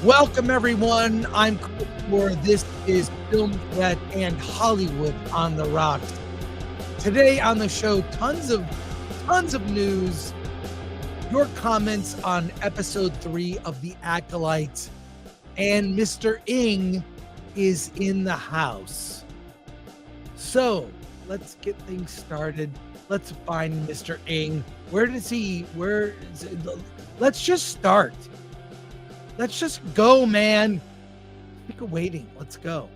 Welcome, everyone. I'm Chris. This is Film Threat and Hollywood on the Rocks. Today on the show, tons of news. Your comments on episode 3 of The Acolyte, and Mr. Ng is in the house. So let's get things started. Let's find Mr. Ng. Let's just start. Let's just go, man. Speak of waiting. Let's go.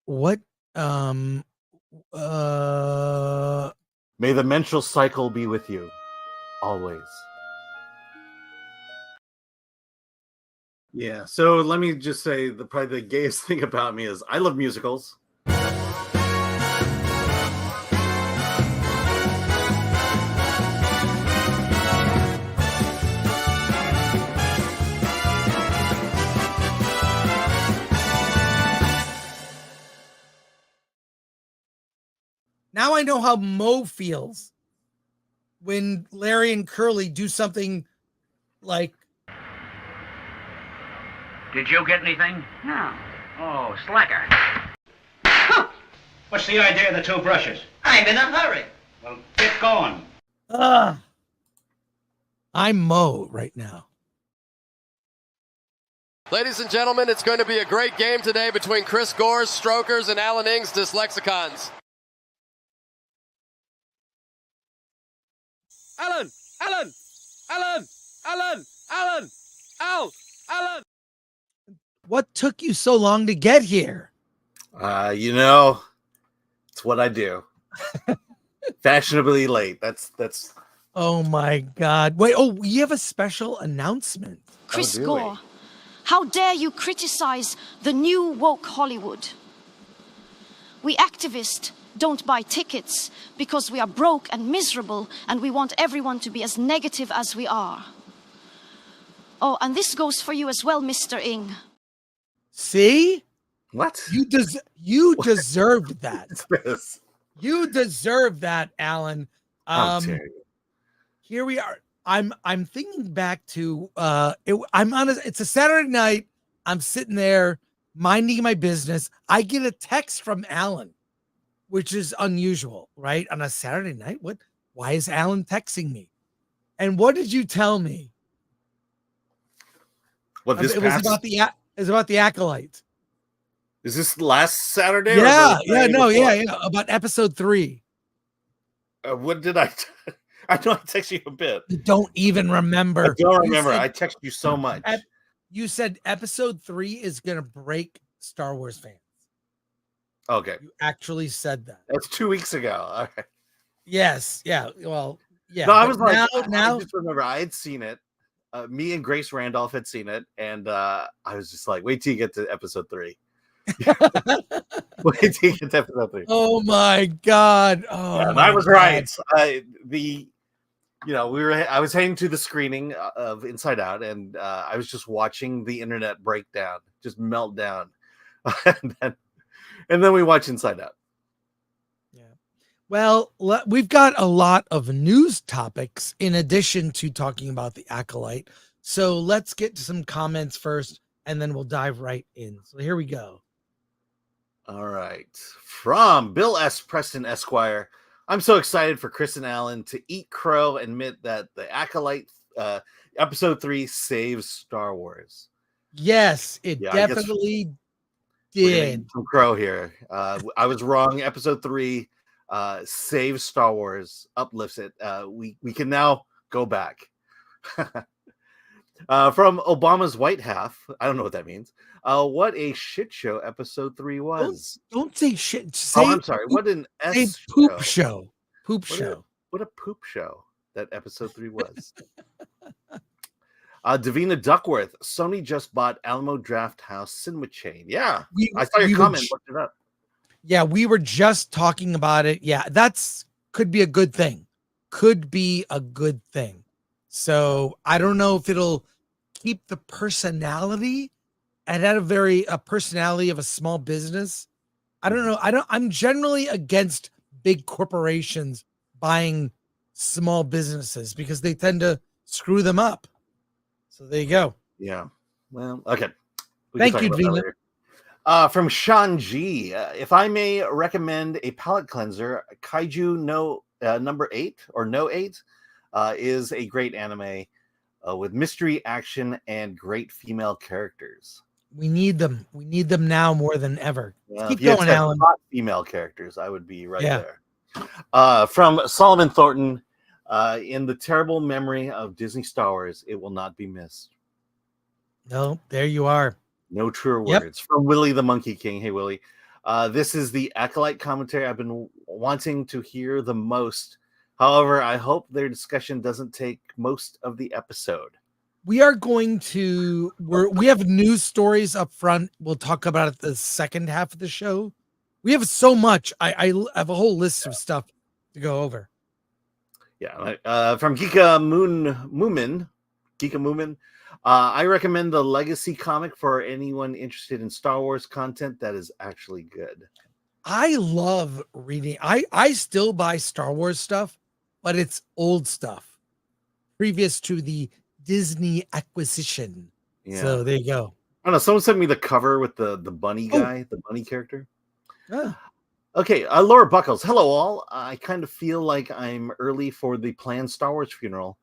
What? May the menstrual cycle be with you always. Yeah, so let me just say probably the gayest thing about me is I love musicals. Now I know how Mo feels when Larry and Curly do something like... Did you get anything? No. Oh, slacker. What's the idea of the 2 brushes? I'm in a hurry. Well, get going. I'm Mo right now. Ladies and gentlemen, it's going to be a great game today between Chris Gore's Strokers and Alan Ng's Dyslexicons. Alan! What took you so long to get here? It's what I do. Fashionably late. That's. Oh my God. Wait, you have a special announcement. Chris do we? Gore, how dare you criticize the new woke Hollywood? We activists don't buy tickets because we are broke and miserable and we want everyone to be as negative as we are. Oh, and this goes for you as well, Mr. Ng. See? What? You deserved that. This? You deserve that, Alan. How dare you? Here we are. I'm thinking back to it's a Saturday night. I'm sitting there minding my business. I get a text from Alan, which is unusual, right? On a Saturday night. Why is Alan texting me? And what did you tell me? What this It was about the Acolyte. Is this last Saturday? Yeah, about episode 3. What did I? I know I texted you a bit. You don't even remember. I don't remember. I texted you so much. You said episode 3 is gonna break Star Wars fans. Okay. You actually said that. That's 2 weeks ago. All right. Yes. Yeah. Well, yeah. No, I was like, now I just remember I had seen it. Me and Grace Randolph had seen it, and I was just like, wait till you get to episode 3. Wait till you get to episode 3. Oh my God. Oh, yeah, my I was God. right. I was heading to the screening of Inside Out, and I was just watching the internet break down, just melt down. and then we watch Inside Out. Yeah. Well, we've got a lot of news topics in addition to talking about the Acolyte. So let's get to some comments first, and then we'll dive right in. So here we go. All right. From Bill S. Preston Esquire. I'm so excited for Chris and Alan to eat crow and admit that the Acolyte episode 3 saves Star Wars. Yes, it definitely did. Some crow here. I was wrong. Episode 3 saves Star Wars, uplifts it. We can now go back. From Obama's White Half. I don't know what that means. What a shit show episode 3 was. Don't say shit. I'm sorry. What an poop show. Poop show. What a poop show that episode 3 was. Davina Duckworth. Sony just bought Alamo Draft House cinema chain. Yeah. I saw your comment. Looked it up. Yeah, we were just talking about it. Yeah, could be a good thing. So I don't know if it'll keep the personality. It had a personality of a small business, I don't know. I'm generally against big corporations buying small businesses because they tend to screw them up. So there you go. Yeah. Well, okay. Thank you, Vina. From Sean G. If I may recommend a palate cleanser, Kaiju No number 8 or No 8 is a great anime with mystery, action, and great female characters. We need them. We need them now more than ever. Keep If you had going, said Alan. hot female characters, I would be right there. From Solomon Thornton, in the terrible memory of Disney Star Wars, it will not be missed. No, there you are. No truer words. From Willie the Monkey King. Hey, Willie. This is the Acolyte commentary I've been wanting to hear the most. However, I hope their discussion doesn't take most of the episode. We are going to, we have news stories up front. We'll talk about it the second half of the show. We have so much. I have a whole list of stuff to go over. Yeah. From Geeka Moomin. I recommend the Legacy comic for anyone interested in Star Wars content that is actually good. I love reading. I still buy Star Wars stuff, but it's old stuff previous to the Disney acquisition. Yeah. So there you go. I don't know. Someone sent me the cover with the bunny guy, the bunny character. Okay. Laura Buckles. Hello, all. I kind of feel like I'm early for the planned Star Wars funeral,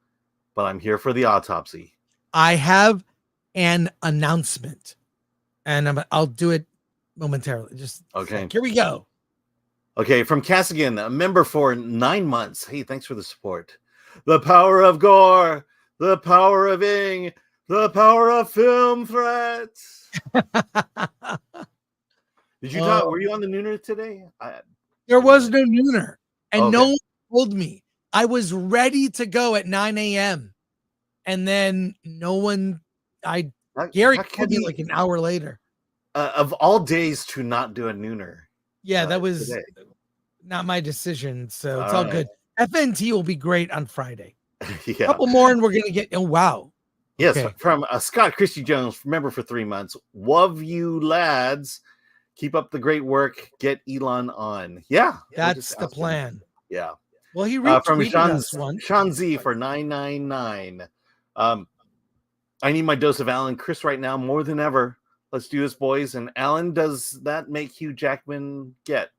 but I'm here for the autopsy. I have an announcement, and I'll do it momentarily. Just okay. Here we go. Okay, from Cassigan, a member for 9 months. Hey, thanks for the support. The power of Gore, the power of Ng, the power of film threats. Did you talk? Were you on the Nooner today? There was no Nooner, and no one told me. I was ready to go at 9 a.m. And then no one, Gary called me like an hour later. Of all days to not do a Nooner. Yeah, that was not my decision. So it's all good. FNT will be great on Friday. A couple more and we're going to get, oh, wow. Yes, from Scott Christy Jones, member for 3 months. Love you, lads. Keep up the great work. Get Elon on. Yeah. That's the plan. Yeah. Well, he from retweeted Sean Z for 999. I need my dose of Alan Chris right now more than ever. Let's do this, boys. And Alan, does that make Hugh Jackman get?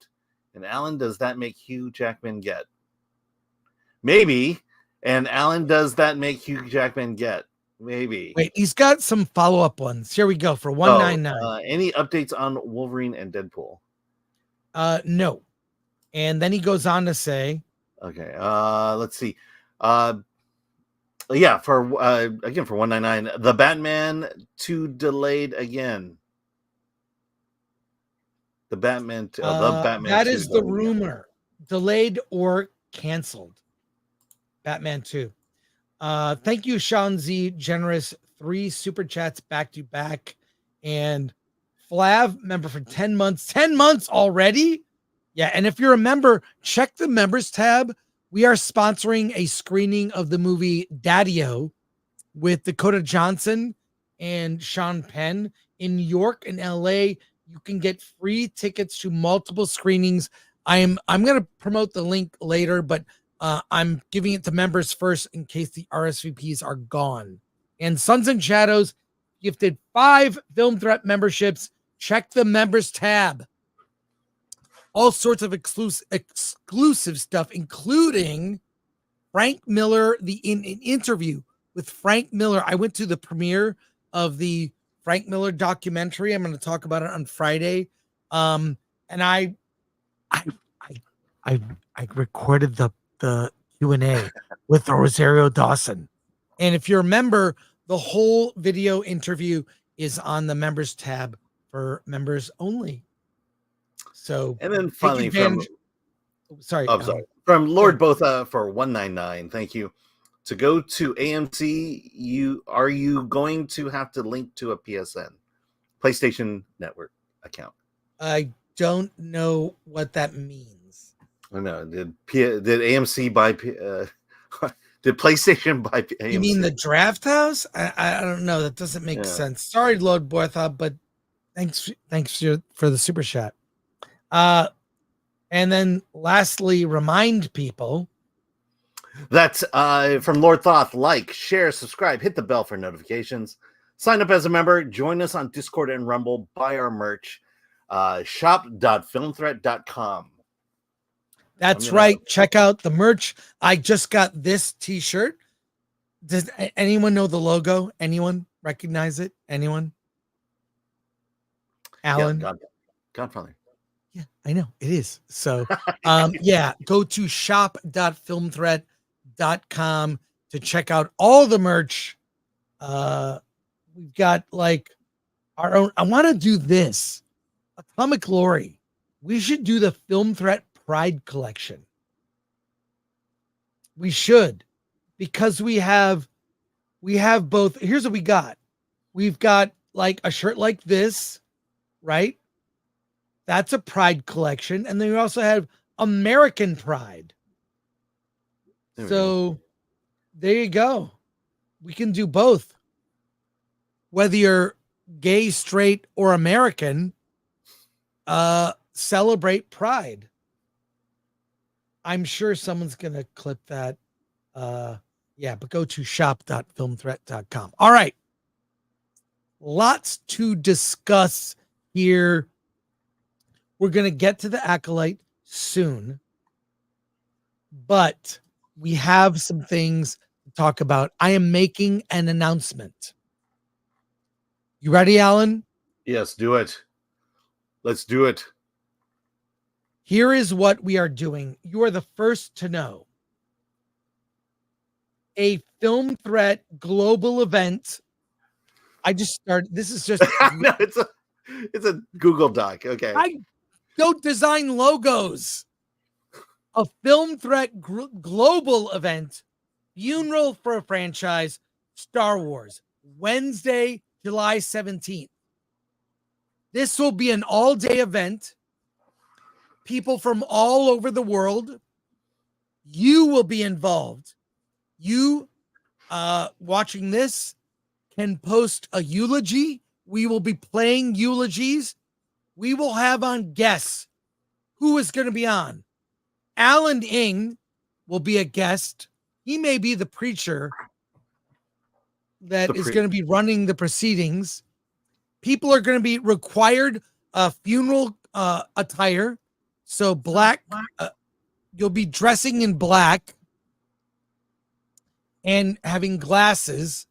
Maybe. And Alan, does that make Hugh Jackman get? Maybe. Wait, he's got some follow-up ones. Here we go for 199. Any updates on Wolverine and Deadpool? No. And then he goes on to say, okay, let's see. Yeah, for 199, the Batman 2 delayed again. The Batman 2. That is the rumor. Delayed or canceled. Batman 2. Thank you, Sean Z. Generous 3 super chats back to back. And Flav, member for 10 months. 10 months already? Yeah, and if you're a member, check the members tab. We are sponsoring a screening of the movie Daddy-O with Dakota Johnson and Sean Penn in New York and LA. You can get free tickets to multiple screenings. I'm going to promote the link later, but I'm giving it to members first in case the RSVPs are gone. And Sons and Shadows gifted 5 Film Threat memberships. Check the members tab. All sorts of exclusive stuff, including Frank Miller, an interview with Frank Miller. I went to the premiere of the Frank Miller documentary. I'm going to talk about it on Friday. And I recorded the Q&A with Rosario Dawson. And if you remember, the whole video interview is on the members tab for members only. So, and then finally from Lord Botha for 199. Thank you. To go to AMC, are you going to have to link to a PSN, PlayStation Network account? I don't know what that means. I know. Did AMC buy? Did PlayStation buy AMC? You mean the Draft House? I don't know. That doesn't make sense. Sorry, Lord Botha, but thanks for the super chat. And then lastly, remind people. That's from Lord Thoth. Like, share, subscribe, hit the bell for notifications. Sign up as a member. Join us on Discord and Rumble. Buy our merch. Shop.filmthreat.com. That's right. Check out the merch. I just got this t-shirt. Does anyone know the logo? Anyone recognize it? Anyone? Alan? Yeah, Godfather. Yeah, I know it is. So, yeah, go to shop.filmthreat.com to check out all the merch. We've got like our own. I want to do this. Atomic Glory. We should do the Film Threat Pride collection. We should, because we have both. Here's what we got. We've got like a shirt like this, right? That's a Pride collection. And then we also have American Pride. So there you go. We can do both. Whether you're gay, straight, or American, celebrate Pride. I'm sure someone's going to clip that. Yeah, but go to shop.filmthreat.com. All right. Lots to discuss here. We're going to get to the Acolyte soon, but we have some things to talk about. I am making an announcement. You ready, Alan? Yes, do it. Let's do it. Here is what we are doing. You are the first to know. A Film Threat global event. I just started. This is just No, it's a Google Doc. Okay. I don't design logos. A Film Threat global event, funeral for a franchise, Star Wars, Wednesday, July 17th. This will be an all-day event. People from all over the world. You will be involved. You watching this can post a eulogy. We will be playing eulogies. We will have on guests. Who is going to be on? Alan Ng will be a guest. He may be the preacher that is going to be running the proceedings. People are going to be required funeral attire. So black, you'll be dressing in black and having glasses.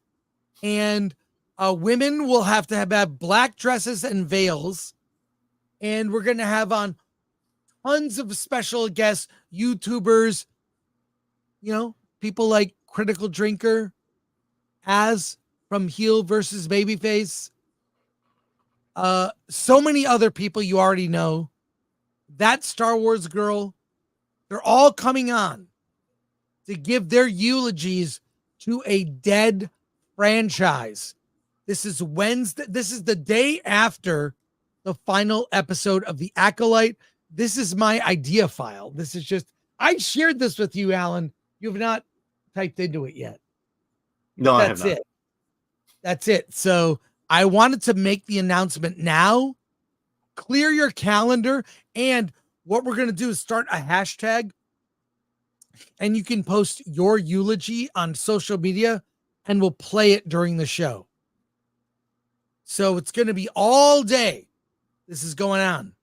And women will have to have black dresses and veils. And we're going to have on tons of special guests, YouTubers, people like Critical Drinker, Az from Heel versus Babyface. So many other people you already know. That Star Wars girl, they're all coming on to give their eulogies to a dead franchise. This is Wednesday. This is the day after the final episode of The Acolyte. This is my idea file. This is just, I shared this with you, Alan. You have not typed into it yet. No, I have not. That's it. So I wanted to make the announcement now. Clear your calendar. And what we're going to do is start a hashtag. And you can post your eulogy on social media and we'll play it during the show. So it's going to be all day. This is going on.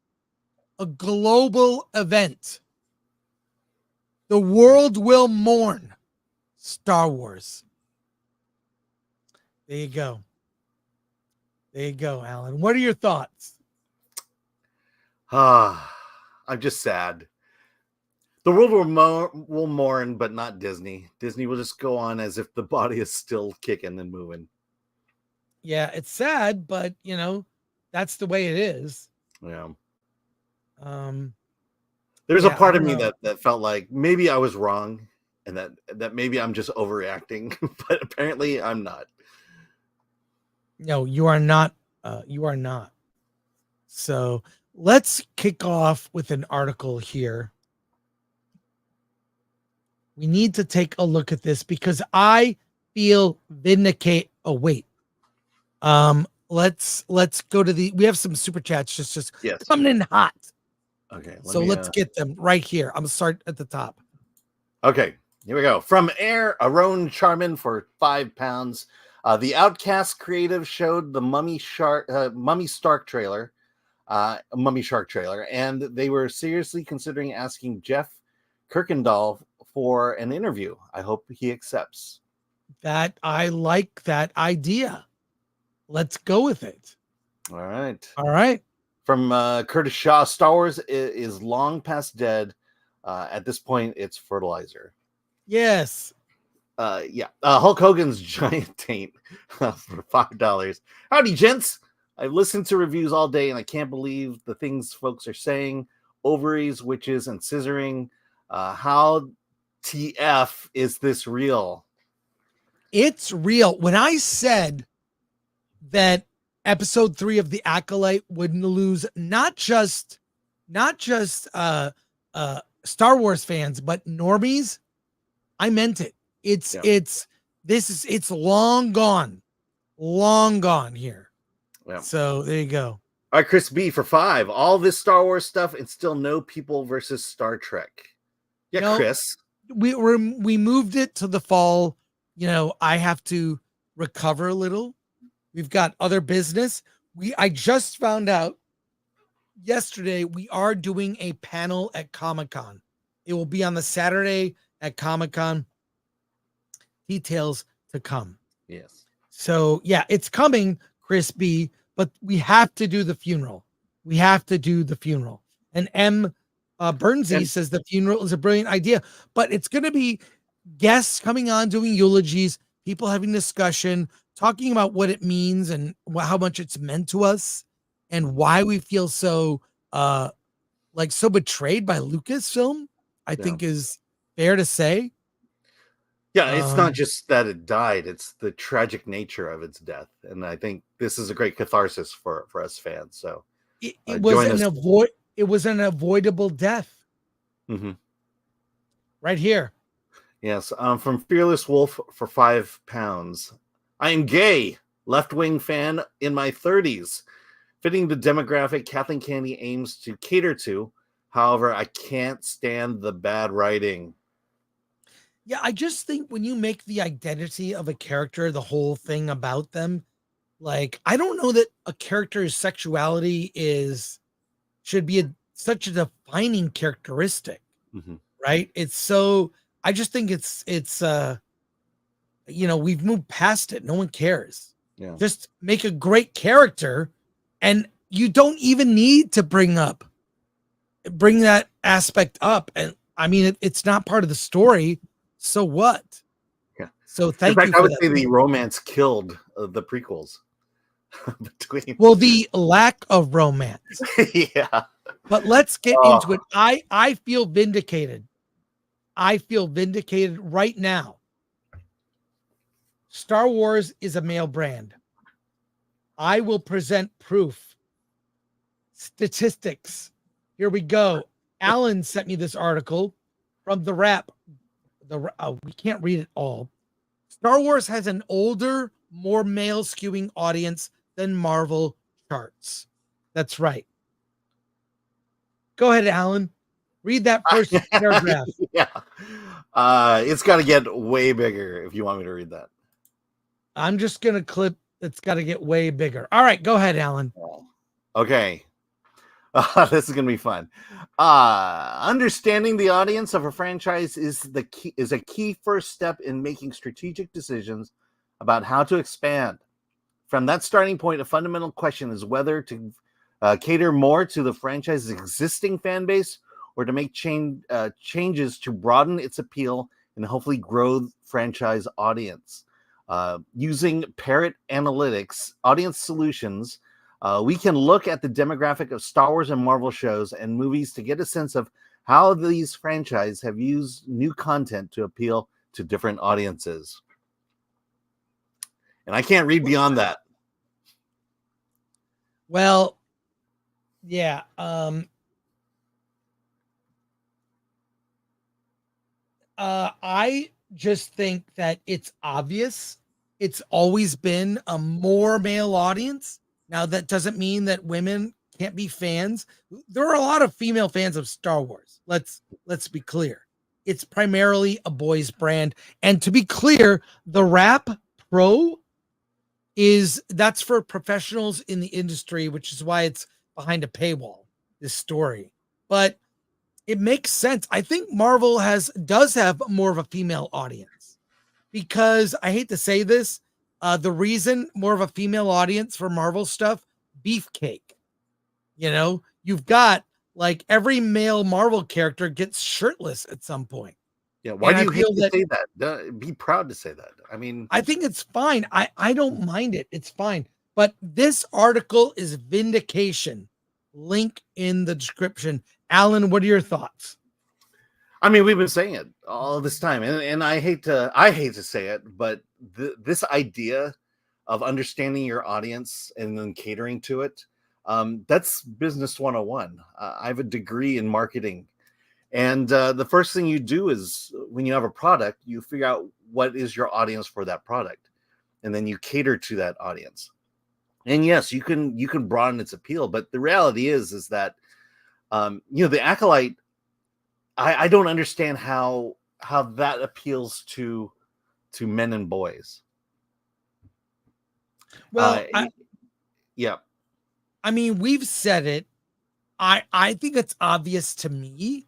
A global event. The world will mourn Star Wars. There you go. There you go, Alan. What are your thoughts? I'm just sad. The world will mourn, but not Disney. Disney will just go on as if the body is still kicking and moving. Yeah, it's sad, but that's the way it is. Yeah. There's a part of me that felt like maybe I was wrong and that maybe I'm just overreacting, but apparently I'm not. No, you are not. You are not. So let's kick off with an article here. We need to take a look at this because I feel vindicated. Oh, wait. Let's go to we have some super chats just yes. coming in hot. Okay. Let's get them right here. I'm gonna start at the top. Okay, here we go. From Air, Aron Charman for £5. The Outcast Creative showed the Mummy Shark trailer, and they were seriously considering asking Jeff Kirkendall for an interview. I hope he accepts. That I like that idea. Let's go with it. All right. All right. From Curtis Shaw, Star Wars is long past dead. At this point, it's fertilizer. Yes. Hulk Hogan's giant taint for $5. Howdy, gents. I've listened to reviews all day, and I can't believe the things folks are saying. Ovaries, witches, and scissoring. How TF is this real? It's real. When I said that episode 3 of The Acolyte wouldn't lose not just Star Wars fans, but normies, I meant it. It's long gone here. Yeah. So there you go. All right, Chris B for $5. All this Star Wars stuff and still no people versus Star Trek. Yeah, no, Chris. We moved it to the fall. I have to recover a little. We've got other business. I just found out yesterday we are doing a panel at Comic-Con. It will be on the Saturday at Comic-Con. Details to come. Yes. So yeah, it's coming, Chris B, but we have to do the funeral. And M. Bernsey says the funeral is a brilliant idea, but it's going to be guests coming on doing eulogies, people having discussion, talking about what it means and how much it's meant to us and why we feel so so betrayed by Lucasfilm, I think is fair to say. Yeah, it's not just that it died, it's the tragic nature of its death. And I think this is a great catharsis for us fans. So it was an avoidable death. Mm-hmm. Right here. Yes, from Fearless Wolf for £5. I am gay, left-wing fan in my 30s, fitting the demographic Kathleen Kennedy aims to cater to. However, I can't stand the bad writing. Yeah, I just think when you make the identity of a character, the whole thing about them, like, I don't know that a character's sexuality should be such a defining characteristic, right? I just think we've moved past it. No one cares. Yeah. Just make a great character, and you don't even need to bring that aspect up. And I mean, it's not part of the story. So what? Yeah. So thank you. In fact, you. I would say the romance killed the prequels. Well, the lack of romance. Yeah. But let's get into it. I feel vindicated. I feel vindicated right now. Star Wars is a male brand. I will present proof. Statistics. Here we go. Alan sent me this article from The Wrap. We can't read it all. Star Wars has an older, more male-skewing audience than Marvel charts. That's right. Go ahead, Alan. Read that first paragraph. Yeah. It's got to get way bigger if you want me to read that. I'm just going to clip. It's got to get way bigger. All right, go ahead, Alan. Okay. This is going to be fun. Understanding the audience of a franchise is a key first step in making strategic decisions about how to expand. From that starting point, a fundamental question is whether to cater more to the franchise's existing fan base or to make changes to broaden its appeal and hopefully grow the franchise audience. Using Parrot Analytics audience solutions, we can look at the demographic of Star Wars and Marvel shows and movies to get a sense of how these franchises have used new content to appeal to different audiences. And I can't read beyond that. Well, yeah. I just think that it's obvious. It's always been a more male audience. Now, that doesn't mean that women can't be fans. There are a lot of female fans of Star Wars. Let's be clear. It's primarily a boys brand. And to be clear, the Wrap Pro that's for professionals in the industry, which is why it's behind a paywall, this story. But it makes sense. I think Marvel does have more of a female audience, because I hate to say this, the reason more of a female audience for Marvel stuff, Beefcake. You've got like every male Marvel character gets shirtless at some point. Yeah, why And do you I hate feel to say that? Be proud to say that. I mean, I think it's fine. I don't mind it. It's fine. But this article is vindication. Link in the description. Alan, what are your thoughts? I mean, we've been saying it all this time, and I hate to say it, but this idea of understanding your audience and then catering to it, that's business 101. I have a degree in marketing, and the first thing you do is, when you have a product, you figure out what is your audience for that product, and then you cater to that audience. And yes, you can broaden its appeal, but the reality is that the Acolyte, I don't understand how that appeals to men and boys. Well, yeah. I mean, we've said it. I think it's obvious to me,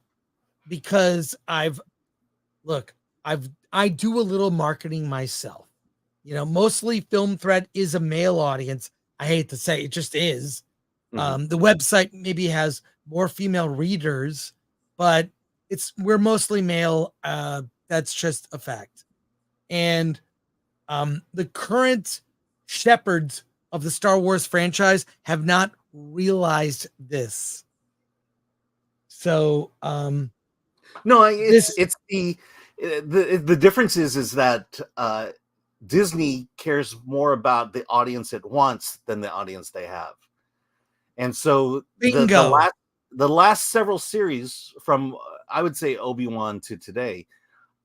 because I do a little marketing myself. Mostly Film Threat is a male audience. I hate to say it, just is. Mm-hmm. The website maybe has more female readers, but we're mostly male. That's just a fact. And the current shepherds of the Star Wars franchise have not realized this. So no, it's the difference is that Disney cares more about the audience it wants than the audience they have. And so the last several series, from I would say Obi-Wan to today,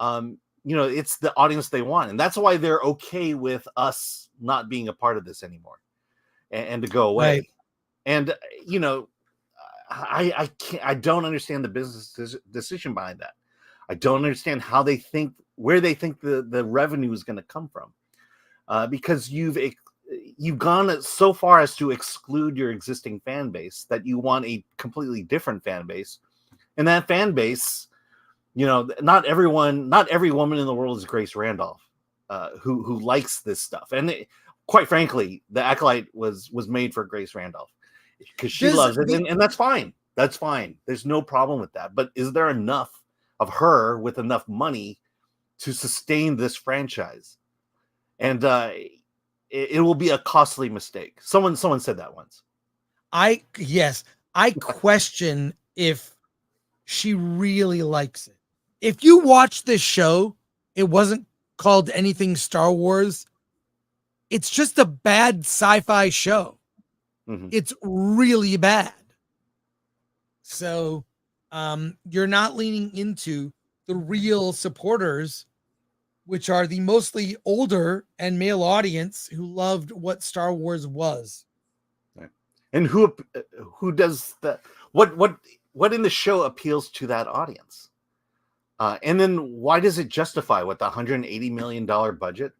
it's the audience they want, and that's why they're okay with us not being a part of this anymore, and to go away. Right. And I don't understand the business decision behind that. I don't understand where they think the revenue is going to come from, because you've gone so far as to exclude your existing fan base that you want a completely different fan base, and that fan base, not every woman in the world is Grace Randolph, who likes this stuff. And quite frankly, the Acolyte was made for Grace Randolph, because she loves it, and that's fine. That's fine. There's no problem with that. But is there enough of her with enough money to sustain this franchise? And it will be a costly mistake. Someone said that once. I question if she really likes it. If you watch this show, it wasn't called anything Star Wars. It's just a bad sci-fi show. Mm-hmm. It's really bad. So you're not leaning into the real supporters, which are the mostly older and male audience who loved what Star Wars was. Right. And who does that? What in the show appeals to that audience? And then why does it justify the $180 million budget?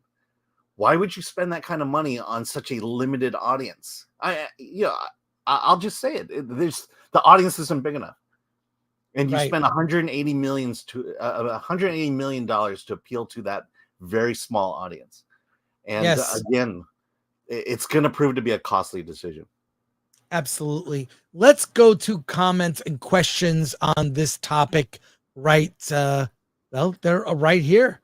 Why would you spend that kind of money on such a limited audience? I'll just say it. The audience isn't big enough, and you spend $180 million to appeal to that very small audience. And again, it's going to prove to be a costly decision. Absolutely. Let's go to comments and questions on this topic. Right. Well, they're right here.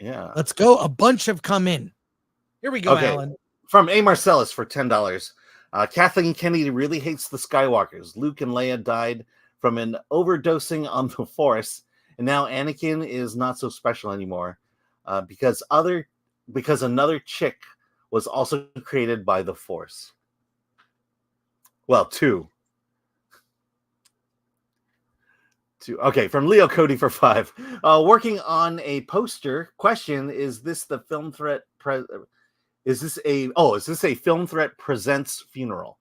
Yeah. Let's go. A bunch have come in. Here we go, okay. Alan. From A. Marcellus for $10. Kathleen Kennedy really hates the Skywalkers. Luke and Leia died from an overdosing on the Force, and now Anakin is not so special anymore because another chick was also created by the Force. Well, two. Okay, from Leo Cody for 5. Working on a poster. Question: is this the Film Threat? Is this a Film Threat presents funeral?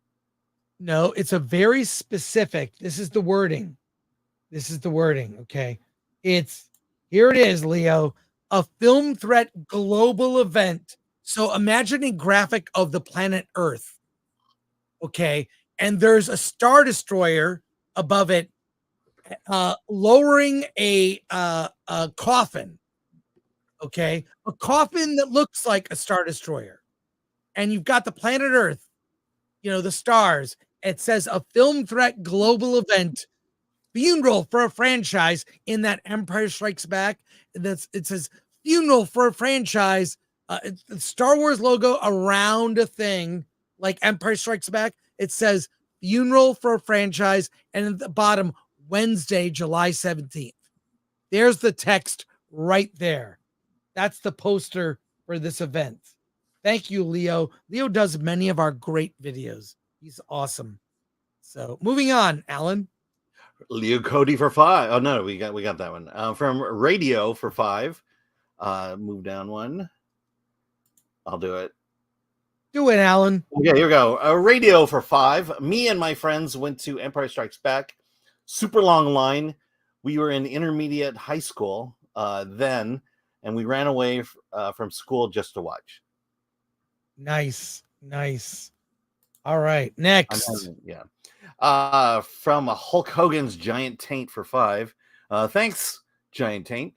No, it's a very specific. This is the wording. Okay. Here it is, Leo. A film threat global event. So imagine a graphic of the planet Earth. Okay. And there's a Star Destroyer above it, lowering a coffin. Okay. A coffin that looks like a Star Destroyer. And you've got the planet Earth, the stars. It says a film threat global event, funeral for a franchise in that Empire Strikes Back. It says funeral for a franchise. It's the Star Wars logo around a thing like Empire Strikes Back. It says funeral for a franchise. And at the bottom, Wednesday, July 17th. There's the text right there. That's the poster for this event. Thank you, Leo. Leo does many of our great videos. He's awesome. So moving on, Alan. Leo Cody for 5. Oh no, we got that one. From Radio for 5. Move down one. I'll do it. Do it, Alan. Okay, here we go. Radio for 5. Me and my friends went to Empire Strikes Back. Super long line. We were in intermediate high school then, and we ran away from school just to watch. Nice. All right, next. From Hulk Hogan's Giant Taint for 5. Thanks, Giant Taint.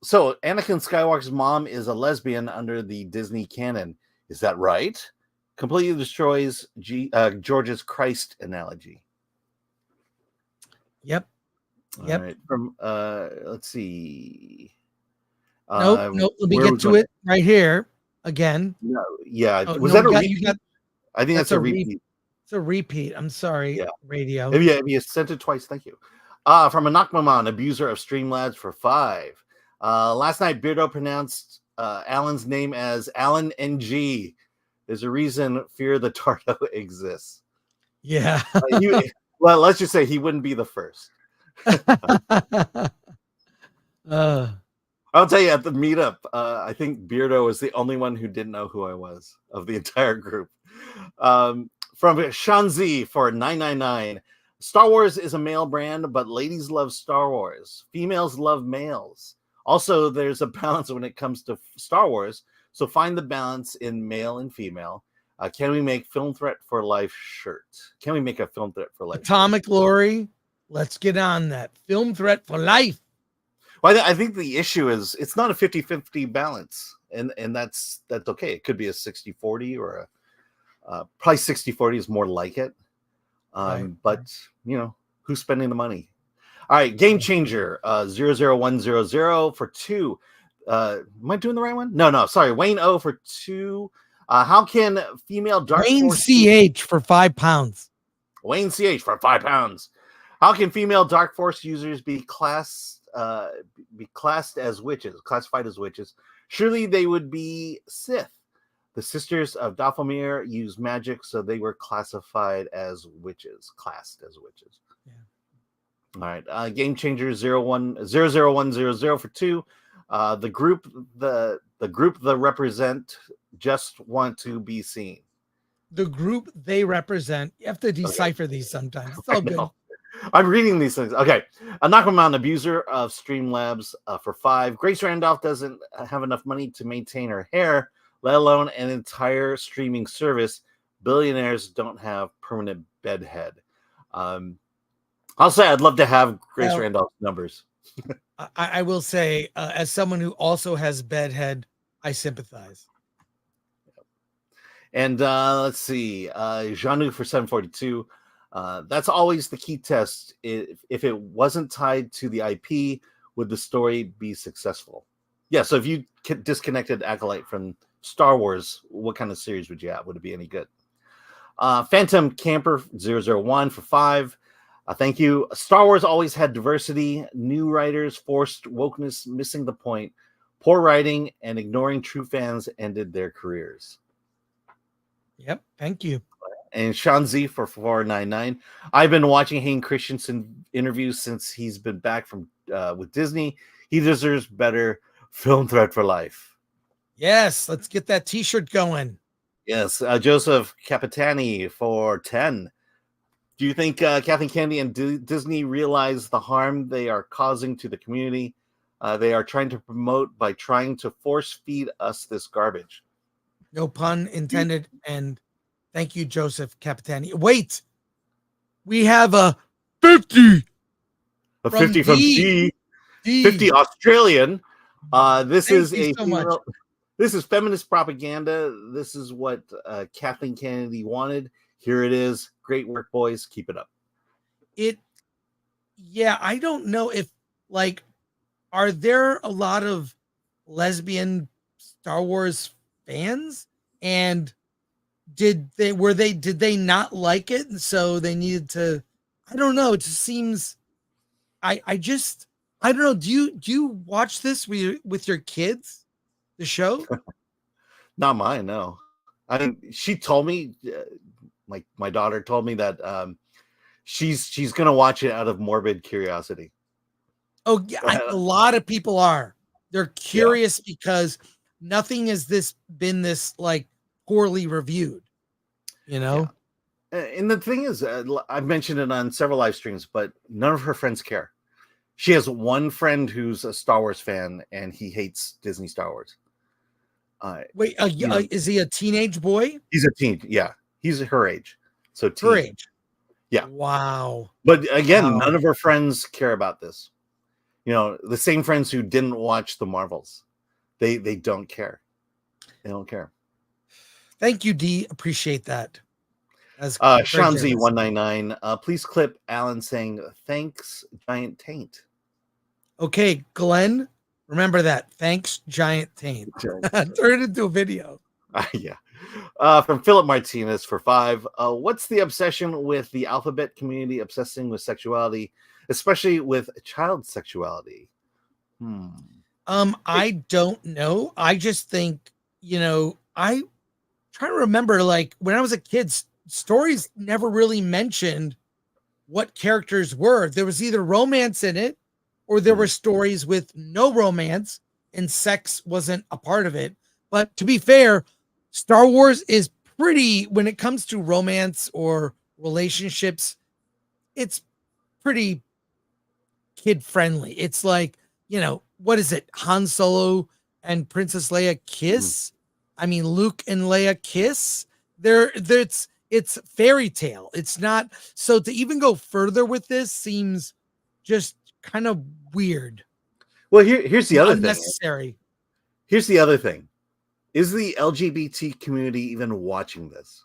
So Anakin Skywalker's mom is a lesbian under the Disney canon. Is that right? Completely destroys George's Christ analogy. Yep. All right. From let's see. Nope. Let me get to it right here again. No, yeah. Oh, was that a repeat? I think that's a repeat. It's a repeat. I'm sorry, Radio. If you sent it twice, thank you. From Anakmaman, abuser of Streamlabs for 5. Last night, Beardo pronounced Alan's name as Alan Ng. There's a reason Fear the Tardo exists. Yeah. Well, let's just say he wouldn't be the first. I'll tell you, at the meetup, I think Beardo was the only one who didn't know who I was of the entire group. From Shanzi for 999. Star Wars is a male brand, but ladies love Star Wars. Females love males. Also, there's a balance when it comes to Star Wars, so find the balance in male and female. Can we make Film Threat for Life shirt? Can we make a Film Threat for Life Atomic Lori, let's get on that. Film Threat for Life. Well, I think the issue is it's not a 50-50 balance, and that's okay. It could be a 60-40 or probably 60-40 is more like it. But, who's spending the money? All right, Game Changer 00100 for 2. Am I doing the right one? No, sorry. Wayne O for 2. How can female Dark Wayne Force CH for £5. Wayne CH for £5. How can female Dark Force users be classified as witches? Surely they would be Sith. The sisters of Dathomir use magic, so they were classified as witches. Yeah. All right. Game Changer 00100 for 2. The group they represent just want to be seen. The group they represent. You have to decipher these sometimes. It's all good. I'm reading these things. Okay. A Knockamountain abuser of Streamlabs for 5. Grace Randolph doesn't have enough money to maintain her hair, let alone an entire streaming service. Billionaires don't have permanent bedhead. I'll say I'd love to have Grace Randolph's numbers. I will say, as someone who also has bedhead, I sympathize. And let's see, Janu for 742. That's always the key test. If it wasn't tied to the IP, would the story be successful? Yeah, so if you disconnected Acolyte from Star Wars, what kind of series would you have? Would it be any good? Phantom Camper 001 for 5. Thank you. Star Wars always had diversity. New writers forced wokeness, missing the point. Poor writing and ignoring true fans ended their careers. Yep. Thank you. And Shanzi for 499. I've been watching Hayden Christensen interviews since he's been back from with Disney. He deserves better. Film Threat for Life. Yes. Let's get that t-shirt going. Yes, Joseph Capitani for 10. Do you think Kathleen Kennedy and Disney realize the harm they are causing to the community? They are trying to promote by trying to force feed us this garbage. No pun intended. And thank you, Joseph Capitani. Wait, we have a 50. A 50 from D. 50 Australian. This Thank is you a so much. This is feminist propaganda. This is what Kathleen Kennedy wanted. Here it is. Great work, boys. Keep it up. Yeah, I don't know if, like, are there a lot of lesbian Star Wars fans? And did they not like it? And so they needed to, I don't know. It just seems, I don't know. Do you watch this with your kids? The show? Not mine, no. I mean, she told me, my daughter told me that she's gonna watch it out of morbid curiosity. Oh yeah, a lot of people are. They're curious because nothing has been this like poorly reviewed. You know. Yeah. And the thing is, I've mentioned it on several live streams, but none of her friends care. She has one friend who's a Star Wars fan, and he hates Disney Star Wars. Wait, is he a teenage boy? He's a teen. Yeah, he's her age. So teen. Her age. Yeah. Wow. But again, none of her friends care about this. You know, the same friends who didn't watch the Marvels, they don't care. They don't care. Thank you, D. Appreciate that. Shanzi 199. Please clip Alan saying thanks, Giant Taint. Okay, Glenn. Remember that. Thanks, Giant Taint. Turn it into a video. Yeah. From Philip Martinez for 5. What's the obsession with the alphabet community obsessing with sexuality, especially with child sexuality? I don't know. I just think, I try to remember, like, when I was a kid, stories never really mentioned what characters were. There was either romance in it, or there were stories with no romance and sex wasn't a part of it. But to be fair, Star Wars is pretty, when it comes to romance or relationships, it's pretty kid friendly. It's like, what is it? Han Solo and Princess Leia kiss. I mean, Luke and Leia kiss. It's fairy tale. It's not. So to even go further with this seems just kind of weird. Well, here's the other unnecessary thing. Here's the other thing. Is the LGBT community even watching this?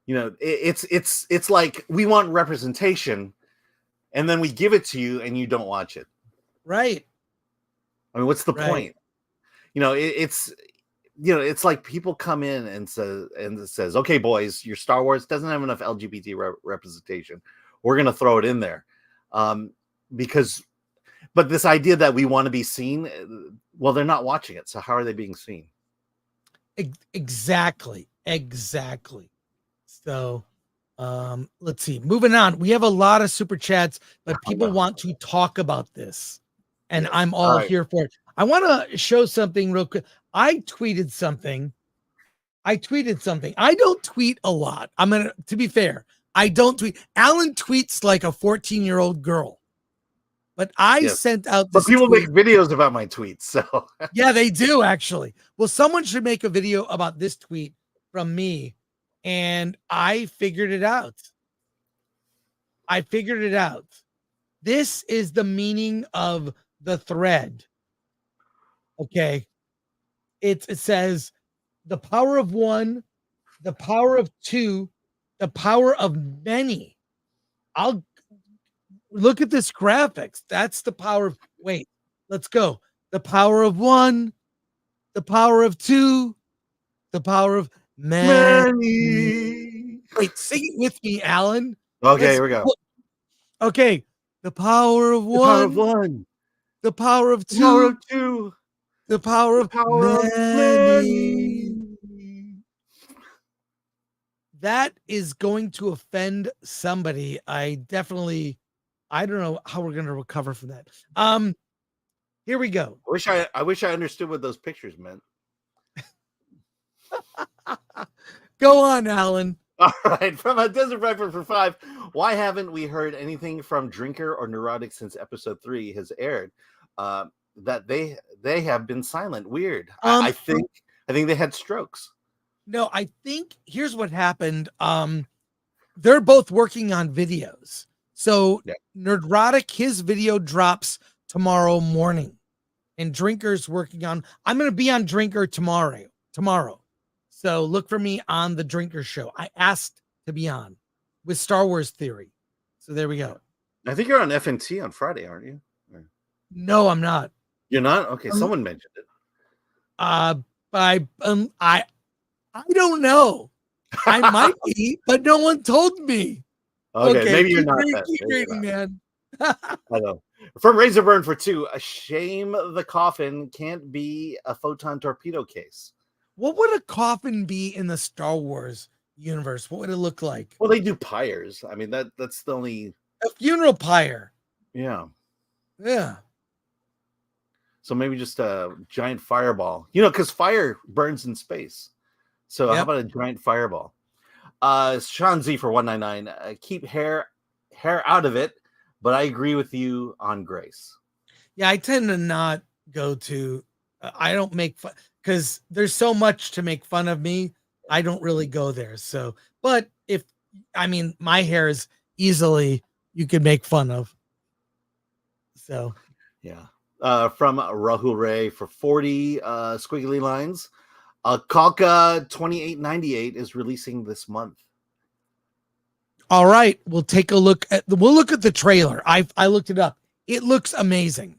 It's like we want representation, and then we give it to you, and you don't watch it. Right. I mean, what's the point? It's like people come in and says, okay, boys, your Star Wars doesn't have enough LGBT representation. We're going to throw it in there. But this idea that we want to be seen, well, they're not watching it. So how are they being seen? Exactly. So, let's see, moving on. We have a lot of super chats, but people want to talk about this, and I'm all here for it. I want to show something real quick. I tweeted something. I don't tweet a lot. To be fair, I don't tweet. Alan tweets like a 14-year-old girl. But I sent out this. But people make videos about my tweets. So yeah, they do actually. Well, someone should make a video about this tweet from me. And I figured it out. This is the meaning of the thread. Okay. It says the power of one, the power of two, the power of many. I'll look at this graphics. That's the power of, wait, let's go. The power of one, the power of two, the power of many. Wait, sing it with me, Alan. Okay, here we go. Okay. The power of one, the power of two, the power of many. That is going to offend somebody. I don't know how we're going to recover from that. Here we go. I wish I understood what those pictures meant. Go on, Alan. All right, from a Desert Breakfast for 5. Why haven't we heard anything from Drinker or Neurotic since episode 3 has aired? That they have been silent. Weird. I think they had strokes. No, I think here's what happened. They're both working on videos. So Nerdrotic, his video drops tomorrow morning, and Drinker's working on. I'm going to be on Drinker tomorrow. So look for me on the Drinker show. I asked to be on with Star Wars Theory. So there we go. I think you're on FNT on Friday, aren't you? No, I'm not. You're not? Okay, someone mentioned it. I don't know. I might be, but no one told me. Okay, maybe you're not. Keep reading, man. I know. From Razorburn for 2, a shame the coffin can't be a photon torpedo case. What would a coffin be in the Star Wars universe? What would it look like? Well, they do pyres. I mean, that's the only... A funeral pyre. Yeah. Yeah. So maybe just a giant fireball. Because fire burns in space. So how about a giant fireball? Sean Z for 199. Keep hair out of it, but I agree with you on Grace. Yeah, I tend to not go to... I don't make fun... Because there's so much to make fun of me. I don't really go there. So, but my hair is easily you could make fun of. So, yeah. From Rahul Ray for 40 squiggly lines. Kalka 2898 is releasing this month. All right, we'll look at the trailer. I looked it up. It looks amazing.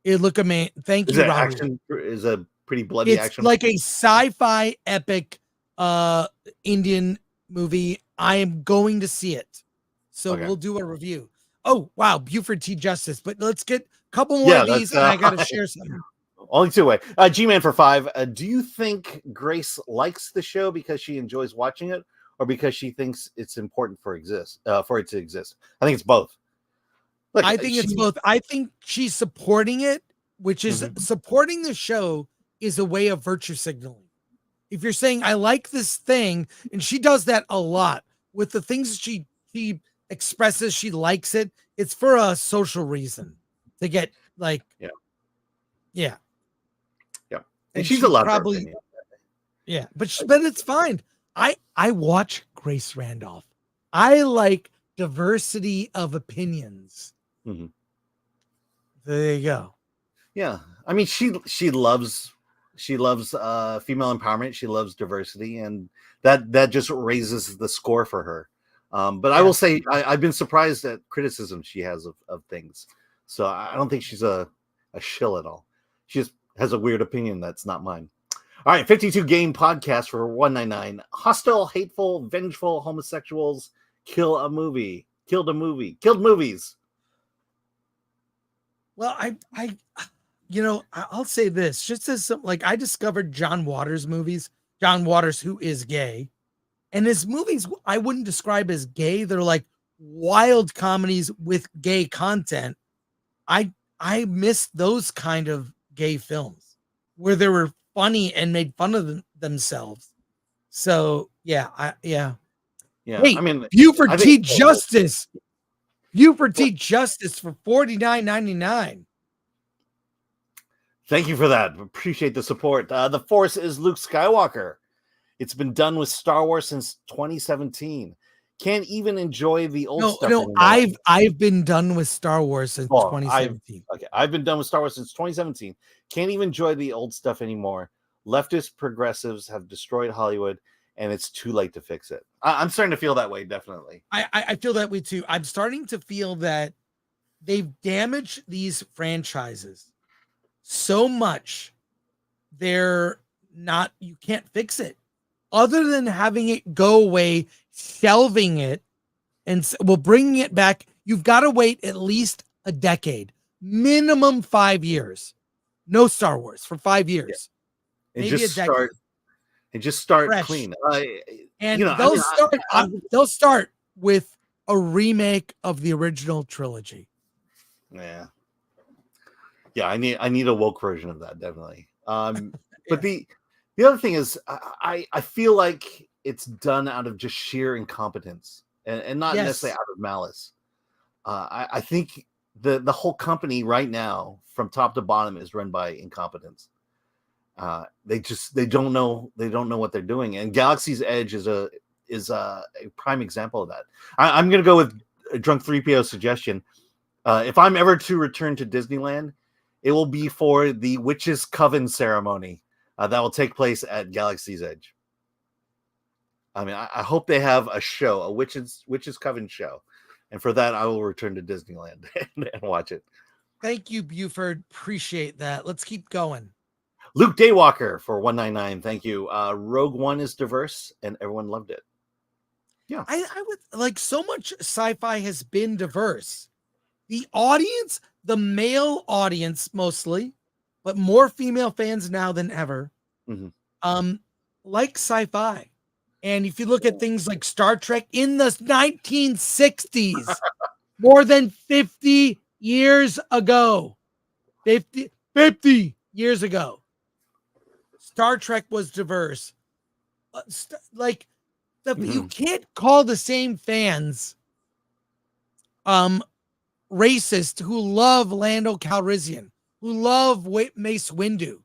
Thank you, Rahul. Action is a pretty bloody action. It's like a sci-fi epic Indian movie. I am going to see it. So we'll do a review. Oh, wow. Buford T. Justice. But let's get a couple more of these, and I got to share some. Only 2 way. G-Man for 5. Do you think Grace likes the show because she enjoys watching it, or because she thinks it's important for it to exist? I think it's both. Look, I think it's both. I think she's supporting it, which is supporting the show is a way of virtue signaling. If you're saying, I like this thing, and she does that a lot with the things she expresses, she likes it. It's for a social reason to get yeah. And she's allowed probably, but it's fine. I watch Grace Randolph. I like diversity of opinions. Mm-hmm. There you go. Yeah, I mean, she loves female empowerment. She loves diversity, and that just raises the score for her. But I will say I've been surprised at criticism she has of things. So I don't think she's a shill at all. She just has a weird opinion that's not mine. All right, 52 Game Podcast for 199. Hostile, hateful, vengeful homosexuals killed movies. Well, I'll say this, just as I discovered John Waters movies. John Waters, who is gay, and his movies I wouldn't describe as gay. They're like wild comedies with gay content. I miss those kind of gay films where they were funny and made fun of themselves. So yeah. Hey, I mean, Buford T. Justice for $49.99. Thank you for that. Appreciate the support. The Force is Luke Skywalker. It's been done with Star Wars since 2017. Can't even enjoy the old stuff anymore. I've been done with Star Wars since 2017. I've been done with Star Wars since 2017. Can't even enjoy the old stuff anymore. Leftist progressives have destroyed Hollywood, and it's too late to fix it. I'm starting to feel that way, definitely. I feel that way too. I'm starting to feel that they've damaged these franchises so much. You can't fix it. Other than having it go away, shelving it, and bringing it back, you've got to wait at least a decade, minimum 5 years. No Star Wars for 5 years. Yeah. Just start fresh. Clean. They'll start with a remake of the original trilogy. Yeah. I need a woke version of that, definitely. But the other thing is, I feel like it's done out of just sheer incompetence and not necessarily out of malice. I think the whole company right now, from top to bottom, is run by incompetence. They don't know what they're doing, and Galaxy's Edge is a prime example of that. I'm going to go with Drunk 3PO suggestion. If I'm ever to return to Disneyland, it will be for the Witches' Coven ceremony that will take place at Galaxy's Edge. I mean, I hope they have a show, a Witches Coven show. And for that, I will return to Disneyland and watch it. Thank you, Buford. Appreciate that. Let's keep going. Luke Daywalker for 199. Thank you. Rogue One is diverse and everyone loved it. Yeah. I would like, so much sci-fi has been diverse. The audience, the male audience mostly, but more female fans now than ever, like sci-fi. And if you look at things like Star Trek in the 1960s, more than 50 years ago, 50 years ago, Star Trek was diverse. You can't call the same fans racist who love Lando Calrissian, who love Mace Windu.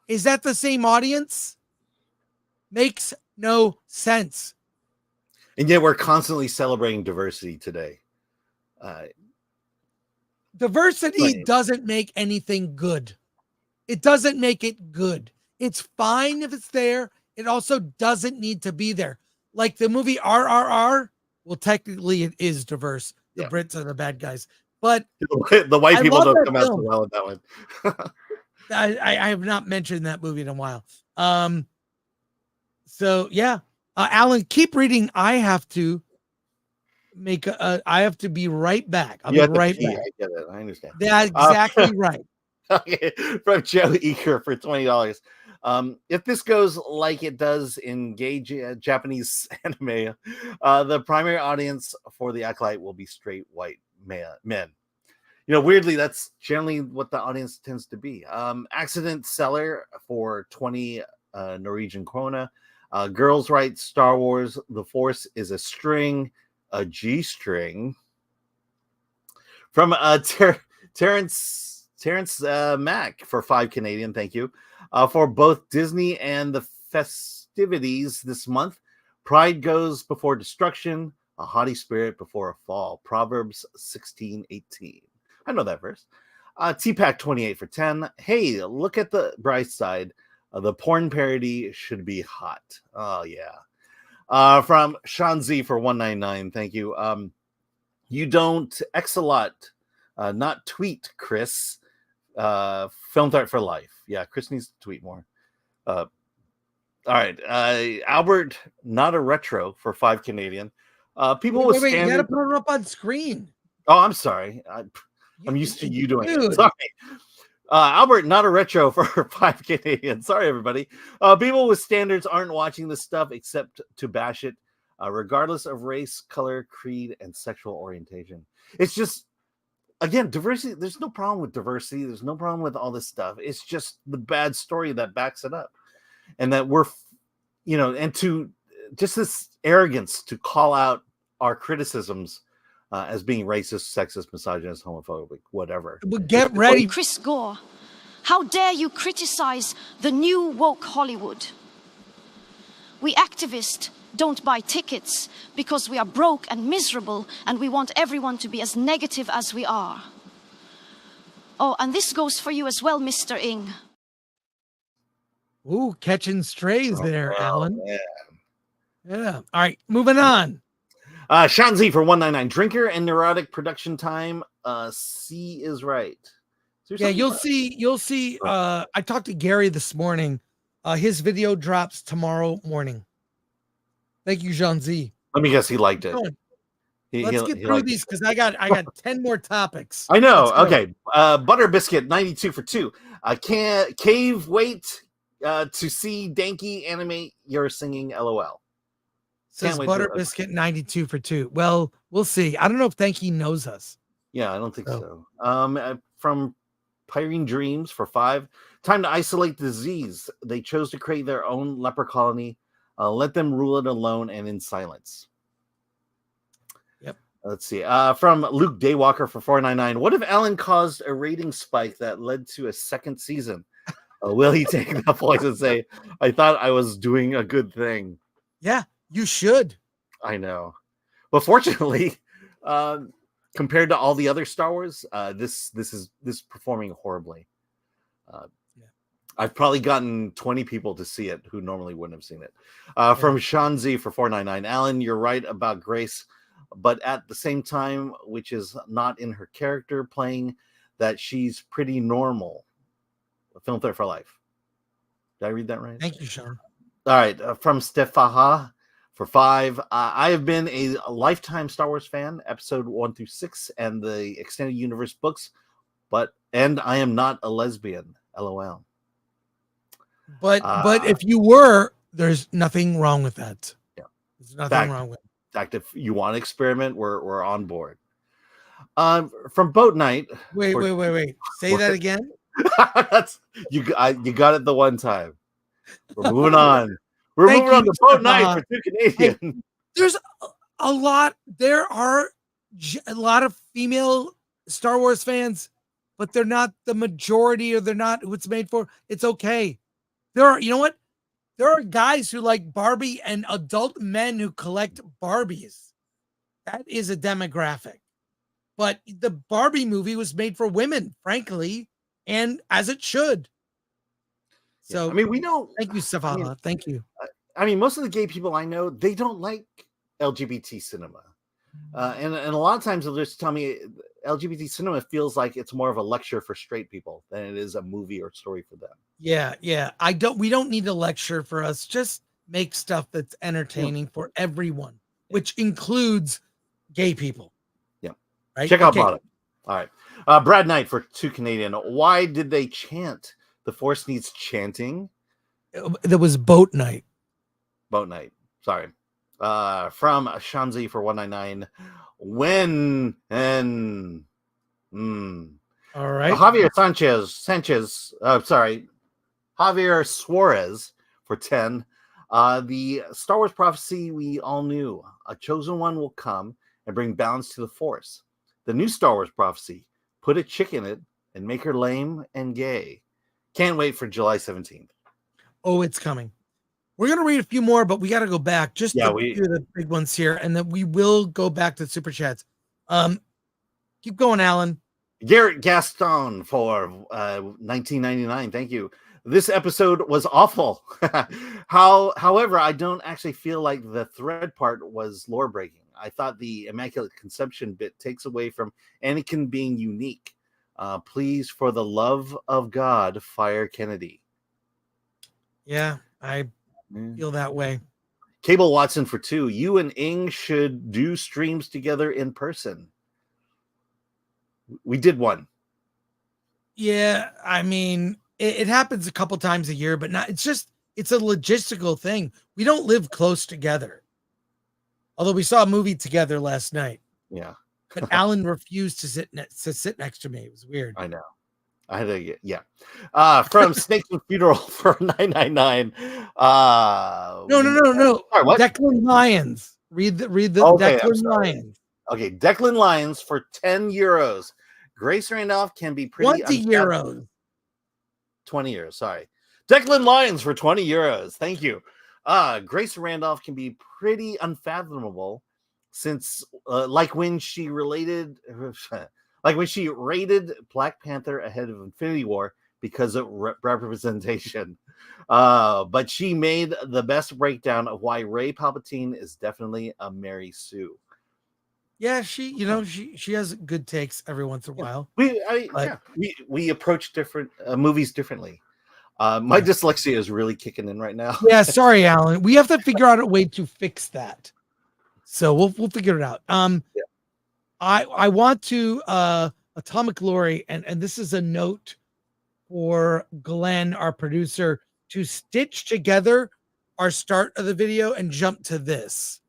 Is that the same audience? Makes no sense. And yet we're constantly celebrating diversity today. Diversity doesn't make anything good. It doesn't make it good. It's fine if it's there. It also doesn't need to be there. Like the movie RRR, well, technically it is diverse. The Brits are the bad guys. But the white people don't come out so well with that one. I have not mentioned that movie in a while. So yeah, Alan, keep reading. I have to be right back. I'll be right back. I get it. I understand. That's exactly right. Okay. From Joe Eaker for $20. If this goes like it does in gay Japanese anime, the primary audience for the Acolyte will be straight white men. You know, weirdly, that's generally what the audience tends to be. Accident seller for 20 Norwegian krona. Girls write Star Wars. The Force is a string, a G-string. From Terrence Mack for 5 Canadian. Thank you. For both Disney and the festivities this month, pride goes before destruction, a haughty spirit before a fall. Proverbs 16:18. I know that verse. T-Pack 28 for 10. Hey, look at the bright side. The porn parody should be hot. Oh, yeah. From Sean Z for 199. Thank you. You don't X-a-lot, not tweet, Chris. Film Art for Life. Yeah, Chris needs to tweet more. All right. Albert, not a retro for 5 Canadian. People with standard... you gotta put it up on screen. Oh, I'm sorry. I'm used to you doing it. Sorry. Albert, not a retro for 5 Canadian. Sorry, everybody. People with standards aren't watching this stuff except to bash it, regardless of race, color, creed, and sexual orientation. It's just, again, diversity. There's no problem with diversity. There's no problem with all this stuff. It's just the bad story that backs it up. And that we're, and to just this arrogance to call out our criticisms as being racist, sexist, misogynist, homophobic, whatever. But get ready. Chris Gore, how dare you criticize the new woke Hollywood? We activists don't buy tickets because we are broke and miserable and we want everyone to be as negative as we are. Oh, and this goes for you as well, Mr. Ng. Ooh, catching strays there, Alan. Man. Yeah. All right, moving on. Shanzi for 199. Drinker and neurotic production time. C is right. Yeah, you'll see. I talked to Gary this morning. His video drops tomorrow morning. Thank you, Jean Z. Let me guess, he liked it. Let's get through these because I got 10 more topics. I know. Okay. Butter Biscuit 92 for 2. Cave wait to see Danky animate your singing LOL. Says Butter Biscuit 92 for 2. Well, we'll see. I don't know if Danky knows us. Yeah, I don't think so. From Pyrene Dreams for 5. Time to isolate disease. They chose to create their own leper colony. Let them rule it alone and in silence. Yep. Let's see. From Luke Daywalker for 499. What if Alan caused a rating spike that led to a second season? Will he take the voice and say, I thought I was doing a good thing? Yeah, you should. I know. But fortunately, compared to all the other Star Wars, this is performing horribly. I've probably gotten 20 people to see it who normally wouldn't have seen it. From Sean Z for 499. Alan, you're right about Grace, but at the same time, which is not in her character playing, that she's pretty normal. Film Threat for Life. Did I read that right? Thank you, Sean. All right. From Stefaha for 5. I have been a lifetime Star Wars fan, episode 1 through 6, and the extended universe books, and I am not a lesbian. LOL. But if you were, there's nothing wrong with that. Yeah. There's nothing wrong with it. In fact, if you want to experiment, we're on board. From Boat Night. Wait. Say that again. You got it the one time. We're moving on. We're moving on to Boat Night for 2 Canadian. Hey, there's a lot. There are a lot of female Star Wars fans, but they're not the majority, or they're not who it's made for. It's okay. You know what? There are guys who like Barbie and adult men who collect Barbies. That is a demographic. But the Barbie movie was made for women, frankly, and as it should. So, I mean, we don't. Thank you, Savala. Thank you. I mean, most of the gay people I know, they don't like LGBT cinema. And a lot of times they'll just tell me LGBT cinema feels like it's more of a lecture for straight people than it is a movie or story for them. Yeah. We don't need a lecture for us. Just make stuff that's entertaining for everyone, which includes gay people. Yeah. Right. Check out Bottom. All right. Brad Knight for 2 Canadian. Why did they chant? The Force needs chanting. There was Boat Night. Boat Night. Sorry. From Shanzi for 199. When and all right. Javier Sanchez. Javier Suarez for 10. The Star Wars prophecy we all knew. A chosen one will come and bring balance to the Force. The new Star Wars prophecy. Put a chick in it and make her lame and gay. Can't wait for July 17th. Oh, it's coming. We're going to read a few more, but we got to go back. Just a few of the big ones here, and then we will go back to Super Chats. Keep going, Alan. Garrett Gaston for 1999. Thank you. This episode was awful. However, I don't actually feel like the thread part was lore breaking. I thought the Immaculate Conception bit takes away from Anakin being unique. Please, for the love of God, fire Kennedy. Yeah, I feel that way. Cable Watson for 2. You and Ng should do streams together in person. We did one. Yeah, I mean, it happens a couple times a year, but not. It's a logistical thing. We don't live close together. Although we saw a movie together last night. Yeah. But Alan refused to sit next to me. It was weird. I know. I had to, yeah. From Snakes and Funeral for 999. No. Sorry, what? Declan Lyons. Read the Okay, Declan Lyons. Okay, Declan Lyons for 10 euros. Grace Randolph can be pretty 20 euros. 20 euros, sorry. Declan Lyons for 20 euros. Thank you. Grace Randolph can be pretty unfathomable since like when she rated Black Panther ahead of Infinity War because of representation. But she made the best breakdown of why Rey Palpatine is definitely a Mary Sue. Yeah, she has good takes every once in a while. We approach different movies differently. My dyslexia is really kicking in right now. Yeah, sorry, Alan. We have to figure out a way to fix that. So we'll figure it out. I want to Atomic Glory, and this is a note for Glenn, our producer, to stitch together our start of the video and jump to this.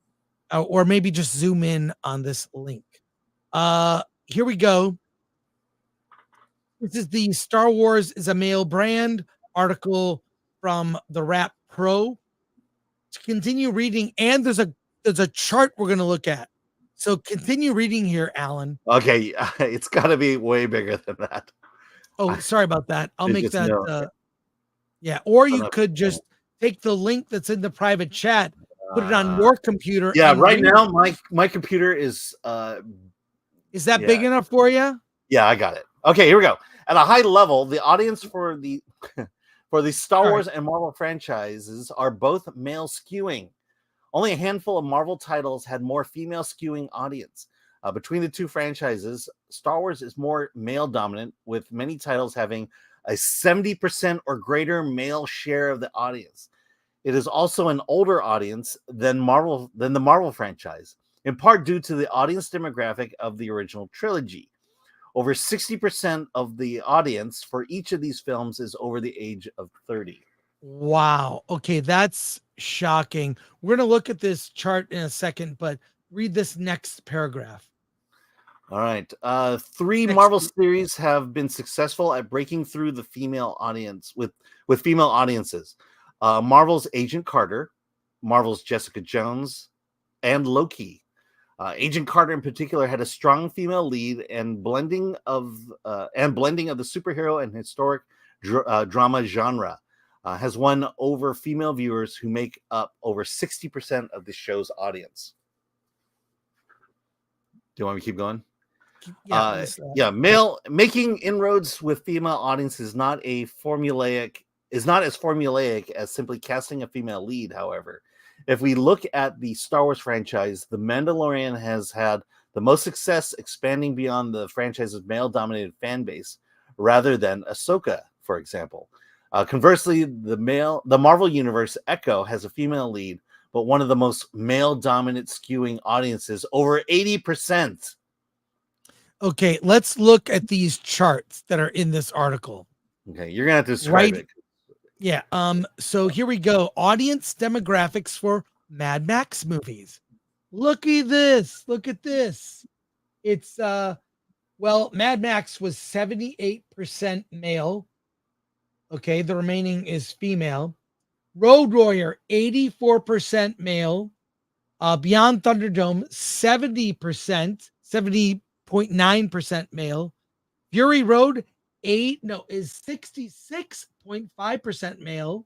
Or maybe just zoom in on this link. Here we go. This is the Star Wars is a Male Brand article from the Rap Pro. continue reading, and there's a chart we're going to look at. So continue reading here, Alan. Okay, it's got to be way bigger than that. Oh, sorry about that. I'll make that. No. Yeah, or you could just take the link that's in the private chat, put it on your computer. Yeah, and right read now it. my computer is. Is that big enough for you? Yeah, I got it. Okay, here we go. At a high level, the audience for the Star Wars and Marvel franchises are both male skewing. Only a handful of Marvel titles had more female skewing audience. Between the two franchises, Star Wars is more male dominant, with many titles having a 70% or greater male share of the audience. It is also an older audience than the Marvel franchise, in part due to the audience demographic of the original trilogy. Over 60% of the audience for each of these films is over the age of 30. Wow. Okay, that's shocking. We're going to look at this chart in a second, but read this next paragraph. All right. Three Marvel series have been successful at breaking through the female audience with female audiences. Marvel's Agent Carter, Marvel's Jessica Jones, and Loki. Agent Carter in particular had a strong female lead and blending of the superhero and historic drama genre. Has won over female viewers who make up over 60% of the show's audience. Do you want me to keep going? Making inroads with female audience is not as formulaic as simply casting a female lead. However, if we look at the Star Wars franchise, The Mandalorian has had the most success expanding beyond the franchise's male-dominated fan base, rather than Ahsoka, for example. Conversely, the Marvel Universe Echo has a female lead, but one of the most male-dominant skewing audiences, over 80%. Okay, let's look at these charts that are in this article. Okay, you're gonna have to describe it. Yeah. So here we go. Audience demographics for Mad Max movies. Look at this. Look at this. It's Mad Max was 78% male. Okay, the remaining is female. Road Warrior, 84% male. Beyond Thunderdome, 70%, 70.9% male. Fury Road, is 66.5% male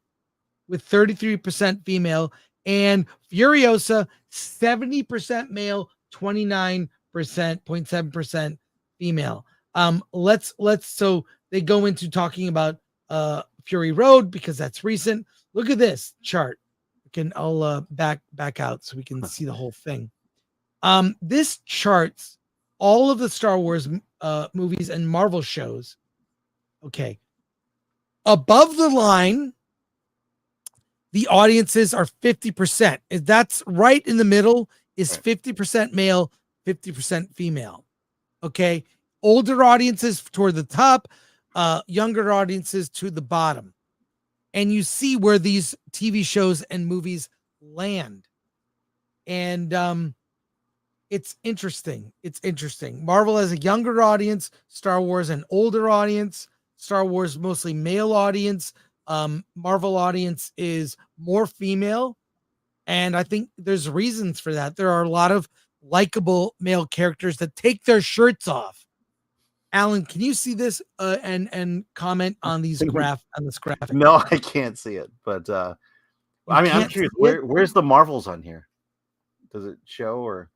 with 33% female. And Furiosa, 70% male, 29.7% female. So they go into talking about Fury Road because that's recent. Look at this chart. I'll back out so we can see the whole thing. This charts all of the Star Wars movies and Marvel shows. Okay. Above the line, the audiences are 50%. That's right in the middle is 50% male, 50% female. Okay. Older audiences toward the top, younger audiences to the bottom. And you see where these TV shows and movies land. And it's interesting. It's interesting. Marvel has a younger audience, Star Wars an older audience, Star Wars mostly male audience. Marvel audience is more female. And I think there's reasons for that. There are a lot of likable male characters that take their shirts off. Alan, can you see this and comment on these this graphic? No, I can't see it, but I'm curious. Where's the Marvels on here? Does it show or?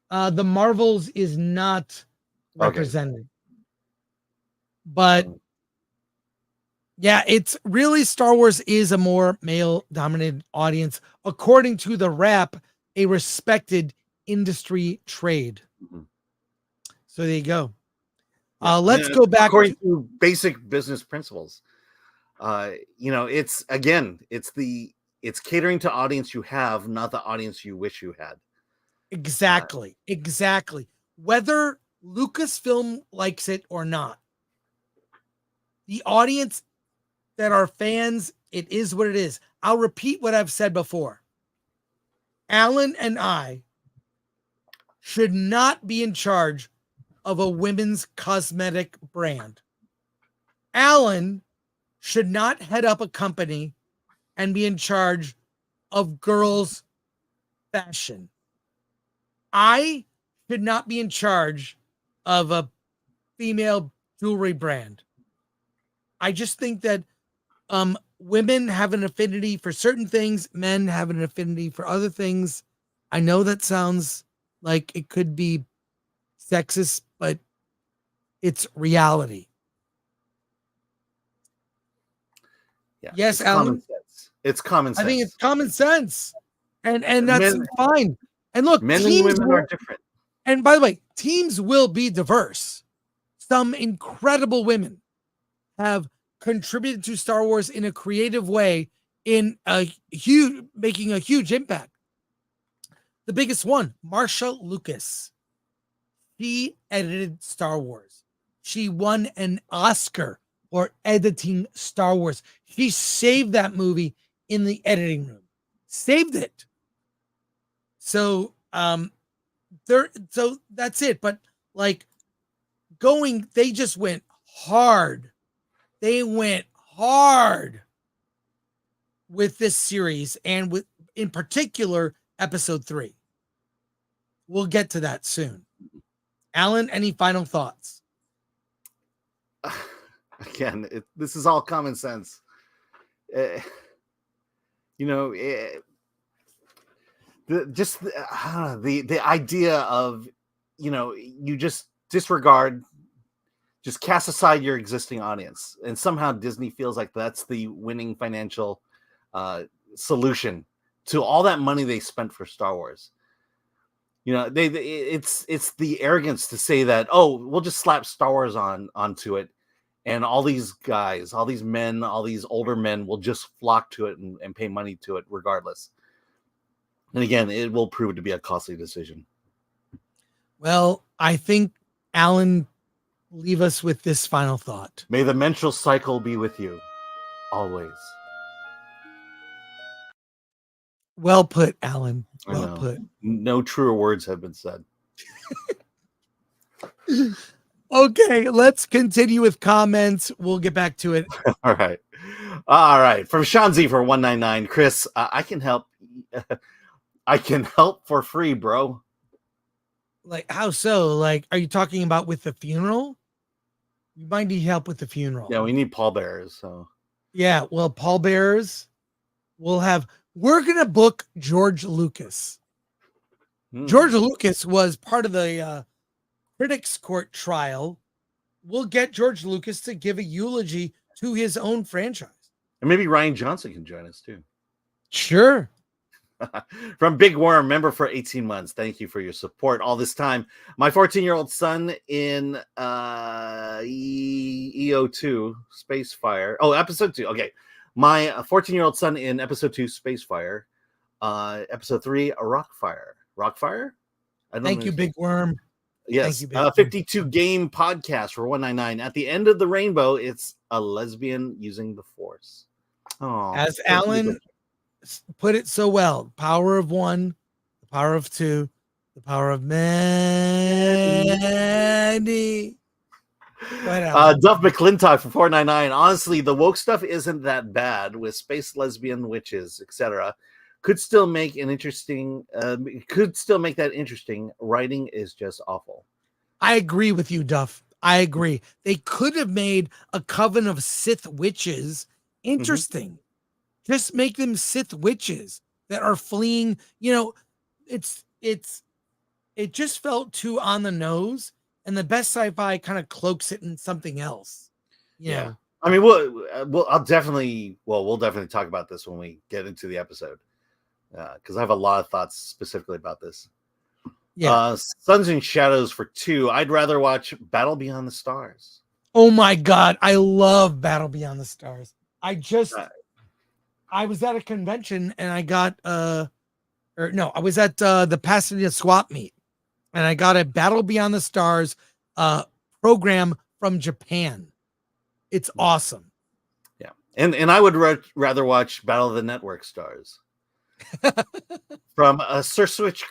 The Marvels is not represented, but yeah, it's really Star Wars is a more male-dominated audience, according to the Wrap, a respected industry trade. Mm-hmm. So there you go. Let's go back according to basic business principles. It's catering to audience you have, not the audience you wish you had. Exactly. Whether Lucasfilm likes it or not, the audience that are fans, it is what it is. I'll repeat what I've said before. Alan and I should not be in charge of a women's cosmetic brand. Alan should not head up a company and be in charge of girls' fashion. I should not be in charge of a female jewelry brand. I just think that women have an affinity for certain things, men have an affinity for other things. I know that sounds like it could be sexist, but it's reality. Yeah. Yes, it's common Alan? sense. It's common sense. I think it's common sense. And that's Men- fine. And look, Men and teams women will, are different. and by the way, teams will be diverse. Some incredible women have contributed to Star Wars in a creative way, in a huge, making a huge impact. The biggest one, Marsha Lucas. She edited Star Wars. She won an Oscar for editing Star Wars. She saved that movie in the editing room. Saved it. So so that's it. But like they just went hard. They went hard with this series, and with, in particular, episode 3. We'll get to that soon. Alan, any final thoughts? Again, this is all common sense. The idea of, you just disregard, just cast aside your existing audience, and somehow Disney feels like that's the winning financial solution to all that money they spent for Star Wars. It's the arrogance to say that, oh, we'll just slap Star Wars onto it, and all these guys, all these men, all these older men will just flock to it and pay money to it regardless. And again, it will prove to be a costly decision. Well, I think, Alan, leave us with this final thought. May the menstrual cycle be with you always. Well put, Alan. Well put. No truer words have been said. Okay, let's continue with comments. We'll get back to it. All right. From Sean Z for 199, Chris, I can help. I can help for free, bro. Like, how so? Like, are you talking about with the funeral? You might need help with the funeral. Yeah, we need pallbearers. So yeah, well, pallbearers. We're gonna book George Lucas. George Lucas was part of the Critics Court trial. We'll get George Lucas to give a eulogy to his own franchise. And maybe Ryan Johnson can join us too. Sure. From Big Worm, member for 18 months. Thank you for your support all this time. My 14-year-old son in EO2 Spacefire. Oh, episode 2. Okay. My 14-year-old son in episode 2 Spacefire. Episode 3 a Rockfire. Rockfire? Thank you, Big Worm. Yes. Thank you, 52 game podcast for 199. At the end of the rainbow, it's a lesbian using the Force. Oh, as Alan put it so well, power of one, the power of two, the power of many. Duff McClintock for 499. Honestly, the woke stuff isn't that bad with space lesbian witches, etc. Could still make that interesting. Writing is just awful. I agree with you, Duff. I agree. They could have made a coven of Sith witches interesting. Mm-hmm. Just make them Sith witches that are fleeing. It just felt too on the nose, and the best sci-fi kind of cloaks it in something else. Yeah. I mean, we'll definitely talk about this when we get into the episode. Because I have a lot of thoughts specifically about this. Yeah. Suns and Shadows for 2. I'd rather watch Battle Beyond the Stars. Oh my God. I love Battle Beyond the Stars. I was at a convention and I got I was at the Pasadena Swap Meet, and I got a Battle Beyond the Stars program from Japan. It's awesome. Yeah. And I would rather watch Battle of the Network Stars. From Sir Switch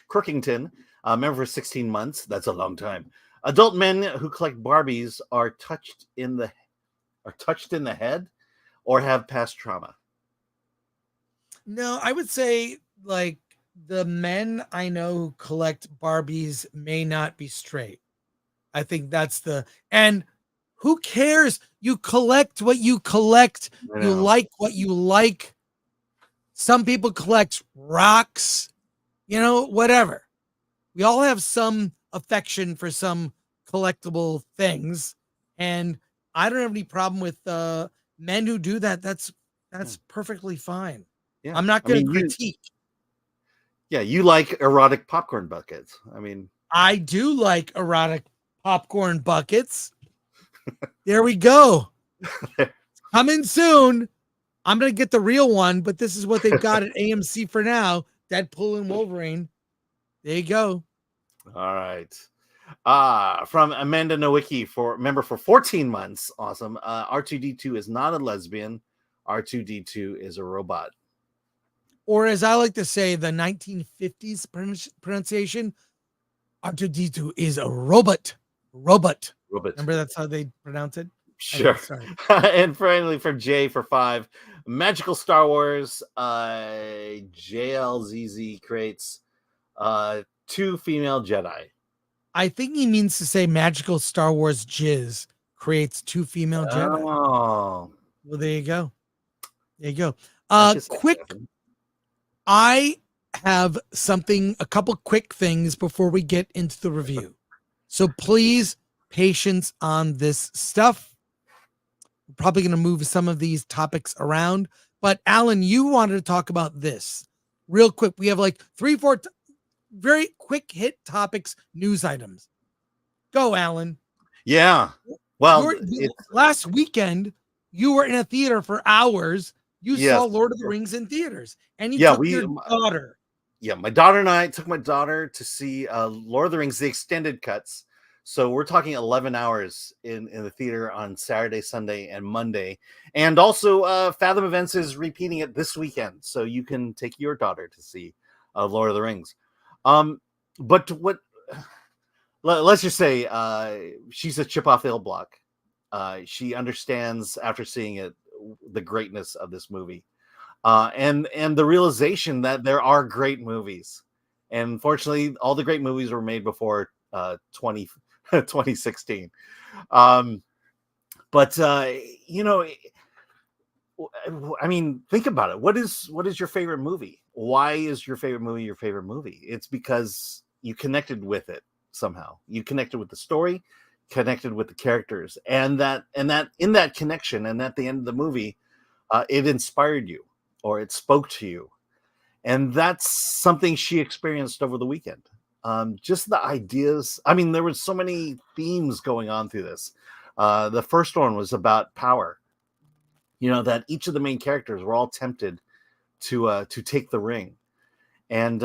Crookington, member for 16 months. That's a long time. Adult men who collect Barbies are touched in the head. or have past trauma? No, I would say like the men I know who collect Barbies may not be straight. I think that's and who cares? You collect what you collect. I You know. like what you like. Some people collect rocks, whatever. We all have some affection for some collectible things. And I don't have any problem with men who do that. That's perfectly fine. Yeah. I'm not I going to mean, critique. you like erotic popcorn buckets. I mean, I do like erotic popcorn buckets. There we go. Coming soon. I'm going to get the real one, but this is what they've got at AMC for now. Deadpool and Wolverine. There you go. all right. From Amanda Nowicki member for 14 months. Awesome. R2D2 is not a lesbian. R2D2 is a robot. Or as I like to say, the 1950s pronunciation, R2D2 is a robot. Robot. Remember that's how they pronounce it? Sure. Okay, sorry. And finally from Jay for 5, Magical Star Wars, JLZZ creates 2 female Jedi. I think he means to say Magical Star Wars Jizz creates 2 female Jedi. Oh. Well, there you go. There you go. Quick. I have a couple quick things before we get into the review. So please, patience on this stuff. We're probably going to move some of these topics around. But Alan, you wanted to talk about this real quick. We have like 3-4 very quick hit topics, news items. Go, Alan. Yeah. Well, last weekend, you were in a theater for hours. You saw Lord of the Rings in theaters, and you took your daughter. Yeah, my daughter and I took my daughter to see Lord of the Rings, the extended cuts. So we're talking 11 hours in the theater on Saturday, Sunday, and Monday. And also Fathom Events is repeating it this weekend. So you can take your daughter to see Lord of the Rings. But let's just say she's a chip off the old block. She understands after seeing it the greatness of this movie. And the realization that there are great movies. And unfortunately, all the great movies were made before 2016. I mean, think about it. What is your favorite movie? Why is your favorite movie your favorite movie? It's because you connected with it somehow. You connected with the story, connected with the characters, and that in that connection, and at the end of the movie, it inspired you or it spoke to you. And that's something she experienced over the weekend. Just the ideas. I mean, there were so many themes going on through this. The first one was about power. That each of the main characters were all tempted to take the ring. And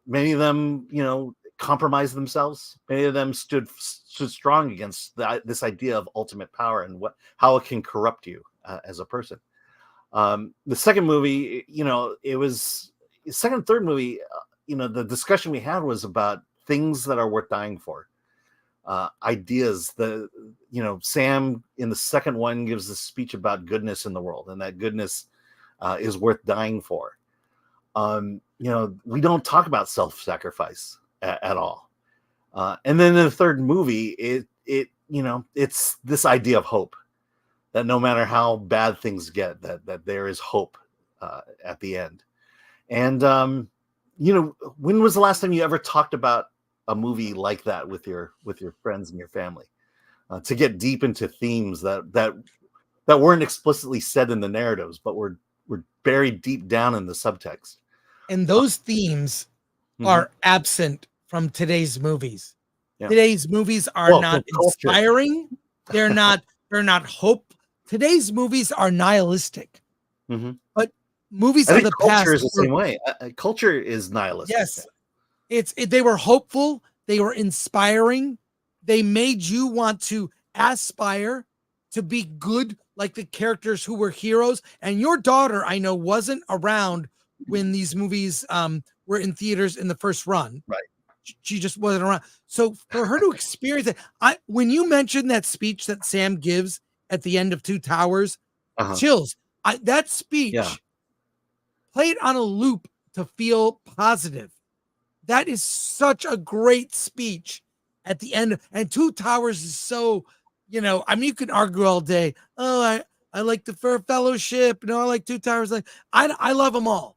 many of them, compromised themselves. Many of them stood strong against this idea of ultimate power and how it can corrupt you as a person. The second movie, it was second and third movie. The discussion we had was about things that are worth dying for. Ideas. Sam in the second one gives the speech about goodness in the world, and that goodness is worth dying for. We don't talk about self-sacrifice at all. And then in the third movie, it's this idea of hope, that no matter how bad things get, that there is hope at the end. And when was the last time you ever talked about a movie like that with your friends and your family, to get deep into themes that weren't explicitly said in the narratives, but were buried deep down in the subtext? And those themes are absent from today's movies. Yeah. Today's movies are not inspiring. They're not hope. Today's movies are nihilistic. But movies of the past is the same way. Culture is nihilistic. Yes. They were hopeful. They were inspiring. They made you want to aspire to be good like the characters who were heroes. And your daughter, I know, wasn't around when these movies were in theaters in the first run. Right. She just wasn't around. So for her to experience it, when you mentioned that speech that Sam gives at the end of Two Towers, chills. That Yeah. speech, play it on a loop to feel positive. That is such a great speech at the end. And Two Towers is so, I mean, you can argue all day. Oh, I like the Fur Fellowship. No, I like Two Towers. Like I love them all.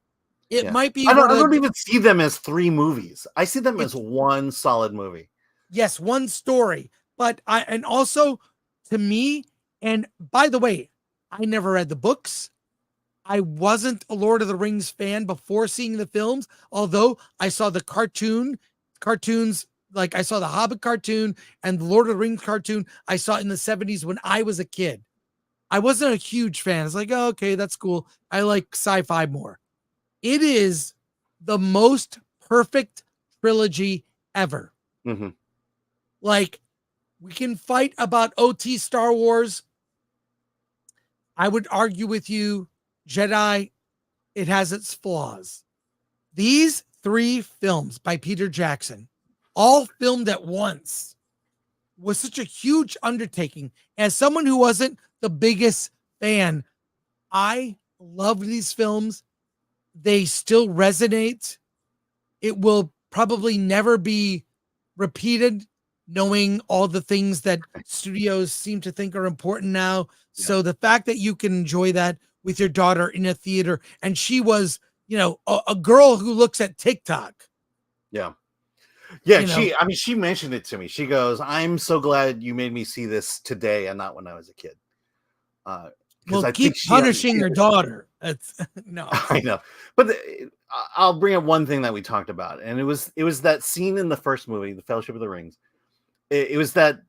It Yeah. might be. I don't even see them as 3 movies. I see them as one solid movie. Yes, one story. But and also to me, and by the way, I never read the books. I wasn't a Lord of the Rings fan before seeing the films, although I saw the cartoons, like I saw the Hobbit cartoon and the Lord of the Rings cartoon I saw in the 70s when I was a kid. I wasn't a huge fan. It's like, oh, okay, that's cool. I like sci-fi more. It is the most perfect trilogy ever. Mm-hmm. Like, we can fight about OT Star Wars. I would argue with you, Jedi, it has its flaws. These 3 films by Peter Jackson, all filmed at once, was such a huge undertaking. As someone who wasn't the biggest fan, I love these films. They still resonate. It will probably never be repeated, knowing all the things that studios seem to think are important now. Yeah. So the fact that you can enjoy that with your daughter in a theater, and she was, a girl who looks at TikTok. Yeah. Yeah. She mentioned it to me. She goes, I'm so glad you made me see this today and not when I was a kid. Well, I keep punishing your daughter. No, I know, but I'll bring up one thing that we talked about, and it was that scene in the first movie, The Fellowship of the Rings. It was that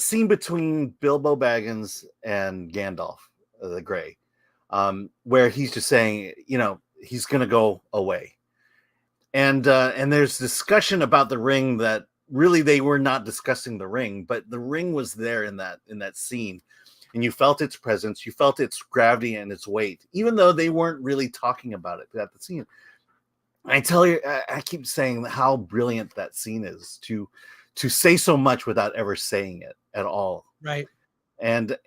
scene between Bilbo Baggins and Gandalf the Grey, where he's just saying, he's going to go away, and there's discussion about the ring that really they were not discussing the ring, but the ring was there in that scene. And you felt its presence, you felt its gravity and its weight, even though they weren't really talking about it at the scene. I tell you, I keep saying how brilliant that scene is to say so much without ever saying it at all. Right. And,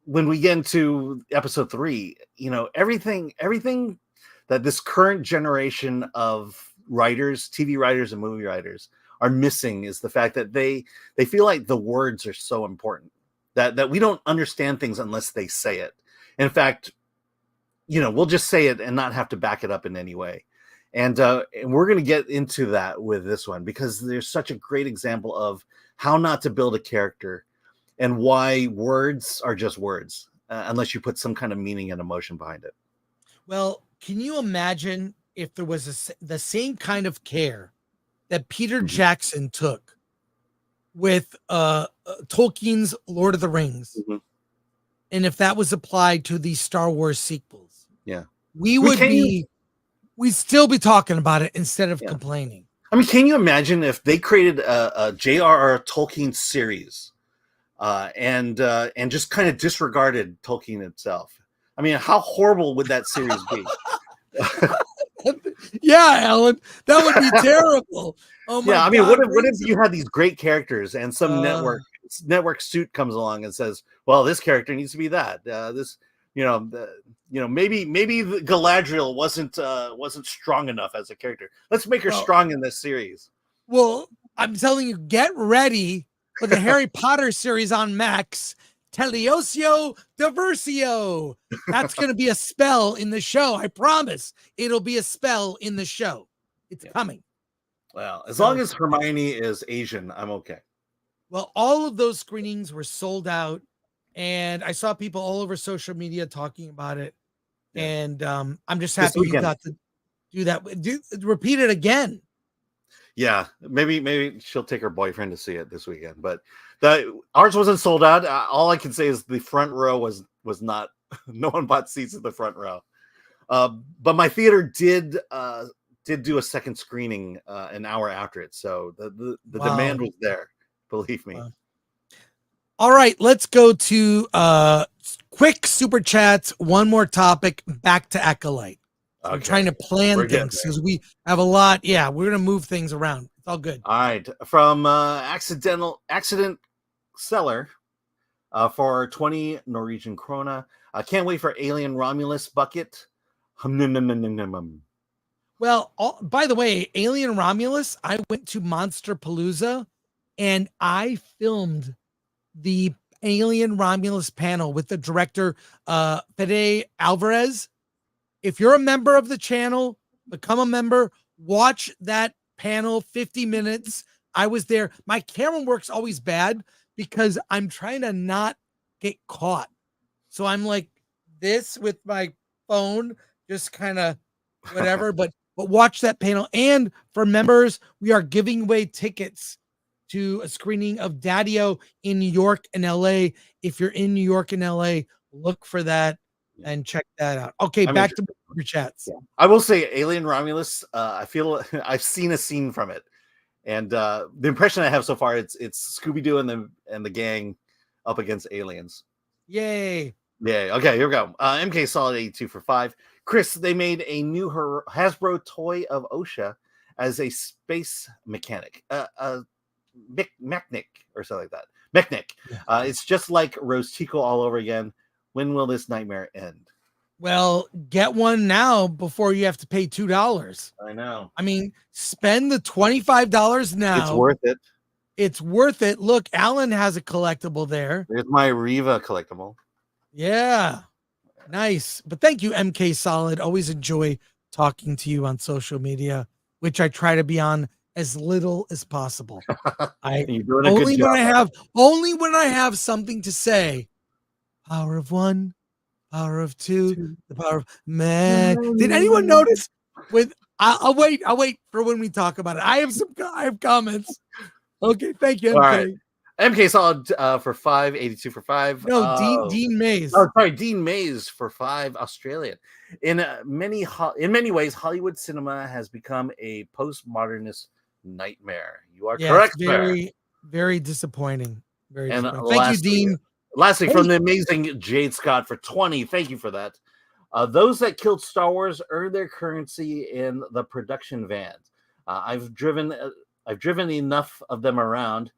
when we get into episode 3, everything that this current generation of writers, TV writers and movie writers are missing is the fact that they feel like the words are so important. That we don't understand things unless they say it. In fact, we'll just say it and not have to back it up in any way. And we're going to get into that with this one because there's such a great example of how not to build a character and why words are just words unless you put some kind of meaning and emotion behind it. Well, can you imagine if there was the same kind of care that Peter Jackson took with Tolkien's Lord of the Rings, and if that was applied to these Star Wars sequels, we'd still be talking about it instead of complaining. I mean, can you imagine if they created a J.R.R. Tolkien series and just kind of disregarded Tolkien itself? I mean, how horrible would that series be? Yeah, Alan, that would be terrible. Oh my I mean, God, what if you had these great characters and some network suit comes along and says, "Well, this character needs to be that." Maybe Galadriel wasn't strong enough as a character. Let's make her strong in this series. Well, I'm telling you, get ready for the Harry Potter series on Max. Teleosio Diversio. That's going to be a spell in the show. I promise. It'll be a spell in the show. It's coming. Well, as long as Hermione is Asian, I'm okay. Well, all of those screenings were sold out, and I saw people all over social media talking about it. Yeah. And I'm just happy you got to do that. Repeat it again. Yeah, maybe she'll take her boyfriend to see it this weekend. But ours wasn't sold out. All I can say is the front row was not. No one bought seats in the front row. But my theater did do a second screening an hour after it, so the demand was there. Believe me. All right, let's go to quick super chats. One more topic. Back to Acolyte. So okay. I'm trying to plan things because we have a lot. Yeah, we're gonna move things around. It's all good. All right, from accident seller. for 20 Norwegian krona. I can't wait for Alien Romulus bucket. Hum. Well, by the way, Alien Romulus, I went to Monster Palooza and I filmed the Alien Romulus panel with the director, Fede Alvarez. If you're a member of the channel, become a member, watch that panel, 50 minutes. I was there. My camera work's always bad because I'm trying to not get caught. So I'm like this with my phone, just kind of whatever, but watch that panel. And for members, we are giving away tickets to a screening of Daddy-O in New York and LA. If you're in New York and LA, look for that and check that out. Okay, back to your chats. Yeah. I will say Alien Romulus, I feel I've seen a scene from it. And the impression I have so far, it's Scooby-Doo and the gang up against aliens. Yay. Yeah. Okay, here we go. MK Solid 82 for 5. Chris, they made a new Hasbro toy of OSHA as a space mechanic. Mechnic or something like that. Mechnic. Yeah. It's just like Rose Tico all over again. When will this nightmare end? Well, get one now before you have to pay $2. I know. I mean, spend the $25 now. It's worth it. It's worth it. Look, Alan has a collectible there. There's my Riva collectible. Yeah. Nice. But thank you, MK Solid. Always enjoy talking to you on social media, which I try to be on as little as possible. Only when I have something to say. Power of one, power of two, the power of man. Did anyone notice I'll wait for when we talk about it. I have comments. Okay, thank you, MK. All right. MK Solid for 5, 82 for 5. No, Dean Mays. Oh, sorry, Dean Mays for 5, Australian. In many ways, Hollywood cinema has become a postmodernist nightmare. You are correct. Very, very disappointing. Very disappointing. Thank you, Dean. Lastly, from the amazing Jade Scott for 20. Thank you for that. Those that killed Star Wars earned their currency in the production van. I've driven enough of them around.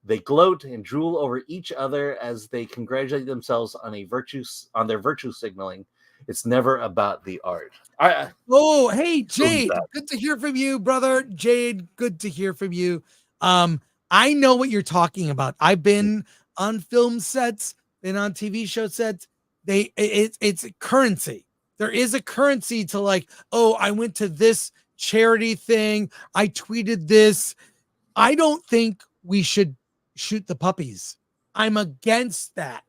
They gloat and drool over each other as they congratulate themselves on their virtue signaling. It's never about the art. Hey, Jade, good to hear from you, brother. Jade, good to hear from you. I know what you're talking about. I've been on film sets, been on TV show sets. It's a currency. There is a currency to like, oh, I went to this charity thing. I tweeted this. I don't think we should shoot the puppies. I'm against that.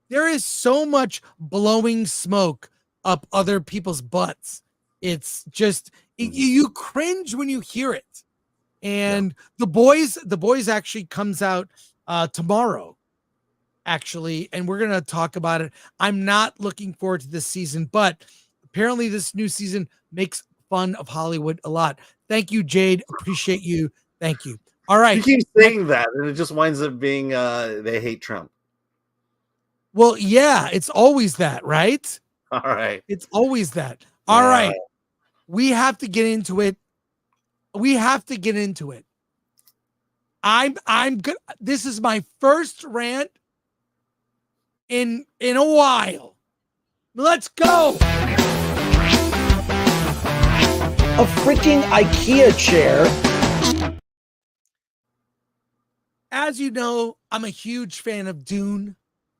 There is so much blowing smoke up other people's butts. It's just you cringe when you hear it. And the boys actually comes out tomorrow, actually, and we're gonna talk about it. I'm not looking forward to this season, but apparently this new season makes fun of Hollywood a lot. Thank you, Jade. Appreciate you. Thank you. All right. You keep saying that, and it just winds up being they hate Trump. Well, yeah, it's always that, right? All right. It's always that. All right. We have to get into it. I'm good. This is my first rant in a while. Let's go. A freaking IKEA chair. As you know, I'm a huge fan of Dune.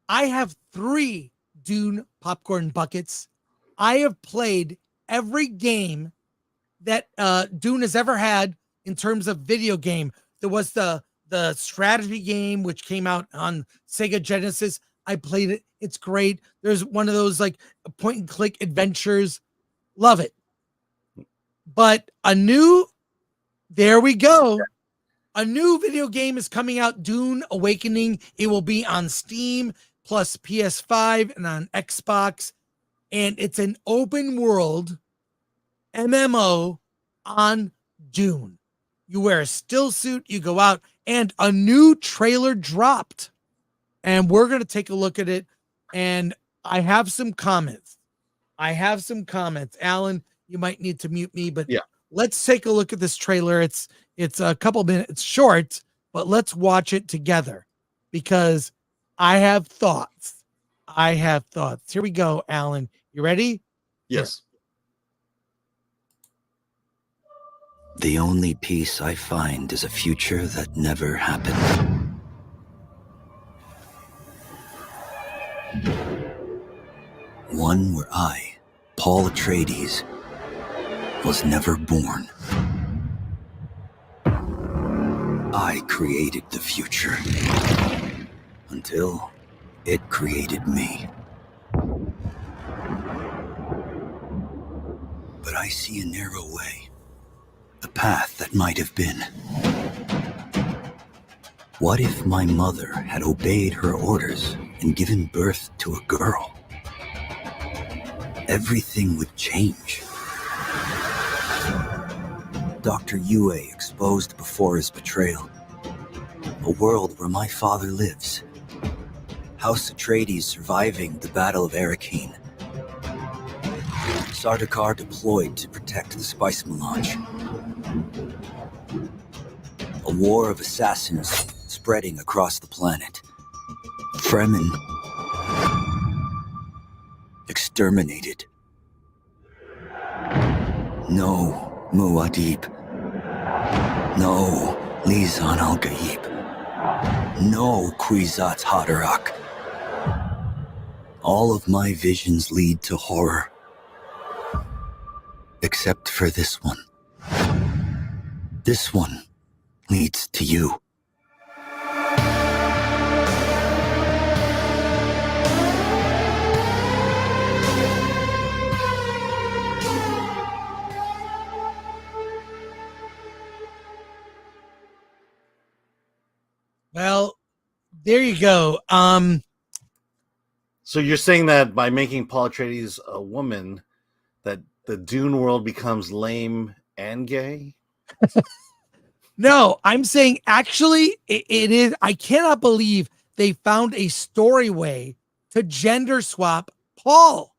I have 3 Dune popcorn buckets. I have played every game that Dune has ever had in terms of video game. There was the strategy game, which came out on Sega Genesis. I played it. It's great. There's one of those like point and click adventures. Love it. But there we go. A new video game is coming out, Dune Awakening. It will be on Steam plus PS5 and on Xbox. And it's an open world MMO on Dune. You wear a still suit, you go out, and a new trailer dropped. And we're going to take a look at it. And I have some comments. Alan, you might need to mute me, but let's take a look at this trailer. It's a couple minutes, it's short, but let's watch it together because I have thoughts. Here we go, Alan. You ready? Yes. The only peace I find is a future that never happened. One where I, Paul Atreides, was never born. I created the future until it created me. But I see a narrow way, a path that might have been. What if my mother had obeyed her orders and given birth to a girl? Everything would change. Dr. Yue exposed before his betrayal. A world where my father lives. House Atreides surviving the Battle of Arrakeen. Sardaukar deployed to protect the spice melange. A war of assassins spreading across the planet. Fremen exterminated. No Muad'Dib. No Lisan al-Gaib. No Kwisatz Haderach. All of my visions lead to horror. Except for this one. This one leads to you. Well, there you go. So you're saying that by making Paul Atreides a woman, that the Dune world becomes lame and gay? No, I'm saying actually it is. I cannot believe they found a story way to gender swap Paul.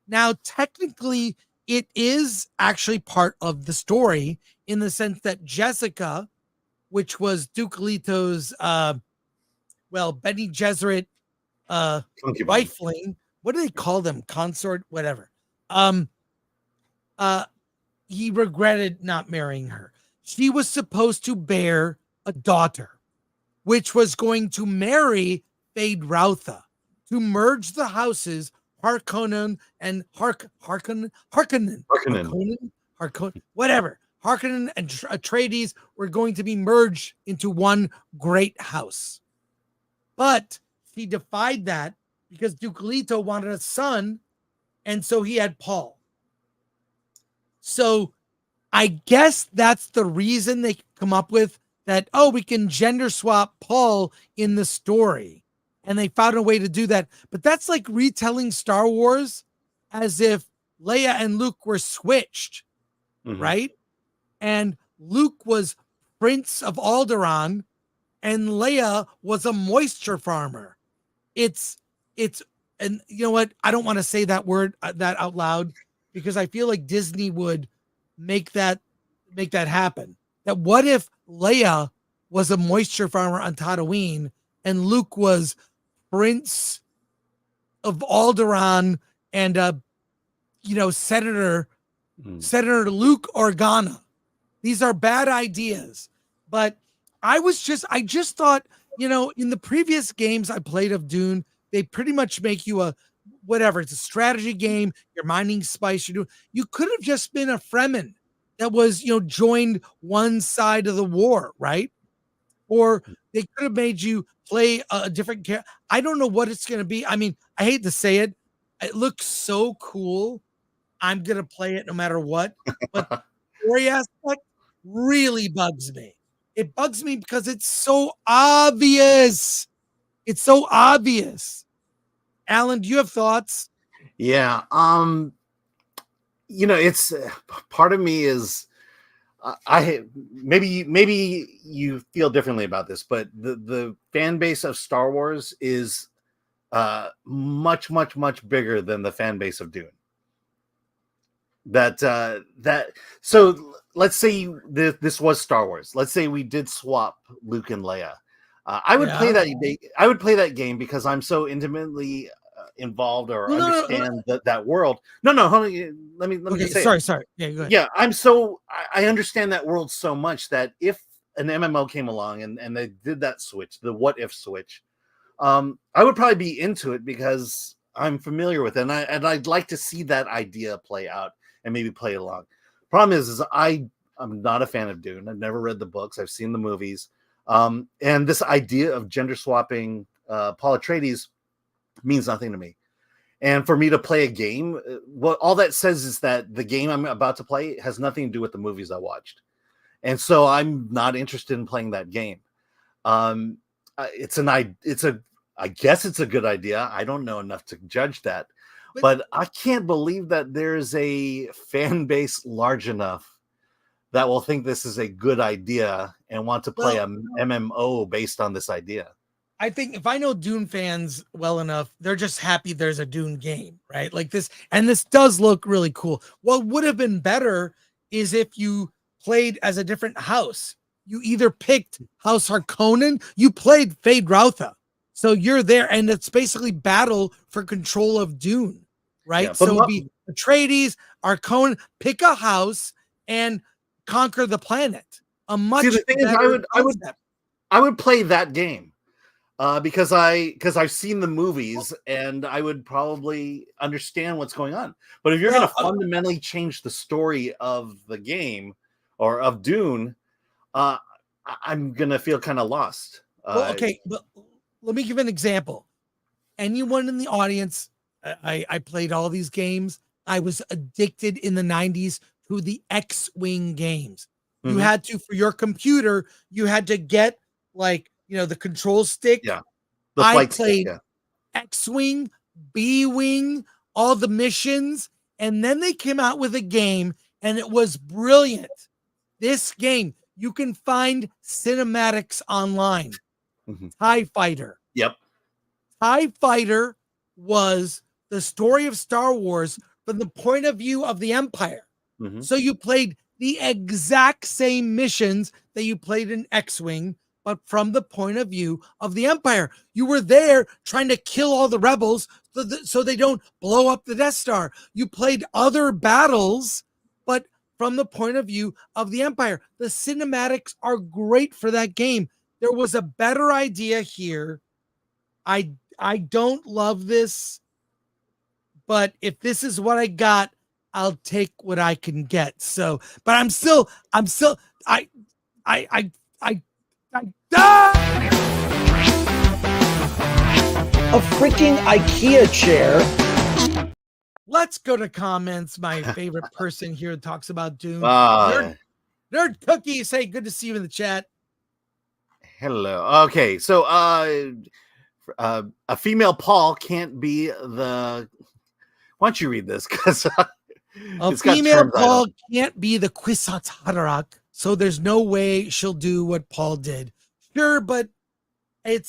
Now, technically, it is actually part of the story in the sense that Jessica, which was Duke Leto's, Bene Gesserit Concubine. wifeling. What do they call them? Consort, whatever. He regretted not marrying her. She was supposed to bear a daughter, which was going to marry Fade Routha to merge the houses Harkonnen and Harkonnen, whatever. Harkonnen and Atreides were going to be merged into one great house. But he defied that because Duke Leto wanted a son, and so he had Paul. So I guess that's the reason they come up with that, we can gender swap Paul in the story. And they found a way to do that. But that's like retelling Star Wars as if Leia and Luke were switched, right? And Luke was Prince of Alderaan and Leia was a moisture farmer. It's and you know what? I don't want to say that word that out loud because I feel like Disney would make that happen. That what if Leia was a moisture farmer on Tatooine and Luke was Prince of Alderaan and Senator Luke Organa. These are bad ideas. But I just thought, in the previous games I played of Dune, they pretty much make you it's a strategy game. You're mining spice. You could have just been a Fremen that was, joined one side of the war, right? Or they could have made you play a different character. I don't know what it's going to be. I mean, I hate to say it. It looks so cool. I'm going to play it no matter what. But the story aspect really bugs me. It bugs me because it's so obvious. It's so obvious. Alan, do you have thoughts? Yeah. It's part of me is maybe you feel differently about this, but the fan base of Star Wars is much bigger than the fan base of Dune. So let's say this was Star Wars. Let's say we did swap Luke and Leia. I would play that. I would play that game because I'm so intimately involved or understand that world. No, hold on. Let me just say. Sorry. Yeah, go ahead. Yeah, I understand that world so much that if an MMO came along and they did that switch, the what if switch, I would probably be into it because I'm familiar with it, and I'd like to see that idea play out and maybe play along. Problem is I'm not a fan of Dune. I've never read the books. I've seen the movies. And this idea of gender swapping Paul Atreides means nothing to me. And for me to play a game, all that says is that the game I'm about to play has nothing to do with the movies I watched. And so I'm not interested in playing that game. I guess it's a good idea. I don't know enough to judge that. But I can't believe that there's a fan base large enough that will think this is a good idea and want to play a MMO based on this idea. I think if I know Dune fans well enough, they're just happy there's a Dune game, right? Like this, and this does look really cool. What would have been better is if you played as a different house. You either picked House Harkonnen, you played Fade Routha. So you're there, and it's basically battle for control of Dune, right? Yeah, so it'd be Atreides, Harkonnen, pick a house and conquer the planet. A much the thing is, I would play that game because I've seen the movies and I would probably understand what's going on. But if you're going to fundamentally change the story of the game or of Dune, I'm going to feel kind of lost. Okay, but let me give an example. Anyone in the audience, I played all these games. I was addicted in the 90s to the X-Wing games. You had to, for your computer, you had to get the control stick. Yeah. I played X-Wing, B-Wing, all the missions, and then they came out with a game, and it was brilliant. This game, you can find cinematics online. TIE Fighter. Yep. TIE Fighter was the story of Star Wars from the point of view of the Empire. So you played the exact same missions that you played in X-Wing, but from the point of view of the Empire. You were there trying to kill all the rebels so they don't blow up the Death Star. You played other battles, but from the point of view of the Empire. The cinematics are great for that game. There was a better idea here. I don't love this, but if this is what I got, I'll take what I can get. So, but I'm still a freaking IKEA chair. Let's go to comments. My favorite person here talks about Dune. Nerd Cookie, say good to see you in the chat. Hello. Okay, so a female Paul can't be the. Why don't you read this? Because a female Paul can't be the Kwisatz Haderach, so there's no way she'll do what Paul did. Sure, but I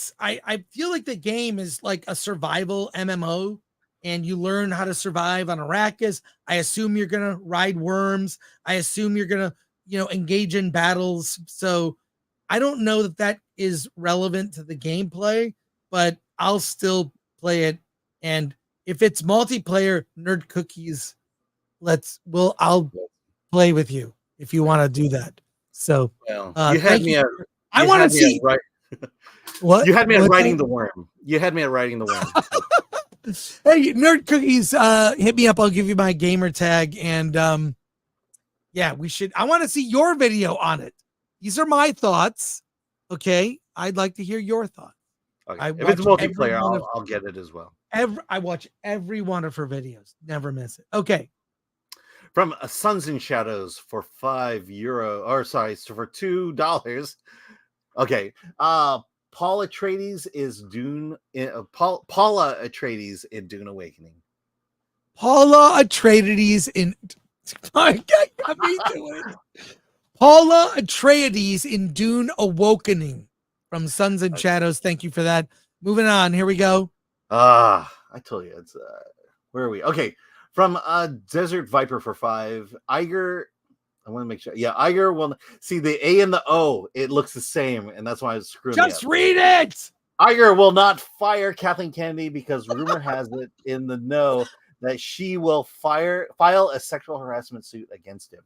feel like the game is like a survival MMO, and you learn how to survive on Arrakis. I assume you're gonna ride worms. I assume you're gonna engage in battles. So I don't know that is relevant to the gameplay, but I'll still play it. And if it's multiplayer, Nerd Cookies, I'll play with you if you want to do that. So you had me at. I want to see. Right. What? You had me at writing the worm. You had me at writing the worm. Hey, Nerd Cookies, hit me up. I'll give you my gamer tag. And yeah, we should. I want to see your video on it. These are my thoughts. Okay. I'd like to hear your thoughts. Okay. If it's multiplayer, I'll get it as well. I watch every one of her videos. Never miss it. Okay. From Suns and Shadows for for $2. Okay. Paula Atreides is Dune. Paula Atreides in Dune Awakening. Paula Atreides in. I got me to it. Paula Atreides in Dune Awakening from Suns and Shadows. Thank you for that. Moving on. Here we go. I told you it's where are we? Okay. From Desert Viper for $5. I want to make sure. Yeah, Iger will see the A and the O. It looks the same, and that's why I was screwing me up. Just read it. Iger will not fire Kathleen Kennedy because rumor has it in the know that she will file a sexual harassment suit against him.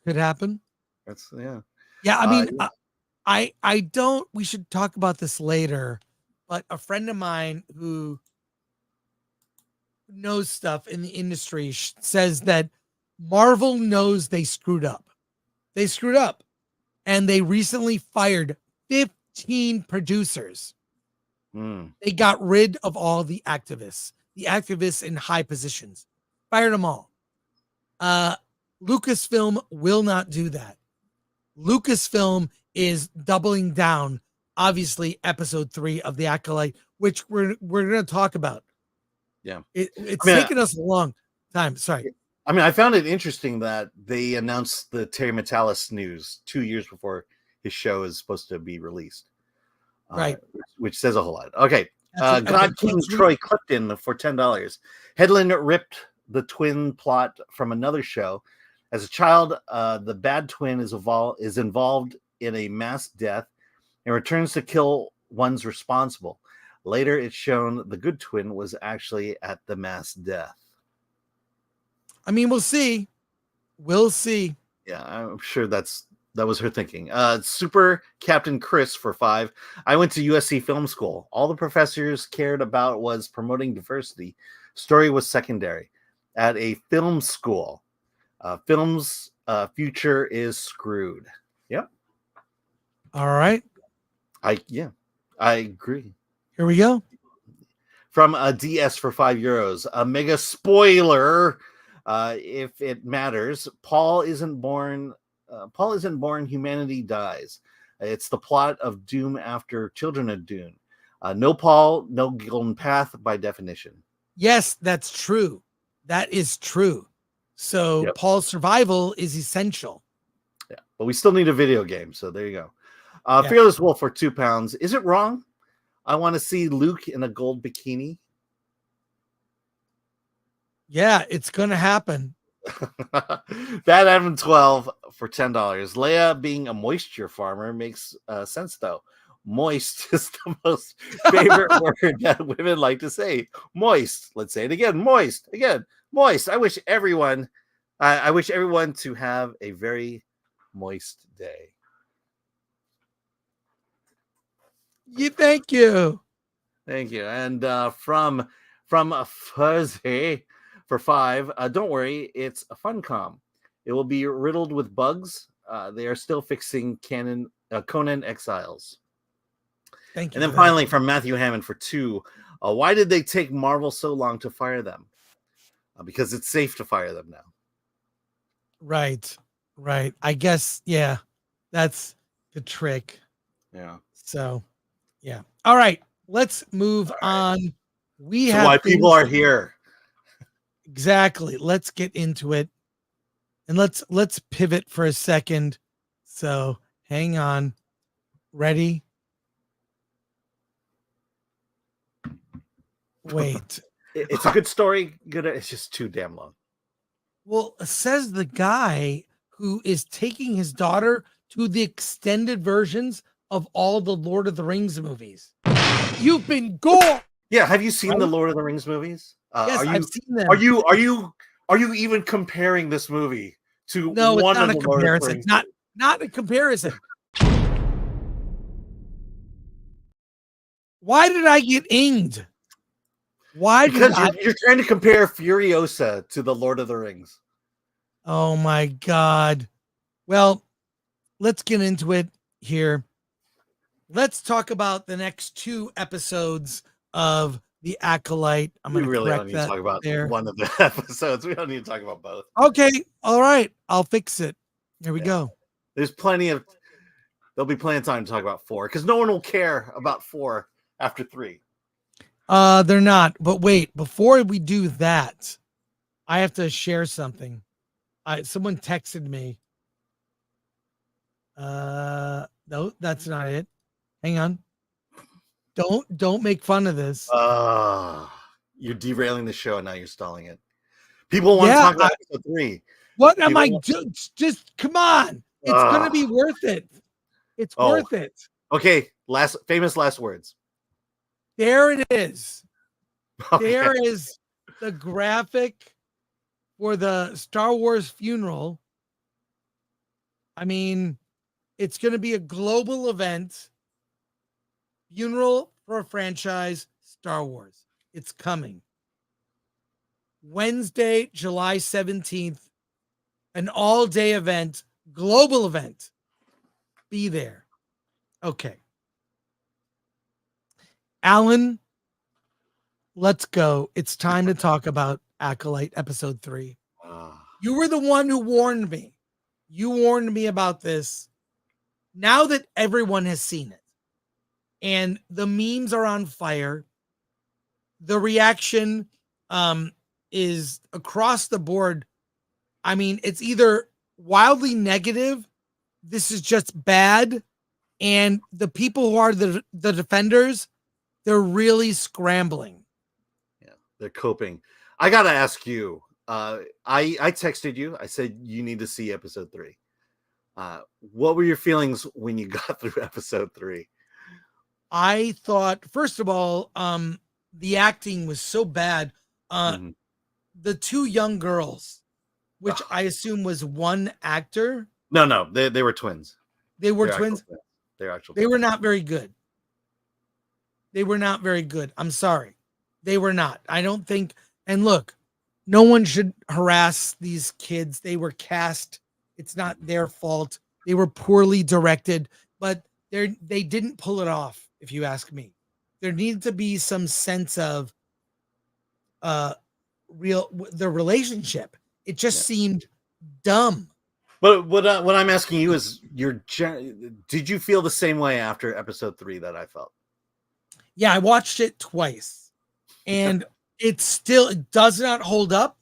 Could happen. That's yeah. Yeah, I mean, yeah. I don't. We should talk about this later. But a friend of mine who knows stuff in the industry says that Marvel knows they screwed up. They screwed up, and they recently fired 15 producers. They got rid of all the activists in high positions, fired them all. Lucasfilm will not do that. Lucasfilm is doubling down. Obviously, episode 3 of The Acolyte, which we're going to talk about. Yeah, it's taken us a long time. Sorry. I mean, I found it interesting that they announced the Terry Metalis news 2 years before his show is supposed to be released. Right. Which says a whole lot. Okay. God King Troy Clifton for $10. Headland ripped the twin plot from another show. As a child, the bad twin is involved in a mass death and returns to kill one's responsible. Later, it's shown the good twin was actually at the mass death. I mean, we'll see. We'll see. Yeah, I'm sure that was her thinking. Super Captain Chris for $5. I went to USC Film School. All the professors cared about was promoting diversity. Story was secondary. At a film school, film's future is screwed. Yep. All right. I agree. Here we go. From a DS for €5. A mega spoiler. If it matters, Paul isn't born. Humanity dies. It's the plot of Doom after Children of Dune. No Paul, no golden path by definition. Yes, that's true. That is true. So Yep. Paul's survival is essential. Yeah, but we still need a video game. So there you go. Fearless Wolf for £2. Is it wrong? I want to see Luke in a gold bikini. Yeah, it's going to happen. Bad Adam 12 for $10. Leia being a moisture farmer makes sense though. Moist is the most favorite word that women like to say. Moist. Let's say it again. Moist. Again. Moist. I wish everyone to have a very moist day. Thank you. Thank you. And from Fuzzy for $5. Don't worry, it's a Funcom. It will be riddled with bugs. They are still fixing Conan Exiles. Thank you. And then finally from Matthew Hammond for $2. Why did they take Marvel so long to fire them? Because it's safe to fire them now. Right. I guess, yeah, that's the trick. Yeah. So, yeah. All right. Let's move on. We have why people are here. Exactly. Let's get into it. And let's pivot for a second. So hang on. Ready? Wait. It's a good story. It's just too damn long. Well, says the guy who is taking his daughter to the extended versions of all the Lord of the Rings movies. You've been gone. Yeah, have you seen the Lord of the Rings movies? Yes, I've seen them. Are you even comparing this movie to one of the Lord of the Rings? Not a comparison. Why did I get inged? Because you're trying to compare Furiosa to the Lord of the Rings. Oh my God. Well, let's get into it here. Let's talk about the next 2 episodes of The Acolyte. We really don't need to talk about one of the episodes. We don't need to talk about both. Okay. All right. I'll fix it. Here we go. There'll be plenty of time to talk about 4 because no one will care about 4 after 3. They're not. But wait, before we do that, I have to share something. Someone texted me. No, that's not it. Hang on. Don't make fun of this. You're derailing the show and now you're stalling it. People want to talk about episode 3. What am I People- doing? Just come on. It's gonna be worth it. It's Oh. worth it. Okay, famous last words. There it is. Okay. There is the graphic for the Star Wars funeral. I mean, it's going to be a global event. Funeral for a franchise, Star Wars. It's coming. Wednesday, July 17th, an all-day event, global event. Be there. Okay. Alan, let's go. It's time to talk about Acolyte episode 3. You were the one who warned me. You warned me about this. Now that everyone has seen it and the memes are on fire, the reaction is across the board. I mean, it's either wildly negative, this is just bad, and the people who are the defenders, they're really scrambling. Yeah, they're coping. I gotta ask you. I texted you. I said you need to see episode 3. What were your feelings when you got through episode 3? I thought, first of all, the acting was so bad. The two young girls, which I assume was one actor. No, they were twins. They were twins. They're actual. They were not very good. They were not very good. I'm sorry. They were not. I don't think. And look, no one should harass these kids. They were cast. It's not their fault. They were poorly directed, but they didn't pull it off, if you ask me. There needed to be some sense of the relationship. It just seemed dumb. But what I'm asking you is, did you feel the same way after episode 3 that I felt? Yeah, I watched it twice, and it does not hold up,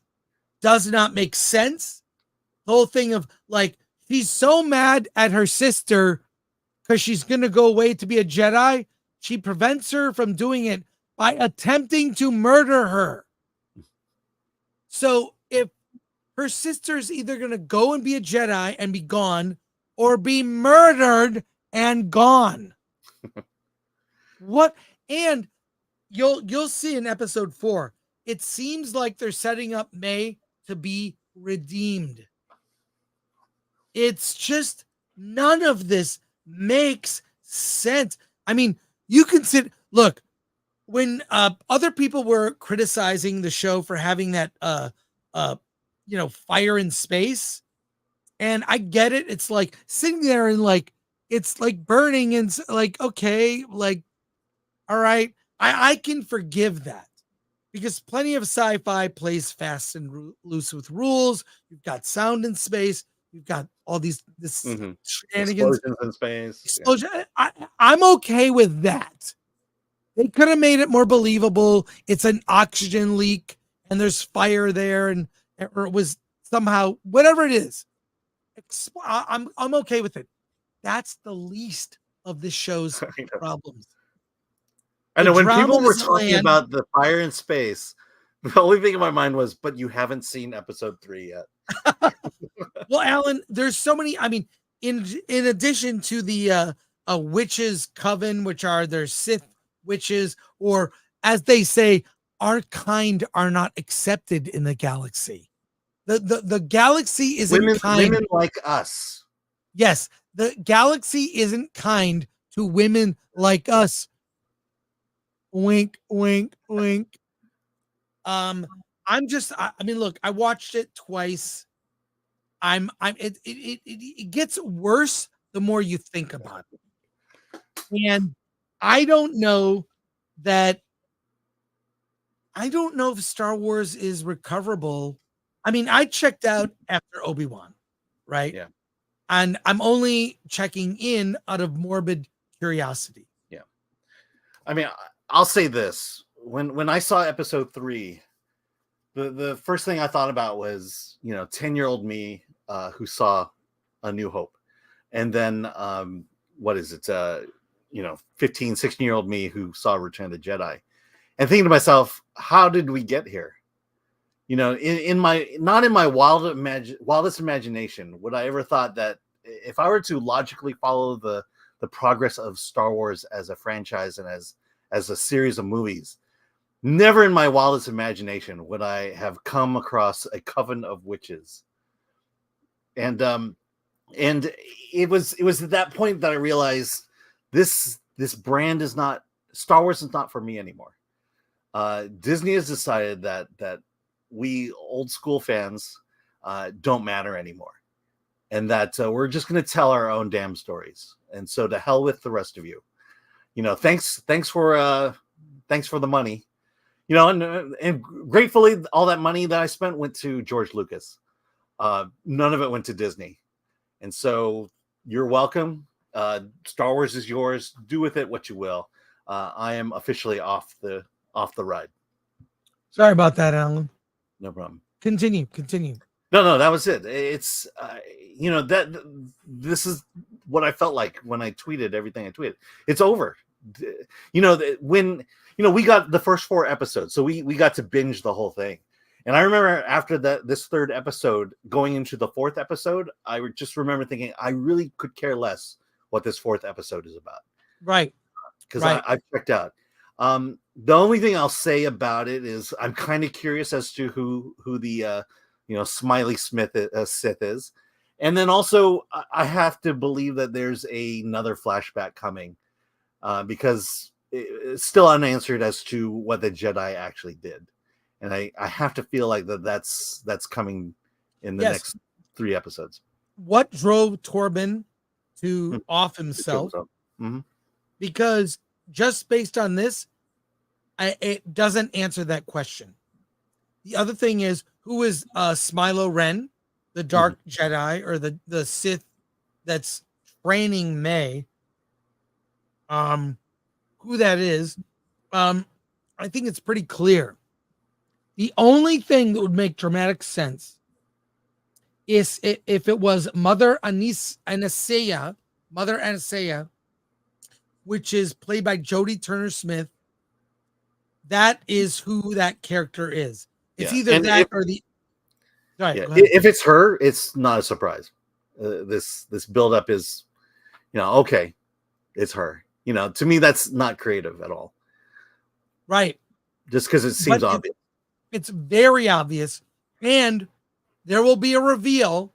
does not make sense. The whole thing of like, she's so mad at her sister because she's going to go away to be a Jedi. She prevents her from doing it by attempting to murder her. So if her sister's either going to go and be a Jedi and be gone, or be murdered and gone. What? And you'll see in episode 4, it seems like they're setting up May to be redeemed. It's just, none of this makes sense. I mean, you can look, when other people were criticizing the show for having that fire in space, and I get it. It's like sitting there and like, it's like burning and like, okay, like, all right, I can forgive that, because plenty of sci-fi plays fast and loose with rules. You've got sound in space. You've got all this shenanigans in space. explosion. Yeah. I'm okay with that. They could have made it more believable. It's an oxygen leak and there's fire there, or it was somehow, whatever it is. I'm okay with it. That's the least of this show's problems. I know when people were doesn't talking land. about the fire in space, the only thing in my mind was, but you haven't seen episode 3 yet. Well, Alan, there's so many. I mean, in addition to the witches' coven, which are their Sith witches, or as they say, our kind are not accepted in the galaxy. The galaxy isn't kind. Women like us. Yes, the galaxy isn't kind to women like us. Wink, wink, wink. I mean, look, I watched it twice. It gets worse the more you think about it. And I don't know if Star Wars is recoverable. I mean, I checked out after Obi-Wan, right? Yeah. And I'm only checking in out of morbid curiosity. Yeah. I mean, I'll say this. When I saw episode 3, the first thing I thought about was, 10-year-old me who saw A New Hope. And then, 15, 16-year-old me who saw Return of the Jedi. And thinking to myself, how did we get here? You know, in my not in my wildest imagination would I ever thought that if I were to logically follow the progress of Star Wars as a franchise and as a series of movies, never in my wildest imagination would I have come across a coven of witches. And it was at that point that I realized this brand is not, Star Wars is not for me anymore. Disney has decided that we old school fans don't matter anymore, and that we're just going to tell our own damn stories. And so to hell with the rest of you. You know, thanks for the money. You know, and gratefully all that money that I spent went to George Lucas. None of it went to Disney. And so you're welcome. Star Wars is yours. Do with it what you will. I am officially off the ride. Sorry about that, Alan. No problem. Continue. No, that was it. It's you know, this is what I felt like when I tweeted everything I tweeted. It's over. You know, when we got the first 4 episodes, so we got to binge the whole thing. And I remember after this 3rd episode, going into the 4th episode, I just remember thinking I really could care less what this 4th episode is about. Right. Because I've checked out. The only thing I'll say about it is I'm kind of curious as to who the Smiley Sith is, and then also I have to believe that there's another flashback coming, because it's still unanswered as to what the Jedi actually did, and I have to feel like that's coming in the next 3 episodes. What drove Torben to off himself? Mm-hmm. Because just based on this, it doesn't answer that question. The other thing is, who is Smilo Ren, the Dark Jedi, or the Sith that's training May? Who that is? I think it's pretty clear. The only thing that would make dramatic sense is if it was Mother Anastasia, which is played by Jodie Turner-Smith. That is who that character is. It's either that or the. Right, if it's her, it's not a surprise. This buildup is, okay, it's her. To me, that's not creative at all. Right. Just because it seems obvious. It's very obvious, and there will be a reveal,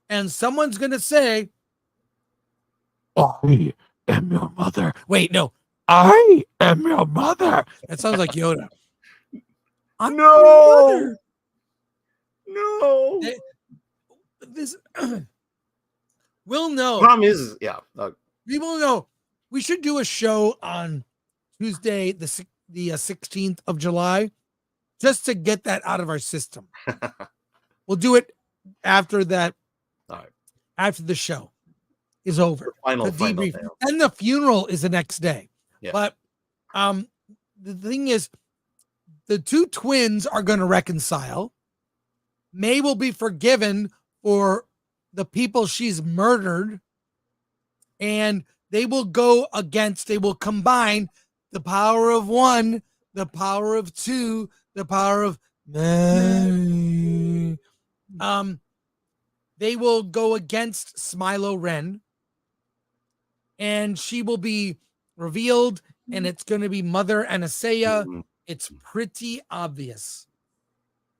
and someone's going to say, "I am your mother." Wait, no. I am your mother. That sounds like Yoda. I'm no. No. This we'll know. Problem is, we will know. We should do a show on Tuesday, the 16th of July, just to get that out of our system. We'll do it after that. All right. After the show is over. Final debrief. And the funeral is the next day. Yeah. But the thing is, the 2 twins are going to reconcile. May will be forgiven for the people she's murdered, and they will combine the power of 1, the power of 2, the power of many. They will go against Smilo Ren, and she will be revealed, and it's going to be Mother Anastasia. Mm-hmm. It's pretty obvious.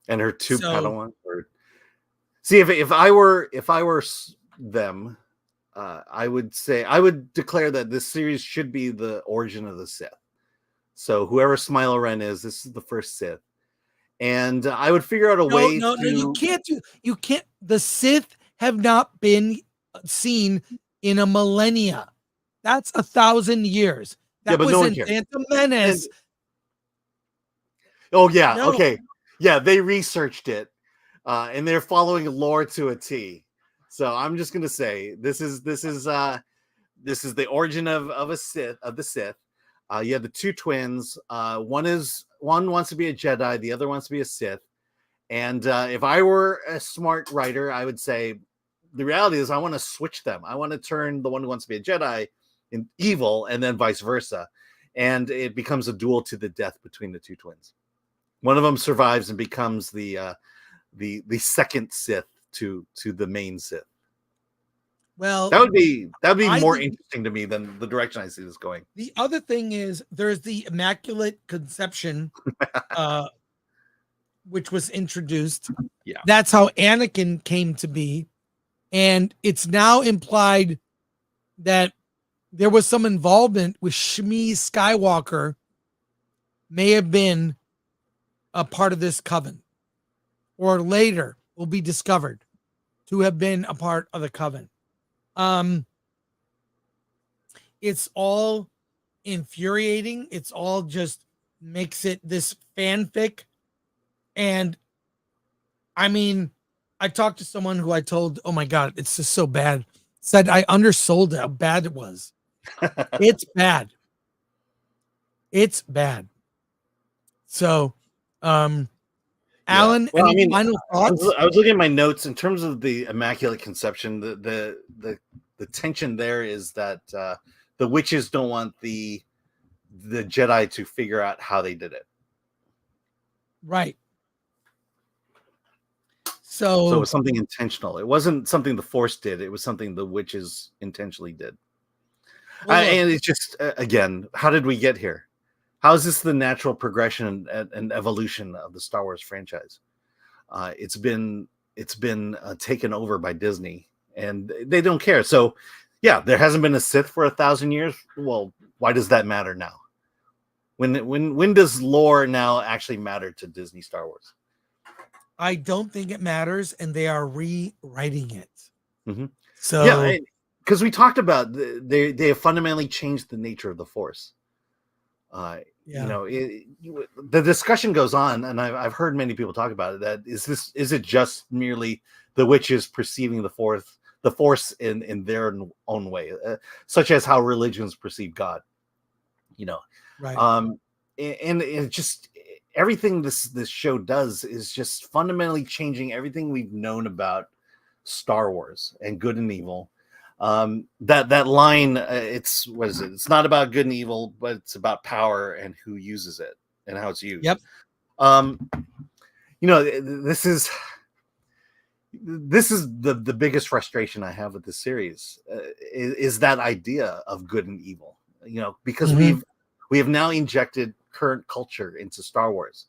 And her 2 Padawans. See, if I were them, I would declare that this series should be the origin of the Sith. So whoever Smilo Ren is, this is the first Sith, and I would figure out a way. No, you can't. The Sith have not been seen in a millennia. That's 1,000 years. That was in Phantom Menace. Oh yeah, no. Okay, yeah. They researched it, and they're following lore to a T. So I'm just gonna say this is the origin of the Sith. You have the 2 twins. One wants to be a Jedi, the other wants to be a Sith. And if I were a smart writer, I would say the reality is I want to switch them. I want to turn the one who wants to be a Jedi in evil, and then vice versa, and it becomes a duel to the death between the 2 twins. One of them survives and becomes the second Sith to the main Sith. Well, That would be more think interesting to me than the direction I see this going. the other thing is there's the Immaculate Conception, which was introduced. Yeah. That's how Anakin came to be. And it's now implied that there was some involvement with Shmi Skywalker may have been a part of this coven, or later will be discovered to have been a part of the coven. It's all infuriating. It's all just makes it this fanfic. And I mean, I talked to someone who I told, oh my God, it's just so bad. Said I undersold how bad it was. It's bad. It's bad. So, Alan, well, any final thoughts? I was looking at my notes in terms of the Immaculate Conception. The tension there is that the witches don't want the Jedi to figure out how they did it. Right. So it was something intentional. It wasn't something the Force did. It was something the witches intentionally did. Well, And it's just, again, how did we get here? How is this the natural progression and evolution of the Star Wars franchise? It's been taken over by Disney, and they don't care. So, yeah, there hasn't been a Sith for 1,000 years. Well, why does that matter now? When does lore now actually matter to Disney Star Wars? I don't think it matters, and they are rewriting it. Mm-hmm. So, yeah, because we talked about they have fundamentally changed the nature of the Force. You know, the discussion goes on, and I've heard many people talk about it. That is it just merely the witches perceiving the Force in their own way, such as how religions perceive God? You know, right? And it just everything this show does is just fundamentally changing everything we've known about Star Wars and good and evil. That line, it's what is it? It's not about good and evil, but it's about power and who uses it and how it's used. Yep. You know, this is the biggest frustration I have with this series is that idea of good and evil. You know, because we have now injected current culture into Star Wars.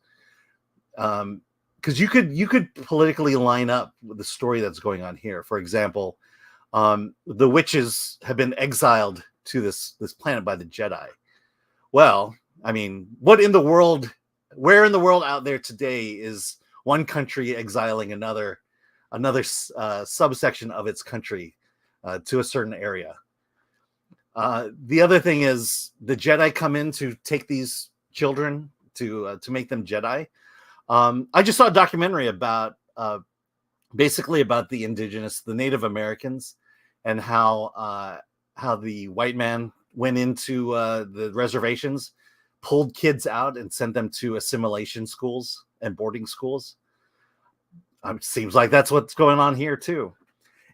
Because you could politically line up with the story that's going on here. For example, the witches have been exiled to this planet by the Jedi. Well, I mean, where in the world out there today is one country exiling another subsection of its country to a certain area? The other thing is the Jedi come in to take these children to make them Jedi. I just saw a documentary about basically about the Native Americans, and how the white man went into the reservations, pulled kids out, and sent them to assimilation schools and boarding schools. Seems like that's what's going on here too.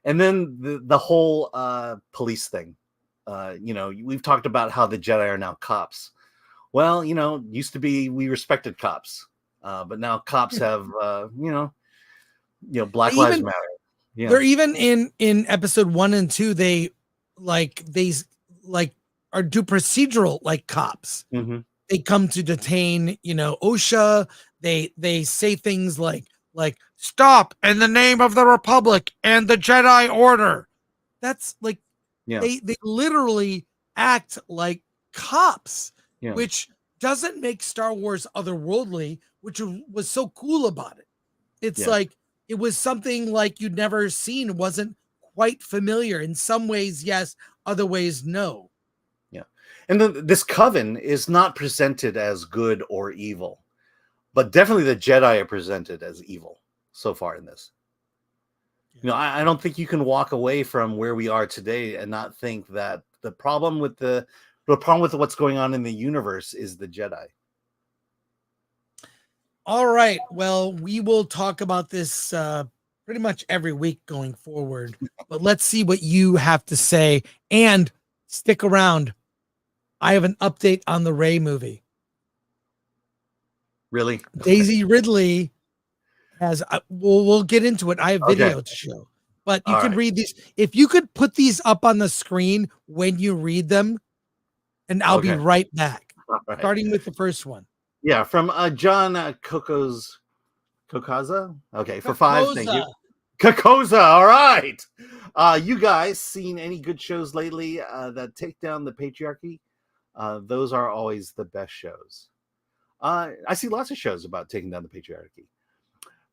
And then the whole police thing. You know, we've talked about how the Jedi are now cops. Well, you know, used to be we respected cops, but now cops have you know, Black Lives Matter. Yeah. They're even in episode 1 and 2. They are do procedural like cops. Mm-hmm. They come to detain, you know, OSHA. They say things like stop in the name of the Republic and the Jedi Order. That's like they literally act like cops, which doesn't make Star Wars otherworldly, which was so cool about it. It's like it was something like you'd never seen. It wasn't quite familiar. In some ways, yes. Other ways, no. Yeah. And this coven is not presented as good or evil, but definitely the Jedi are presented as evil so far in this. You know, I don't think you can walk away from where we are today and not think that the problem with what's going on in the universe is the Jedi. All right. Well, we will talk about this pretty much every week going forward, but let's see what you have to say, and stick around. I have an update on the Rey movie. Really? Daisy Ridley has. We'll get into it. I have video Okay. to show, but you All can right. read these. If you could put these up on the screen when you read them, and I'll be Okay. right back. All right. Starting with the first one. Yeah, from John Kokaza. Okay, for 5. Thank you. Kokoza. All right. You guys seen any good shows lately that take down the patriarchy? Those are always the best shows. I see lots of shows about taking down the patriarchy.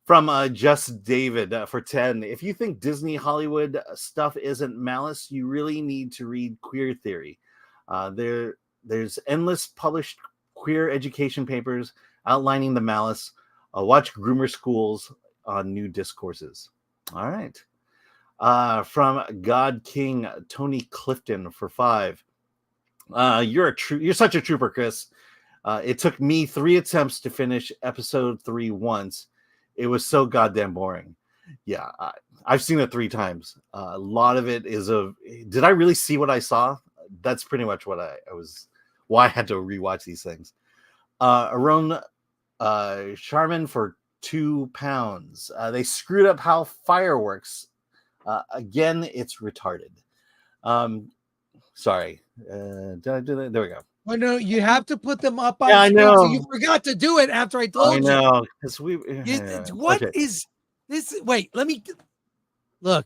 From Just David for 10. If you think Disney Hollywood stuff isn't malice, you really need to read Queer Theory. There's endless published queer education papers outlining the malice. Watch Groomer Schools on new discourses. All right. From God King Tony Clifton for 5. You're such a trooper, Chris. It took me 3 attempts to finish episode 3 once. It was so goddamn boring. Yeah, I've seen it 3 times. A lot of it is did I really see what I saw? That's pretty much what I was. Why I had to rewatch these things. Aaron Sharman for £2. They screwed up how fireworks. Again, it's retarded. Sorry. Did I do that? There we go. Oh no, you have to put them up on Yeah, I screen. know. So you forgot to do it after I told you. I know. Because What is this? Wait, let me look.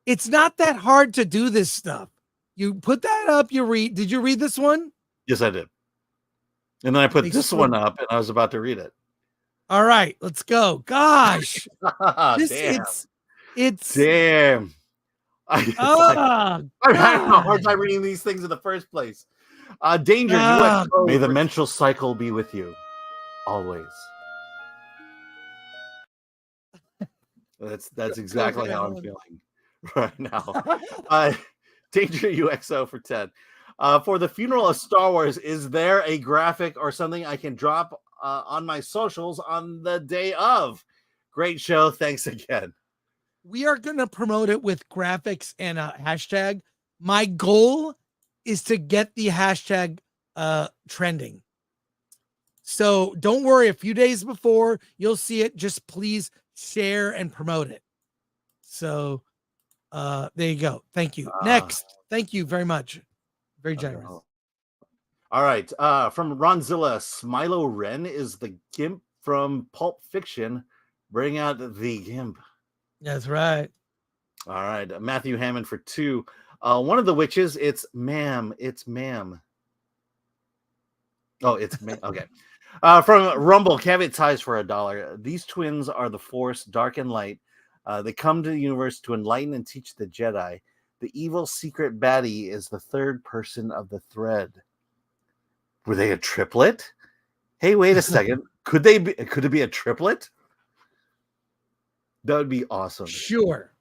It's not that hard to do this stuff. You put that up, you read. Did you read this one? Yes, I did. And then I put this one up and I was about to read it. All right, let's go. Gosh. Damn. It's Damn. I'm having a hard time reading these things in the first place. Danger. May the menstrual cycle be with you always. That's exactly how I'm feeling right now. Danger UXO for 10. For the funeral of Star Wars, is there a graphic or something I can drop on my socials on the day of? Great show. Thanks again. We are going to promote it with graphics and a hashtag. My goal is to get the hashtag trending. So don't worry. A few days before you'll see it. Just please share and promote it. So there you go. Thank you. Next. Thank you very much. Very generous. All right. From Ronzilla, Smilo Ren is the Gimp from Pulp Fiction. Bring out the Gimp. That's right. All right. Matthew Hammond for 2. One of the witches, it's ma'am. It's ma'am. Oh, it's ma'am. Okay. From Rumble, Caveat Ties for $1. These twins are the Force, dark and light. They come to the universe to enlighten and teach the Jedi. The evil secret baddie is the third person of the thread. Were they a triplet? Hey, wait a second. Could it be a triplet? That would be awesome. Sure.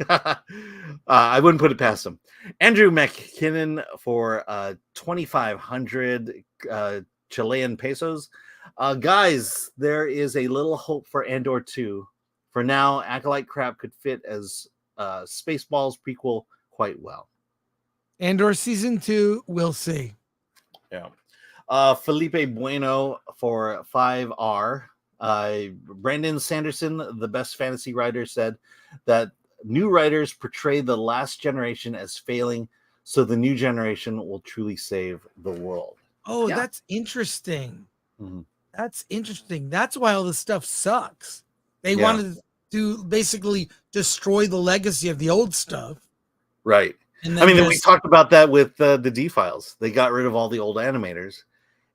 I wouldn't put it past them. Andrew McKinnon for 2,500 Chilean pesos. Guys, there is a little hope for Andor 2. For now, Acolyte crap could fit as Spaceballs prequel quite well. Andor season 2, we'll see. Yeah. Felipe Bueno for 5R. Brandon Sanderson, the best fantasy writer, said that new writers portray the last generation as failing, so the new generation will truly save the world. Oh, yeah. That's interesting. Mm-hmm. That's interesting. That's why all this stuff sucks. They wanted to basically destroy the legacy of the old stuff. Right. And I mean, we talked about that with the D-Files. They got rid of all the old animators.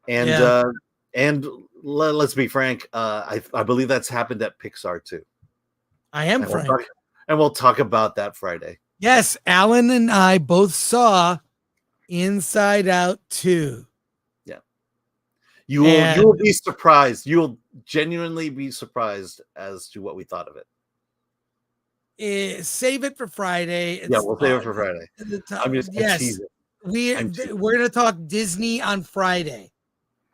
And let's be frank, I believe that's happened at Pixar too. I am frank. And we'll talk about that Friday. Yes, Alan and I both saw Inside Out 2. Yeah. You will be surprised. You will genuinely be surprised as to what we thought of it. Save it for Friday. We'll save it for Friday. We're going to talk Disney on Friday.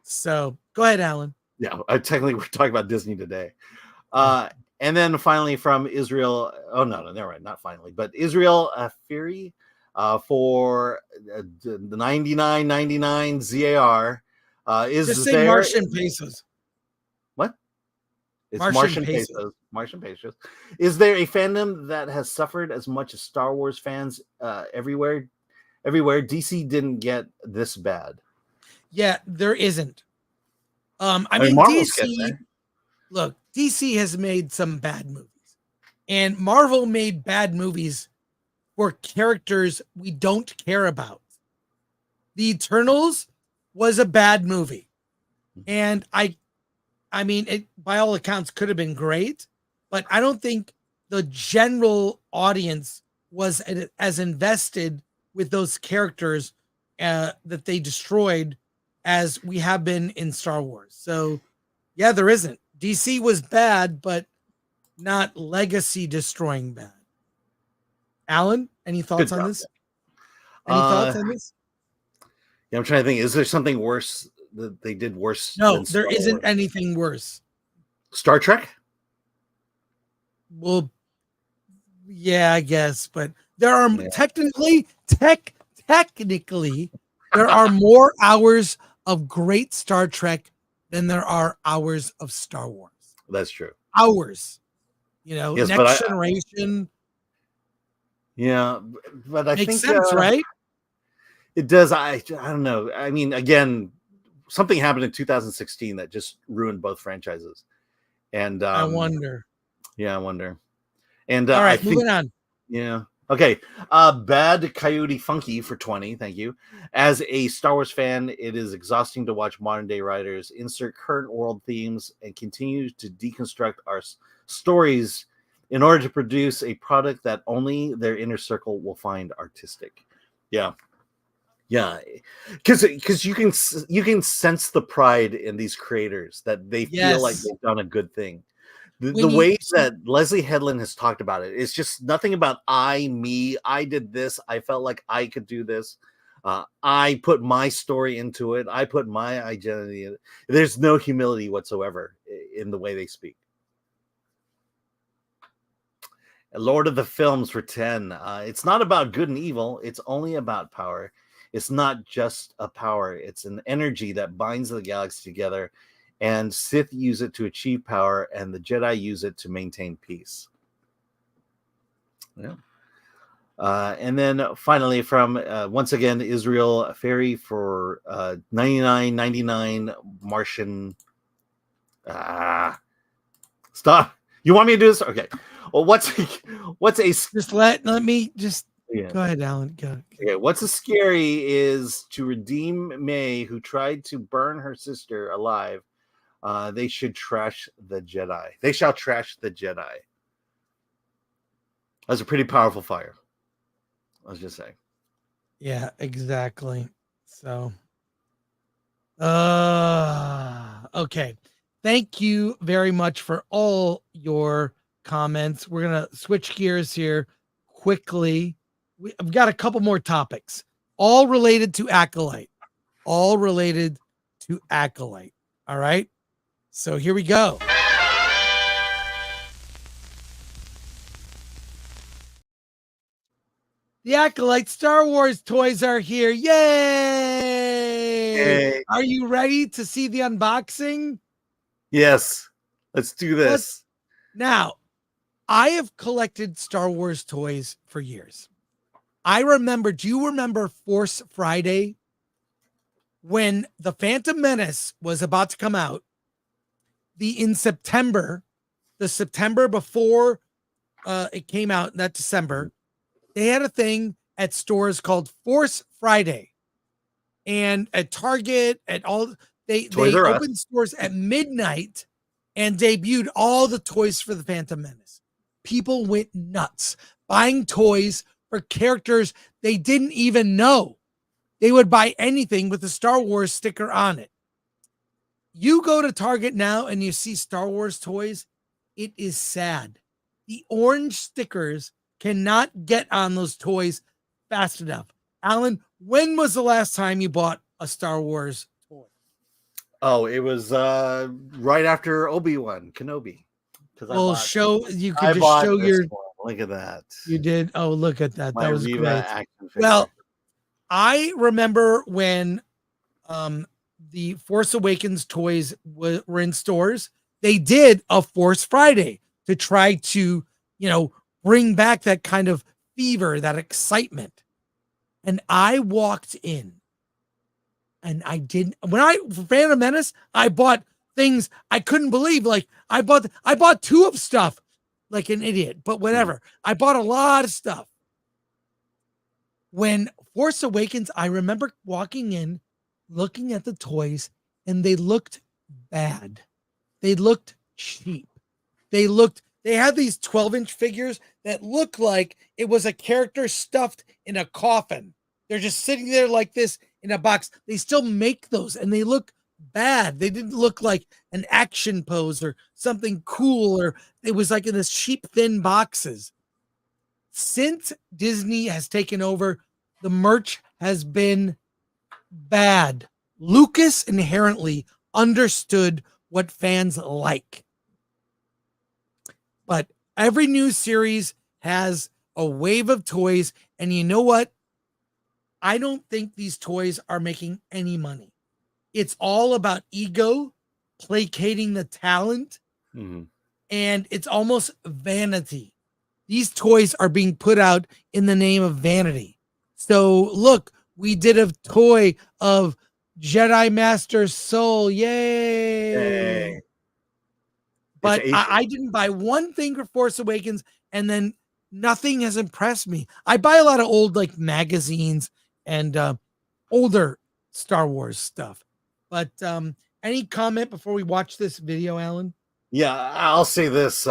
So go ahead, Alan. Yeah, technically we're talking about Disney today. And then finally from Israel. Oh, no, never mind. Not finally, but Israel Fury for the 99.99 ZAR is just say there. Martian pesos. It's Martian Martian pesos. pesos. Martian pesos. Is there a fandom that has suffered as much as Star Wars fans everywhere? Everywhere. DC didn't get this bad. Yeah, there isn't. I mean, mean, Marvel's getting DC. there. Look, DC has made some bad movies, and Marvel made bad movies for characters we don't care about. The Eternals was a bad movie, and I mean, it by all accounts could have been great, but I don't think the general audience was as invested with those characters that they destroyed as we have been in Star Wars. So, yeah, there isn't. DC was bad, but not legacy destroying bad. Alan, any thoughts on this? Any thoughts on this? Yeah, I'm trying to think. Is there something worse that they did worse? No, than Star there isn't Wars? anything worse. Star Trek? Well, yeah, I guess, but there are Yeah. technically, there are more hours of great Star Trek than there are hours of Star Wars. That's true. Hours, you know, Yes, Next Generation. Yeah, but I Makes think sense, right? it does. I don't know. I mean, again, something happened in 2016 that just ruined both franchises. And I wonder. Yeah, I wonder. And All right, I think, moving on. yeah. Okay. Bad Coyote Funky for 20. Thank you. As a Star Wars fan, it is exhausting to watch modern day writers insert current world themes and continue to deconstruct our stories in order to produce a product that only their inner circle will find artistic. Yeah. Yeah, because you can sense the pride in these creators that they feel like Yes. they've done a good thing. The When you- ways that Leslie Headland has talked about it, it's just nothing about me, I did this, I felt like I could do this. I put my story into it, I put my identity in it. There's no humility whatsoever in the way they speak. Lord of the Films for 10. It's not about good and evil, it's only about power. It's not just a power, it's an energy that binds the galaxy together, and Sith use it to achieve power, and the Jedi use it to maintain peace. Yeah. And then finally, from once again, Israel Ferry for $99.99 Martian. Stop. You want me to do this? Okay. Well, what's a Just let me just yeah. go ahead, Alan. Go. Okay, what's scary is to redeem May, who tried to burn her sister alive. They should trash the Jedi. They shall trash the Jedi. That's a pretty powerful fire. I was just saying. Yeah, exactly. So, okay. Thank you very much for all your comments. We're gonna switch gears here quickly. I've got a couple more topics, all related to Acolyte. All related to Acolyte. All right. So here we go. The Acolyte Star Wars toys are here. Yay! Yay. Are you ready to see the unboxing? Yes. Let's do this. Now, I have collected Star Wars toys for years. Do you remember Force Friday? When The Phantom Menace was about to come out, the September before it came out, that December, they had a thing at stores called Force Friday. And at Target, at all, they opened stores at midnight and debuted all the toys for The Phantom Menace. People went nuts buying toys for characters they didn't even know. They would buy anything with a Star Wars sticker on it. You go to Target now and you see Star Wars toys, it is sad. The orange stickers cannot get on those toys fast enough. Alan, when was the last time you bought a Star Wars toy? Oh, it was right after Obi-Wan Kenobi. Well, you could just show your. Look at that. You did. Oh, look at that. That was Reva great. action figure. Well, I remember when the Force Awakens toys were in stores. they did a Force Friday to try to, bring back that kind of fever, that excitement. And I walked in and for Phantom Menace, I bought things I couldn't believe. Like I bought 2 of stuff like an idiot, but whatever. I bought a lot of stuff. When Force Awakens, I remember walking in, looking at the toys, and they looked bad. They looked cheap. They had these 12-inch figures that looked like it was a character stuffed in a coffin. They're just sitting there like this in a box. They still make those and they look bad. They didn't look like an action pose or something cool, or it was like in this cheap, thin boxes. Since Disney has taken over, the merch has been bad. Lucas inherently understood what fans like. But every new series has a wave of toys, and you know what? I don't think these toys are making any money. It's all about ego, placating the talent, and it's almost vanity. These toys are being put out in the name of vanity. So look, we did a toy of Jedi Master Soul. Yay! But I didn't buy one thing for Force Awakens, and then nothing has impressed me. I buy a lot of old like magazines and older Star Wars stuff. But any comment before we watch this video, Alan? Yeah, I'll say this.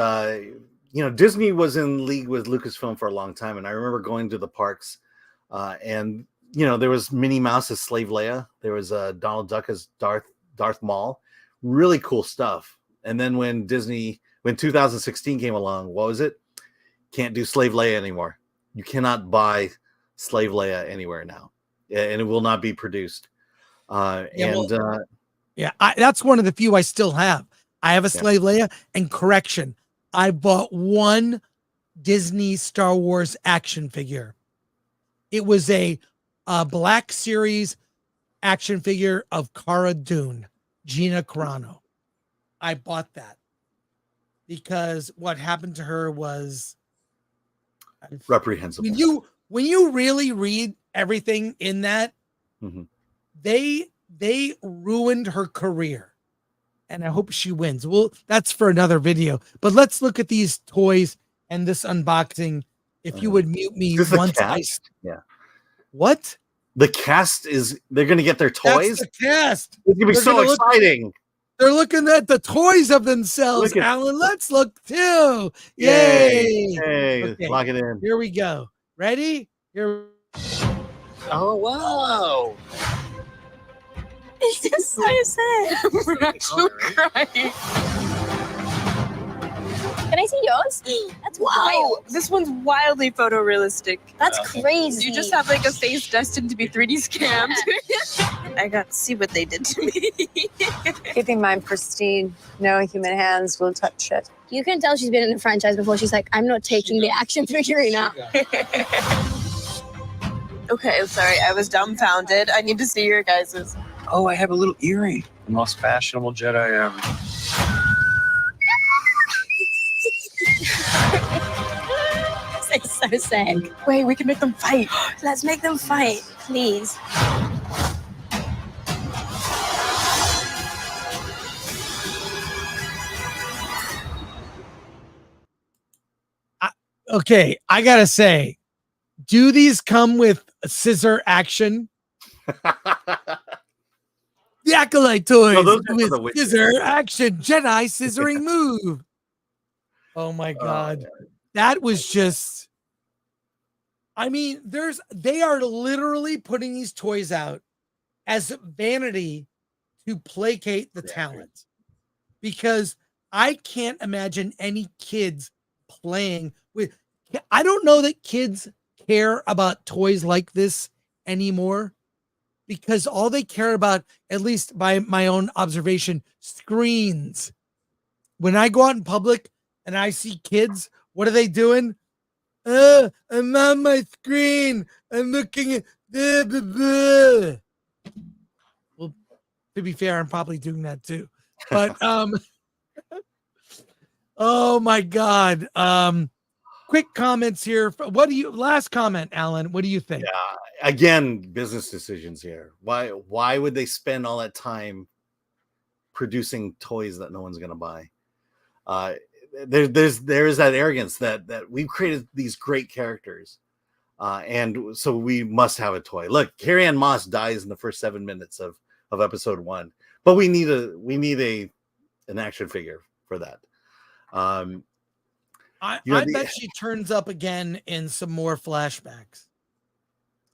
Disney was in league with Lucasfilm for a long time, and I remember going to the parks, and there was Minnie Mouse as Slave Leia. There was Donald Duck as Darth Maul. Really cool stuff. And then when 2016 came along, what was it? Can't do Slave Leia anymore. You cannot buy Slave Leia anywhere now, and it will not be produced. That's one of the few I still have. I have a Slave Leia, and correction, I bought one Disney Star Wars action figure. It was a Black Series action figure of Cara Dune, Gina Carano. I bought that because what happened to her was reprehensible. When you really read everything in that, they ruined her career, and I hope she wins. Well, that's for another video. But let's look at these toys and this unboxing. If you would mute me once. What? The cast they're going to get their toys? That's the cast. It's going to be so exciting. They're looking at the toys of themselves, Alan. Let's look too. Yay. Hey, okay. Lock it in. Here we go. Ready? Here. Oh, wow. It's just so sad. I'm actually crying. Can I see yours? That's wild. This one's wildly photorealistic. That's crazy. You just have like a face destined to be 3D scammed. I got to see what they did to me. Keeping mine pristine. No human hands will touch it. You can tell she's been in the franchise before. She's like, I'm not taking the action figurine out. Okay, sorry. I was dumbfounded. I need to see your guys's. Oh, I have a little earring. The most fashionable Jedi ever. It's so sad. Wait, we can make them fight. Let's make them fight, please. Okay, I gotta say, do these come with scissor action? The Acolyte toys with scissor action, Jedi scissoring move. Oh my God. That was just, I mean, they are literally putting these toys out as vanity to placate the talent, because I can't imagine any kids playing with, I don't know that kids care about toys like this anymore, because all they care about, at least by my own observation, screens. When I go out in public and I see kids, what are they doing? I'm on my screen. I'm looking at. Well, to be fair, I'm probably doing that too. But Oh my God. Quick comments here. Last comment, Alan? What do you think? Yeah, again, business decisions here. Why would they spend all that time producing toys that no one's going to buy? There is that arrogance that we've created these great characters, and so we must have a toy. Look, Carrie Ann Moss dies in the first 7 minutes of episode 1, but we need an action figure for that. I bet she turns up again in some more flashbacks.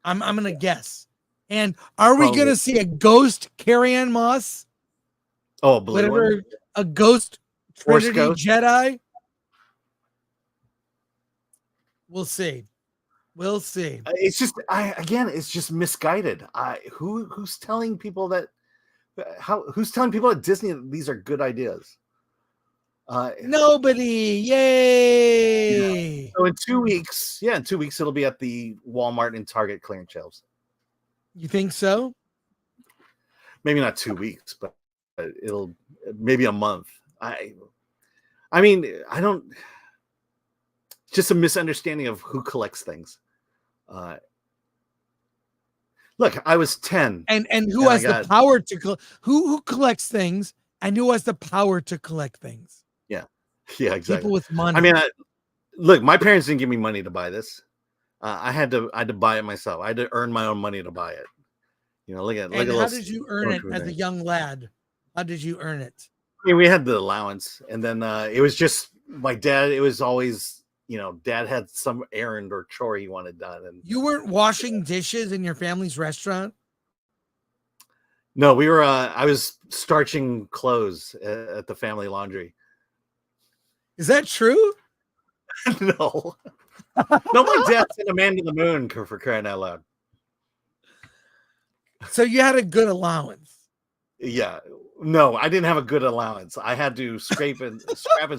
I'm gonna guess. And are we gonna see a ghost Carrie Ann Moss? Oh, blue one? A ghost Trinity Ghost? Jedi? We'll see. We'll see. It's just it's just misguided. Who's telling people that? Who's telling people at Disney that these are good ideas? Nobody. Yay! Yeah. So in 2 weeks, it'll be at the Walmart and Target clearance shelves. You think so? Maybe not 2 weeks, but it'll maybe a month. I mean, I don't. It's just a misunderstanding of who collects things. Look, I was 10, and who has the power to who collects things, and who has the power to collect things? Yeah, exactly. People with money. I mean, look, my parents didn't give me money to buy this. I had to buy it myself. I had to earn my own money to buy it. Look at. How did you earn it as a young lad? How did you earn it? I mean, we had the allowance, and then it was just my dad. It was always, Dad had some errand or chore he wanted done, and you weren't washing dishes in your family's restaurant. No, we were. I was starching clothes at the family laundry. Is that true? No. No, my dad sent a man to the moon for crying out loud. So you had a good allowance. Yeah. No, I didn't have a good allowance. I had to scrape and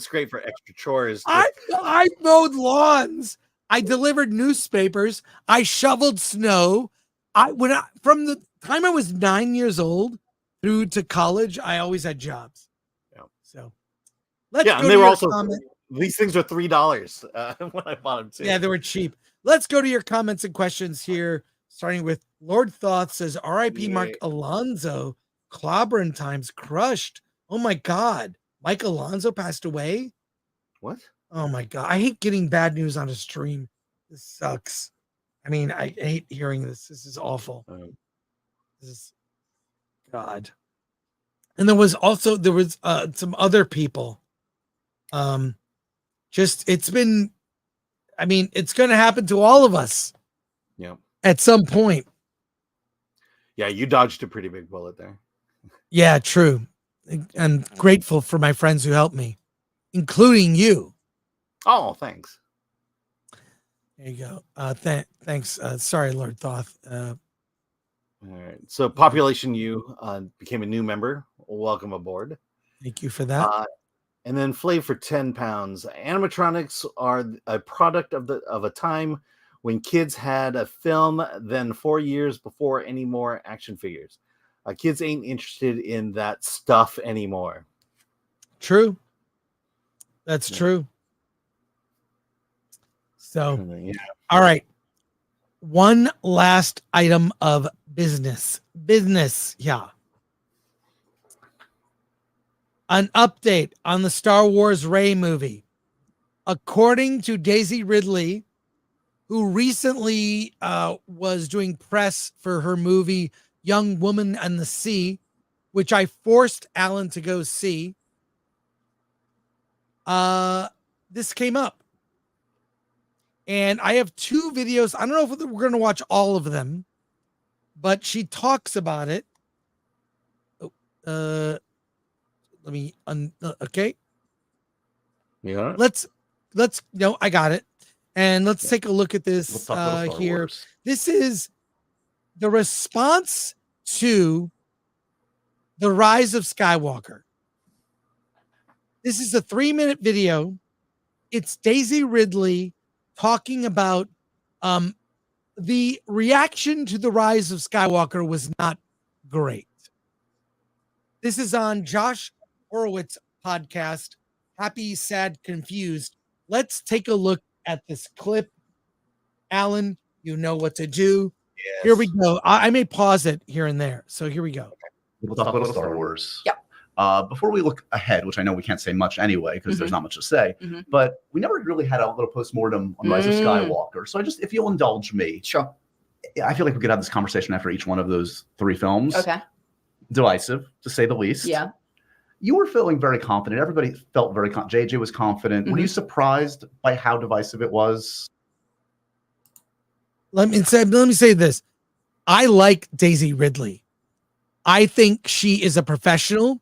scrape for extra chores. I mowed lawns. I delivered newspapers. I shoveled snow. From the time I was 9 years old through to college, I always had jobs. Yeah. So and they were also these things were $3 when I bought them too. Yeah, they were cheap. Let's go to your comments and questions here, starting with Lord Thoth says, R.I.P. Mark Alonso, clobbering times crushed. Oh my God, Mike Alonso passed away. What? Oh my God, I hate getting bad news on a stream. This sucks. I mean, I hate hearing this. This is awful. This is God. And there was some other people. It's been, I mean, it's going to happen to all of us. Yeah. At some point. Yeah, you dodged a pretty big bullet there. Yeah, true. I'm grateful for my friends who helped me, including you. Oh, thanks. There you go. Thanks. Sorry, Lord Thoth. All right. So Population U became a new member. Welcome aboard. Thank you for that. And then Flav for 10 pounds. Animatronics are a product of a time when kids had a film, then 4 years before any more action figures. Kids ain't interested in that stuff anymore. True. That's true. So, all right. One last item of business. Yeah. An update on the Star Wars Rey movie. According to Daisy Ridley, who recently was doing press for her movie Young Woman and the Sea, which I forced Alan to go see, this came up. And I have 2 videos. I don't know if we're going to watch all of them, but she talks about it. Let me okay. Yeah. Let's no, I got it. And let's take a look at this here. Wars. This is the response to The Rise of Skywalker. This is a 3-minute video. It's Daisy Ridley talking about the reaction to The Rise of Skywalker was not great. This is on Josh Horowitz podcast, happy, sad, confused. Let's take a look at this clip. Alan, you know what to do. Yes. Here we go. I may pause it here and there. So here we go. We'll talk about Star Wars. Yep. Before we look ahead, which I know we can't say much anyway because there's not much to say, but we never really had a little postmortem on Rise of Skywalker. So if you'll indulge me, sure. I feel like we could have this conversation after each one of those 3 films. Okay. Divisive, to say the least. Yeah. You were feeling very confident. Everybody felt very confident. JJ was confident. Were you surprised by how divisive it was? Let me say this. I like Daisy Ridley. I think she is a professional.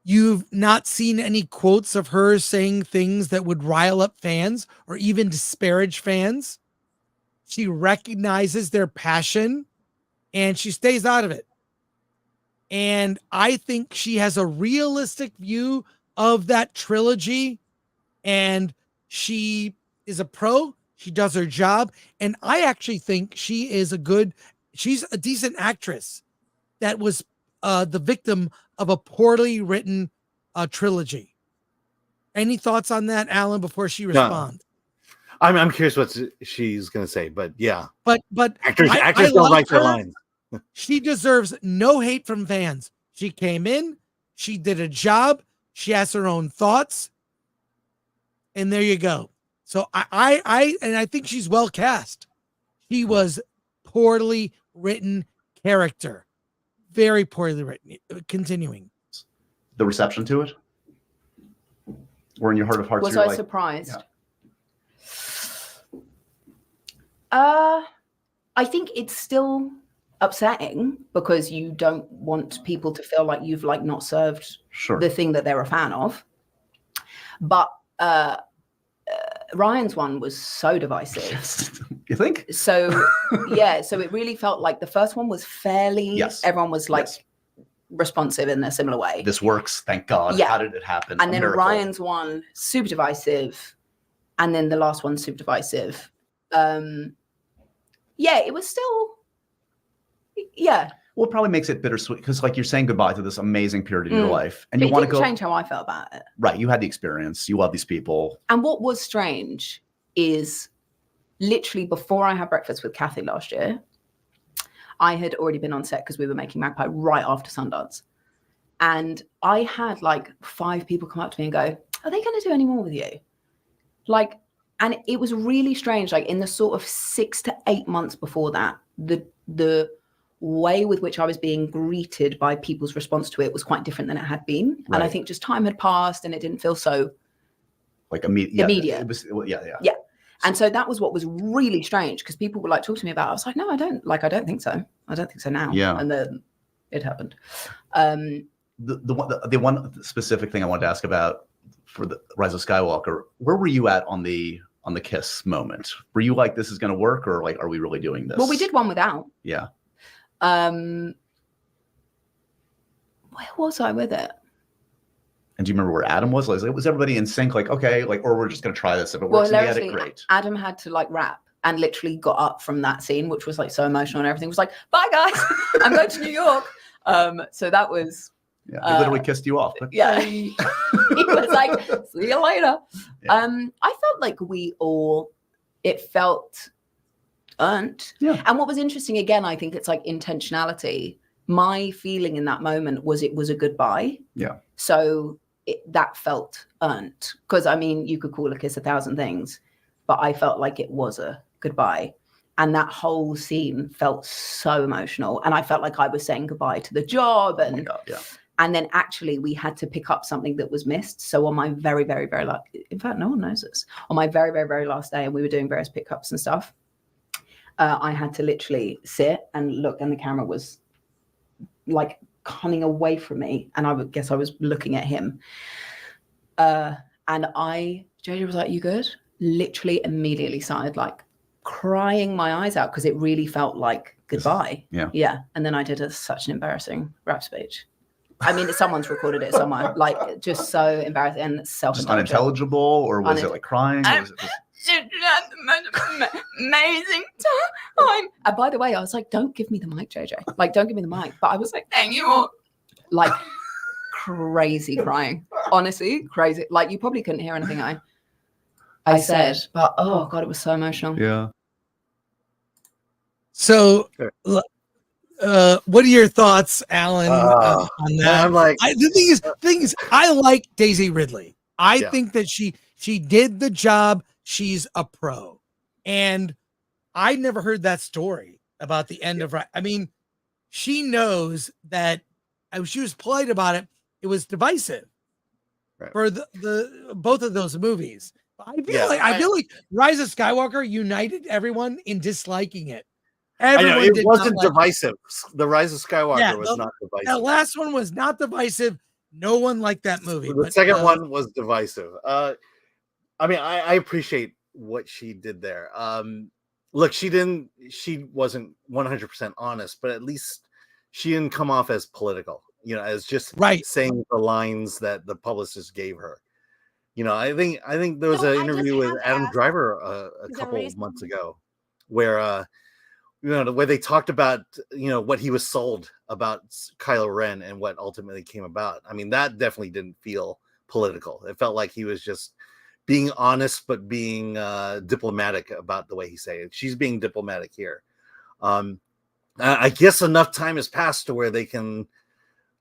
You've not seen any quotes of her saying things that would rile up fans or even disparage fans. She recognizes their passion and she stays out of it. And I think she has a realistic view of that trilogy, and she is a pro. She does her job. And I actually think she's a decent actress that was the victim of a poorly written trilogy. Any thoughts on that, Alan, before she responds? No. I'm curious what she's going to say, but yeah. But actors don't like their lines. She deserves no hate from fans. She came in, she did a job, she has her own thoughts, and there you go. So I think she's well cast. She was poorly written character. Very poorly written. Continuing. The reception to it? Or in your heart of hearts? Was I surprised? Yeah. I think it's still upsetting because you don't want people to feel like you've not served the thing that they're a fan of. But Ryan's one was so divisive. You think? So yeah, so it really felt like the first one was fairly, everyone was responsive in a similar way. This works, thank God. Yeah. How did it happen? And then Ryan's one, super divisive. And then the last one, super divisive. Yeah, it was still, yeah. Well, it probably makes it bittersweet because you're saying goodbye to this amazing period in your life. And you want to go. It didn't change how I felt about it. Right. You had the experience. You love these people. And what was strange is literally before I had breakfast with Kathy last year, I had already been on set because we were making Magpie right after Sundance. And I had 5 people come up to me and go, are they going to do any more with you? And it was really strange. In the sort of 6 to 8 months before that, the way with which I was being greeted by people's response to it was quite different than it had been. Right. And I think just time had passed and it didn't feel so immediate. It was, yeah. And so that was what was really strange because people would talk to me about it. I was like, no, I don't think so. I don't think so now. Yeah. And then it happened. The one specific thing I wanted to ask about for the Rise of Skywalker, where were you at on the kiss moment? Were you like, this is going to work, or are we really doing this? Well, we did one without. Yeah. Where was I with it? And do you remember where Adam was? Was everybody in sync? Okay, or we're just going to try this. If it works in the edit, great. Adam had to rap and literally got up from that scene, which was so emotional and everything. Was like, bye guys, I'm going to New York. So that was. Yeah, he literally kissed you off. But yeah, he was like, see you later. Yeah. I felt it felt earned. Yeah. And what was interesting, again, I think it's intentionality. My feeling in that moment was it was a goodbye. Yeah. So that felt earned. Because, you could call a kiss 1,000 things, but I felt like it was a goodbye. And that whole scene felt so emotional. And I felt like I was saying goodbye to the job. And, oh my God, yeah. And then actually we had to pick up something that was missed. So on my very, very, very last, in fact, no one knows this. On my very, very, very last day, and we were doing various pickups and stuff, I had to literally sit and look, and the camera was coming away from me. And I guess I was looking at him. And JJ was like, you good? Literally immediately started crying my eyes out because it really felt like goodbye. Yeah. Yeah. And then I did such an embarrassing rap speech. Someone's recorded it somewhere, just so embarrassing and self-indulgent. Just unintelligible, or was it crying? Or was it just... amazing time. And by the way, I was like, don't give me the mic, JJ. Don't give me the mic. But I was like, thank you all. crazy crying. Honestly, crazy. Like you probably couldn't hear anything I said, but oh god, it was so emotional. Yeah. So, what are your thoughts, Alan, on that? I'm like, the thing is, I like Daisy Ridley. I Yeah. think that she did the job. She's a pro, and I never heard that story about the end of. I mean, she knows that. She was polite about it. It was divisive for the both of those movies. I feel like Rise of Skywalker united everyone in disliking it. Everyone I know, it did wasn't not like divisive. The Rise of Skywalker was not The divisive. last one was not divisive. No one liked that movie. The second one was divisive. I mean, I appreciate what she did there. Look, she wasn't 100% honest, but at least she didn't come off as political, as just saying the lines that the publicist gave her. I think there was an interview with Adam Driver a couple of months ago where where they talked about what he was sold about Kylo Ren and what ultimately came about. I mean, that definitely didn't feel political. It felt like he was just being honest, but being diplomatic about the way he said it. She's being diplomatic here. I guess enough time has passed to where they can,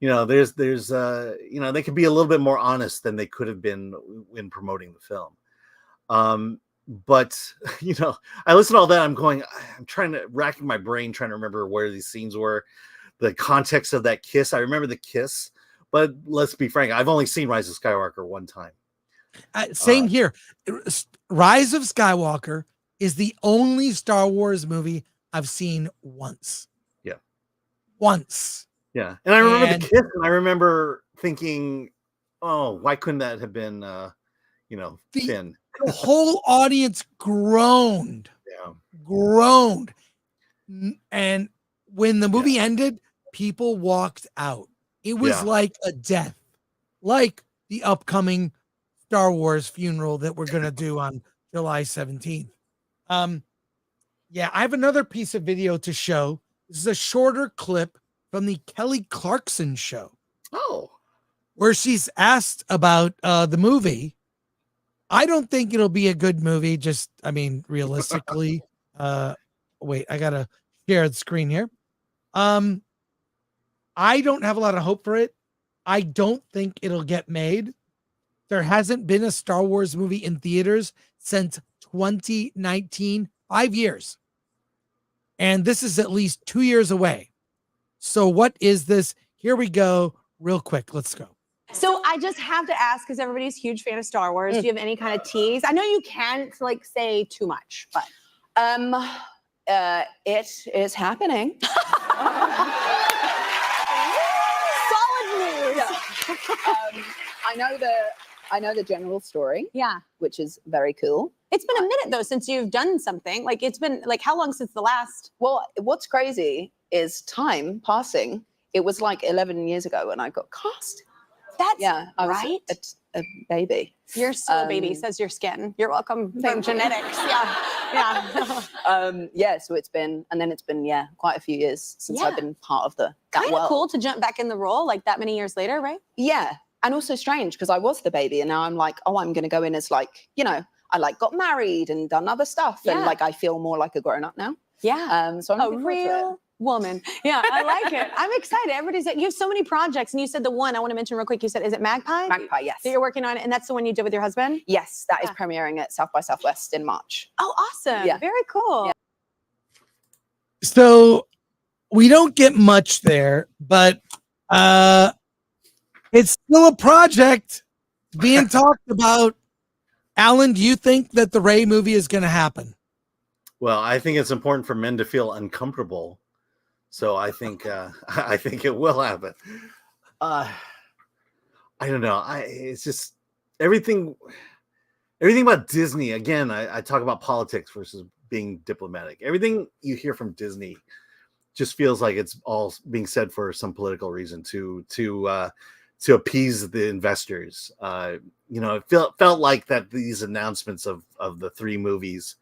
there's they can be a little bit more honest than they could have been in promoting the film. But I listen to all that. I'm racking my brain, trying to remember where these scenes were, the context of that kiss. I remember the kiss, but let's be frank, I've only seen Rise of Skywalker one time. Same here. Rise of Skywalker is the only Star Wars movie I've seen once. Yeah. Once. Yeah. And I remember the kiss, and I remember thinking, oh, why couldn't that have been, Finn? The whole audience groaned. Yeah. Groaned. And when the movie ended, people walked out. It was like a death, like the upcoming Star Wars funeral that we're going to do on July 17th. I have another piece of video to show. This is a shorter clip from the Kelly Clarkson show. Oh. Where she's asked about the movie. I don't think it'll be a good movie. Realistically. Wait, I got to share the screen here. I don't have a lot of hope for it. I don't think it'll get made. There hasn't been a Star Wars movie in theaters since 2019, 5 years. And this is at least 2 years away. So what is this? Here we go. Real quick. Let's go. So I just have to ask, because everybody's a huge fan of Star Wars. Do you have any kind of tease? I know you can't say too much, but it is happening. Solid news. I know the general story. Yeah. Which is very cool. It's been a minute though since you've done something. It's been how long since the last? Well, what's crazy is time passing. It was 11 years ago when I got cast. That's I was right. a baby. You're still a baby, says your skin. You're welcome from genetics. Yeah. So it's been quite a few years since I've been part of that kind of world. cool to jump back in the role that many years later, right? Yeah. And also strange because I was the baby and now I'm I'm going to go in as I got married and done other stuff and I feel more like a grown up now. Yeah. So I'm a looking forward to it. real woman. Yeah, I like it. I'm excited. You have so many projects, and you said the one I want to mention real quick. You said, is it Magpie? Magpie, yes. That you're working on, and that's the one you did with your husband. Yes, that is premiering at South by Southwest in March. Oh, awesome! Yeah. Very cool. Yeah. So we don't get much there, but it's still a project being talked about. Alan, do you think that the Rey movie is going to happen? Well, I think it's important for men to feel uncomfortable. So I think it will happen. I don't know. It's just everything about Disney. Again, I talk about politics versus being diplomatic. Everything you hear from Disney just feels like it's all being said for some political reason to appease the investors. It felt like that these announcements of the 3 movies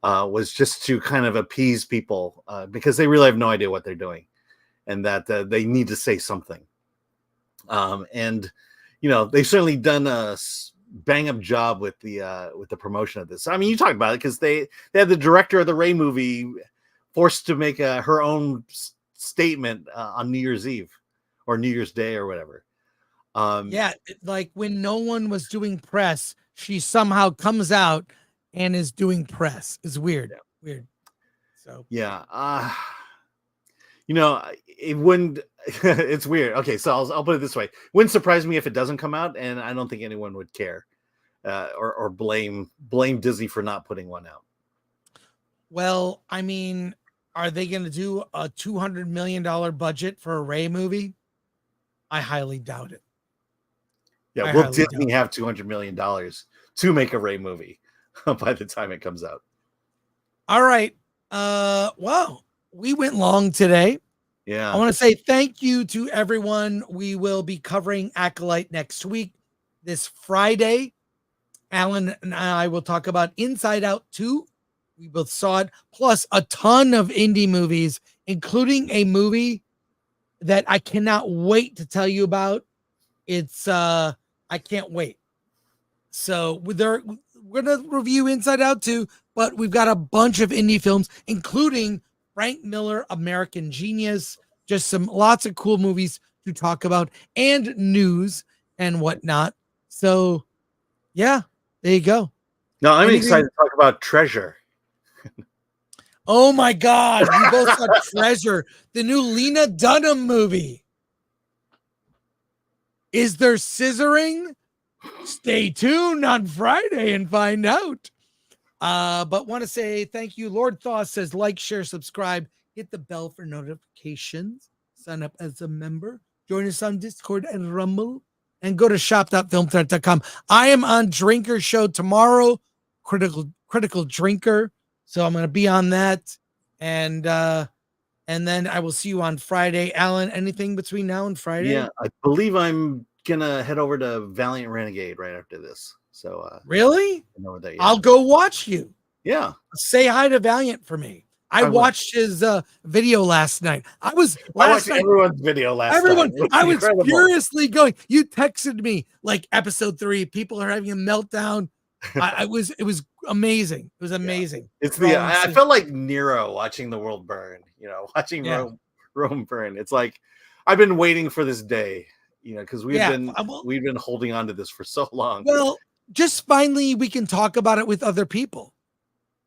was just to kind of appease people because they really have no idea what they're doing and that they need to say something. And they've certainly done a bang up job with the promotion of this. I mean, you talked about it because they had the director of the Rey movie forced to make her own statement on New Year's Eve or New Year's Day or whatever. Like when no one was doing press, she somehow comes out and is doing press. It's weird. Weird. So it wouldn't. It's weird. Okay, so I'll put it this way: wouldn't surprise me if it doesn't come out, and I don't think anyone would care or blame Disney for not putting one out. Well, I mean, are they going to do a $200 million budget for a Rey movie? I highly doubt it. Yeah, will Disney have $200 million to make a Rey movie by the time it comes out? All right. Wow. We went long today. Yeah. I want to say thank you to everyone. We will be covering Acolyte next week. This Friday, Alan and I will talk about Inside Out 2. We both saw it, plus a ton of indie movies, including a movie that I cannot wait to tell you about. It's I can't wait. So we're going to review Inside Out 2, but we've got a bunch of indie films, including Frank Miller, American Genius, just lots of cool movies to talk about and news and whatnot. So yeah, there you go. No, I'm excited to talk about Treasure. Oh my God. We both saw Treasure, the new Lena Dunham movie. Is there scissoring? Stay tuned on Friday and find out. But want to say thank you. Lord Thaw says like, share, subscribe, hit the bell for notifications, sign up as a member, join us on Discord and Rumble, and go to shop.filmthreat.com. I am on Drinker Show tomorrow, Critical Drinker. So I'm going to be on that. And then I will see you on Friday. Alan, anything between now and Friday? Yeah, I believe I'm going to head over to Valiant Renegade right after this. So really? There, yeah. I'll go watch you. Yeah. Say hi to Valiant for me. I watched his video last night. I watched everyone's video last night. I was furiously going. You texted me like episode 3. People are having a meltdown. It was amazing. It was amazing. Yeah. I felt like Nero watching the world burn, watching Rome burn. It's like I've been waiting for this day, because we've been holding on to this for so long. Well, just finally we can talk about it with other people.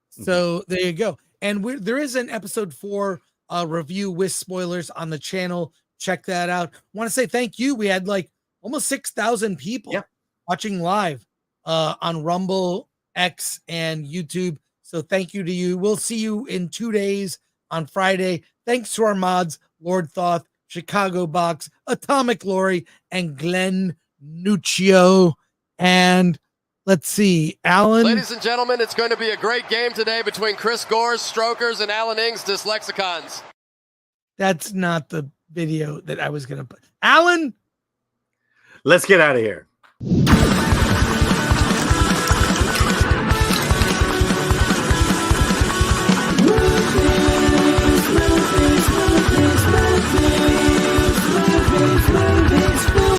So there you go. And there is an episode 4 review with spoilers on the channel. Check that out. Want to say thank you. We had like almost 6,000 people watching live on Rumble, X, and YouTube. So thank you to you. We'll see you in 2 days on Friday. Thanks to our mods, Lord Thoth, Chicago Box, Atomic Lori, and Glenn Nuccio. And let's see, Alan. Ladies and gentlemen, it's going to be a great game today between Chris Gore's Strokers and Alan Ng's Dyslexicons. That's not the video that I was going to put. Alan? Let's get out of here.